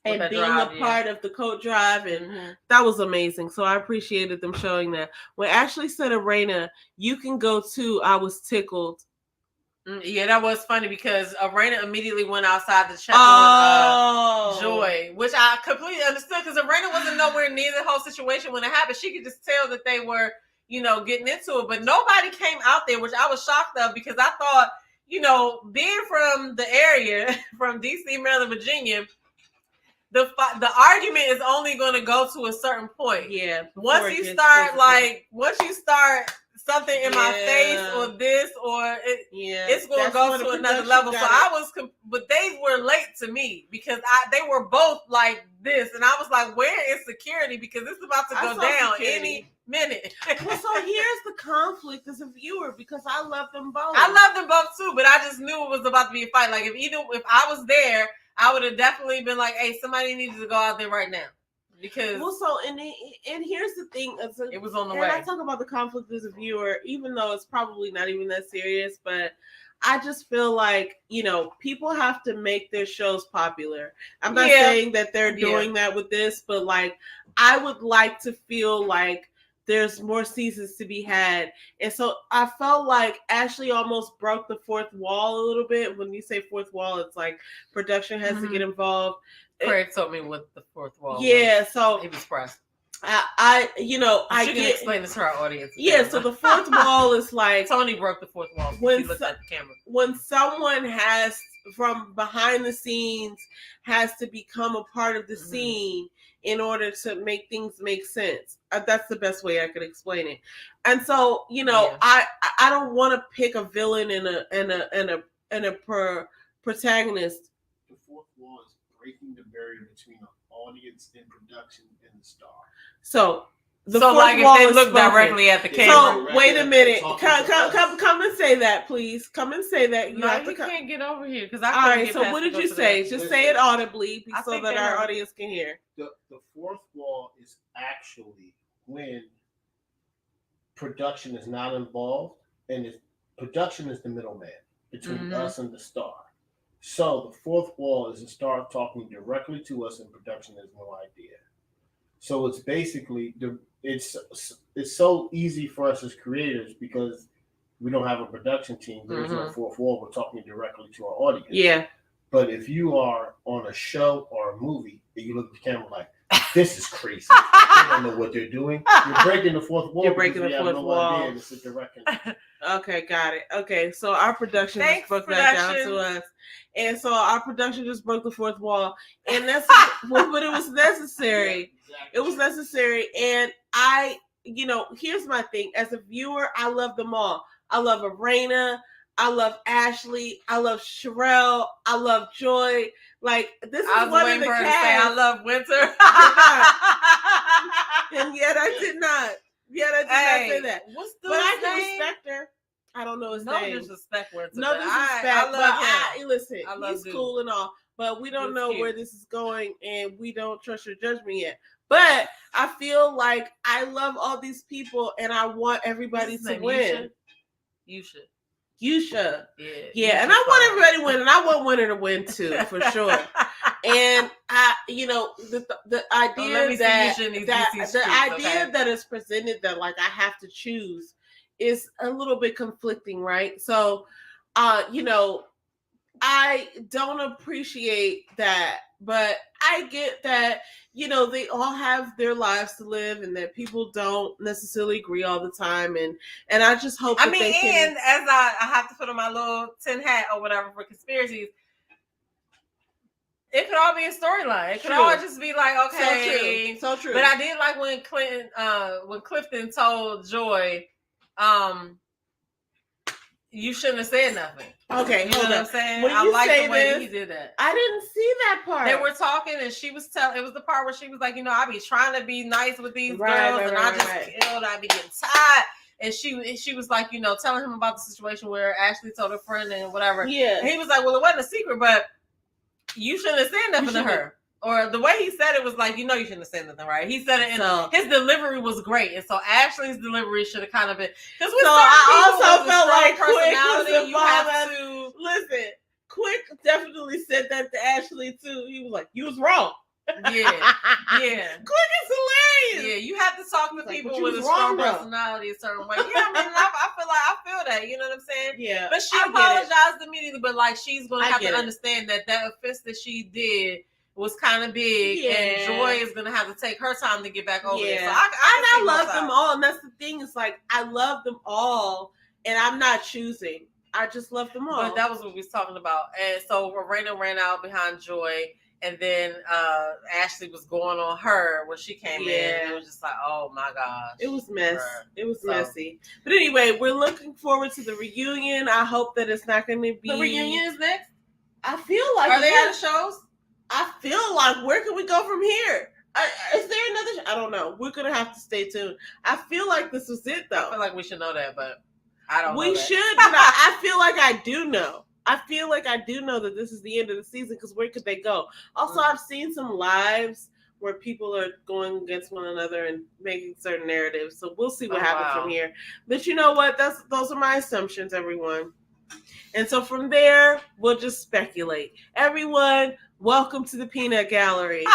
and being a part of the coat drive. And that was amazing. So I appreciated them showing that. When Ashley said, Arena, you can go too, I was tickled. Yeah, that was funny because Arena immediately went outside to check on Joy, which I completely understood because Arena wasn't nowhere near the whole situation when it happened. She could just tell that they were, getting into it, but nobody came out there, which I was shocked of because I thought, being from the area, from DC, Maryland, Virginia, the argument is only going to go to a certain point. Yeah. Once you start something in my face or this or it's going to go to another level. So but they were late to me because they were both like this, and I was like, where is security? Because it's about to go down any minute. Well, so here's the conflict as a viewer because I love them both. I love them both too, but I just knew it was about to be a fight. Like if I was there, I would have definitely been like, hey, somebody needs to go out there right now. Because and here's the thing, it was on the way. I talk about the conflict as a viewer, even though it's probably not even that serious, but I just feel like people have to make their shows popular. I'm not saying that they're doing that with this, but like I would like to feel like there's more seasons to be had, and so I felt like Ashley almost broke the fourth wall a little bit. When you say fourth wall, it's like production has to get involved. Craig told me what the fourth wall was. So he was pressed. I can explain this to our audience. Yeah, so the fourth wall is like Tony broke the fourth wall when he looked at the camera. When someone has from behind the scenes has to become a part of the scene in order to make things make sense. That's the best way I could explain it. And so, I don't want to pick a villain and a protagonist. The fourth wall is breaking the barrier between audience and production and the star. So the so fourth like if wall they is look spoken. directly at the So, camera. So wait a minute. Talking to us. Come and say that, please. Come and say that. You No, have you to come. can't get over here because I All couldn't right. get So past what to did go you to say? that. Just say it audibly I so think that they our heard. audience can hear. The fourth wall is actually when production is not involved, and production is the middleman between us and the star. So the fourth wall is the star talking directly to us, and production has no idea. So it's basically it's so easy for us as creators because we don't have a production team. There's no fourth wall. We're talking directly to our audience. Yeah. But if you are on a show or a movie and you look at the camera like, this is crazy. They don't know what they're doing. You're breaking the fourth wall. You're breaking the fourth wall. Idea, and it's a direct Okay, got it. Okay, so our production Thanks, just broke that down production. to us. And so our production just broke the fourth wall. And that's but it was necessary. Yeah, exactly. It was necessary. And here's my thing. As a viewer, I love them all. I love Arena. I love Ashley. I love Sherelle. I love Joy. Like, this is one of the cast. I love Winter. And yet I did not. Not say that. What's the But I can name? respect her. I don't know his No name. disrespect, Winter. No but disrespect. I love him. Listen, I love he's dude. cool and all, but we don't He's know cute. where this is going, and we don't trust your judgment yet. But I feel like I love all these people, and I want everybody to win. You should. Yeah, and I want everybody to win, and I want Winter to win too, for sure. And the idea that is presented that like I have to choose is a little bit conflicting, right? So, I don't appreciate that, but I get that, they all have their lives to live and that people don't necessarily agree all the time. And I just hope and as I have to put on my little tin hat or whatever for conspiracies, it could all be a storyline. It could all just be like, okay. So true. But I did like when Clifton told Joy, you shouldn't have said nothing. Okay, you know what I'm saying? When I like the way that he did that. I didn't see that part. They were talking, and she was telling. It was the part where she was like, I be trying to be nice with these girls, and I just killed. I be getting tired. And she was like, telling him about the situation where Ashley told her friend and whatever. Yeah. And he was like, well, it wasn't a secret, but you shouldn't have said nothing to her. Or the way he said it was like, you shouldn't have said nothing, right? He said it, and his delivery was great, and so Ashley's delivery should have kind of been. Because I also felt like personality, you have to listen. Quick definitely said that to Ashley too. He was like, "You was wrong." Yeah. Quick is hilarious. Yeah, you have to talk to people with a strong personality a certain way. Yeah, I feel that. You know what I'm saying? Yeah. But she apologized immediately, but like she's gonna have to understand that offense that she did was kind of big, and Joy is gonna have to take her time to get back over it. So I love them all, and that's the thing. Is like I love them all, and I'm not choosing. I just love them all. But that was what we was talking about, and so Raina ran out behind Joy, and then Ashley was going on her when she came in. And it was just like, oh my gosh, it was mess. It was messy. But anyway, we're looking forward to the reunion. I hope that it's not going to be the reunion is next. I feel like are they at the shows? I feel like, where can we go from here? Is there another? I don't know. We're gonna have to stay tuned. I feel like this was it, though. I feel like we should know that, but I don't. We should, but I feel like I do know. I feel like I do know that this is the end of the season because where could they go? Also, I've seen some lives where people are going against one another and making certain narratives. So we'll see what happens from here. But you know what? Those are my assumptions, everyone. And so from there, we'll just speculate. Everyone, welcome to the Peanut Gallery.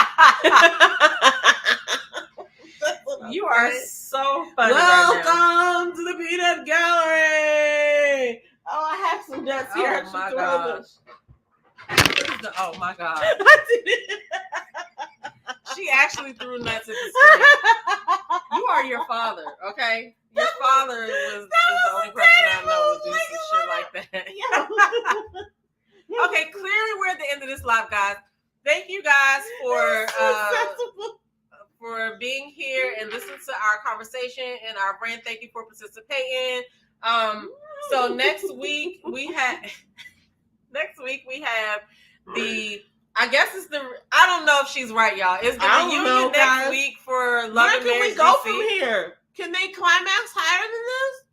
You are so funny. Welcome to the Peanut Gallery. Oh, I have some nuts here. Oh my gosh. Oh my god. She actually threw nuts at the screen. You are your father, okay? Your father was the only person I know would do some shit like that. Okay, clearly we're at the end of this live, guys. Thank you guys for being here and listening to our conversation and our rant. Thank you for participating. So next week we have the I guess it's I don't know if she's right, y'all. Is the reunion next week for Love and Marriage? Where can we go from here? Can they climax higher than this?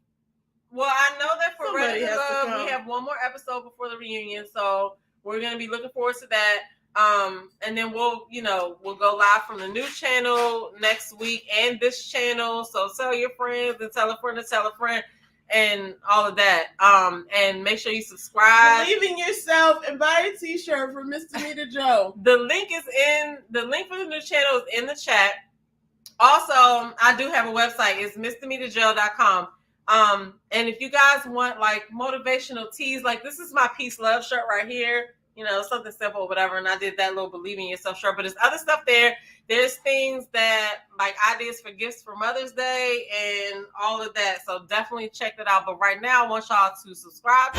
Well, I know that for Ready to Love, we have one more episode before the reunion, so we're gonna be looking forward to that. And then we'll go live from the new channel next week and this channel. So tell your friends and tell a friend to tell a friend and all of that. And make sure you subscribe. Believe in yourself and buy a t-shirt for Misdemeanor Joe. The link for the new channel is in the chat. Also, I do have a website. It's misdemeanorjoe.com. And if you guys want like motivational teas, like this is my Peace Love shirt right here. Something simple, whatever. And I did that little Believe in Yourself shirt. But there's other stuff there. There's things that like ideas for gifts for Mother's Day and all of that. So definitely check that out. But right now, I want y'all to subscribe.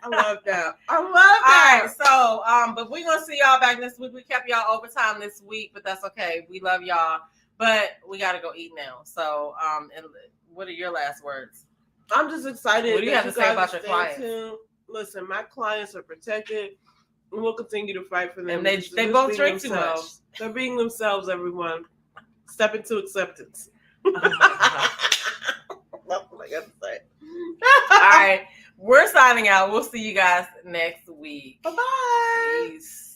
I love that. All right, so but we're gonna see y'all back next week. We kept y'all overtime this week, but that's okay. We love y'all, but we gotta go eat now. So and what are your last words? I'm just excited. What do you have to say about your clients? Listen, my clients are protected, and we'll continue to fight for them. And they both drink too much. They're being themselves. Everyone, step into acceptance. Oh my God. That's what I got to say. All right. We're signing out. We'll see you guys next week. Bye-bye. Peace.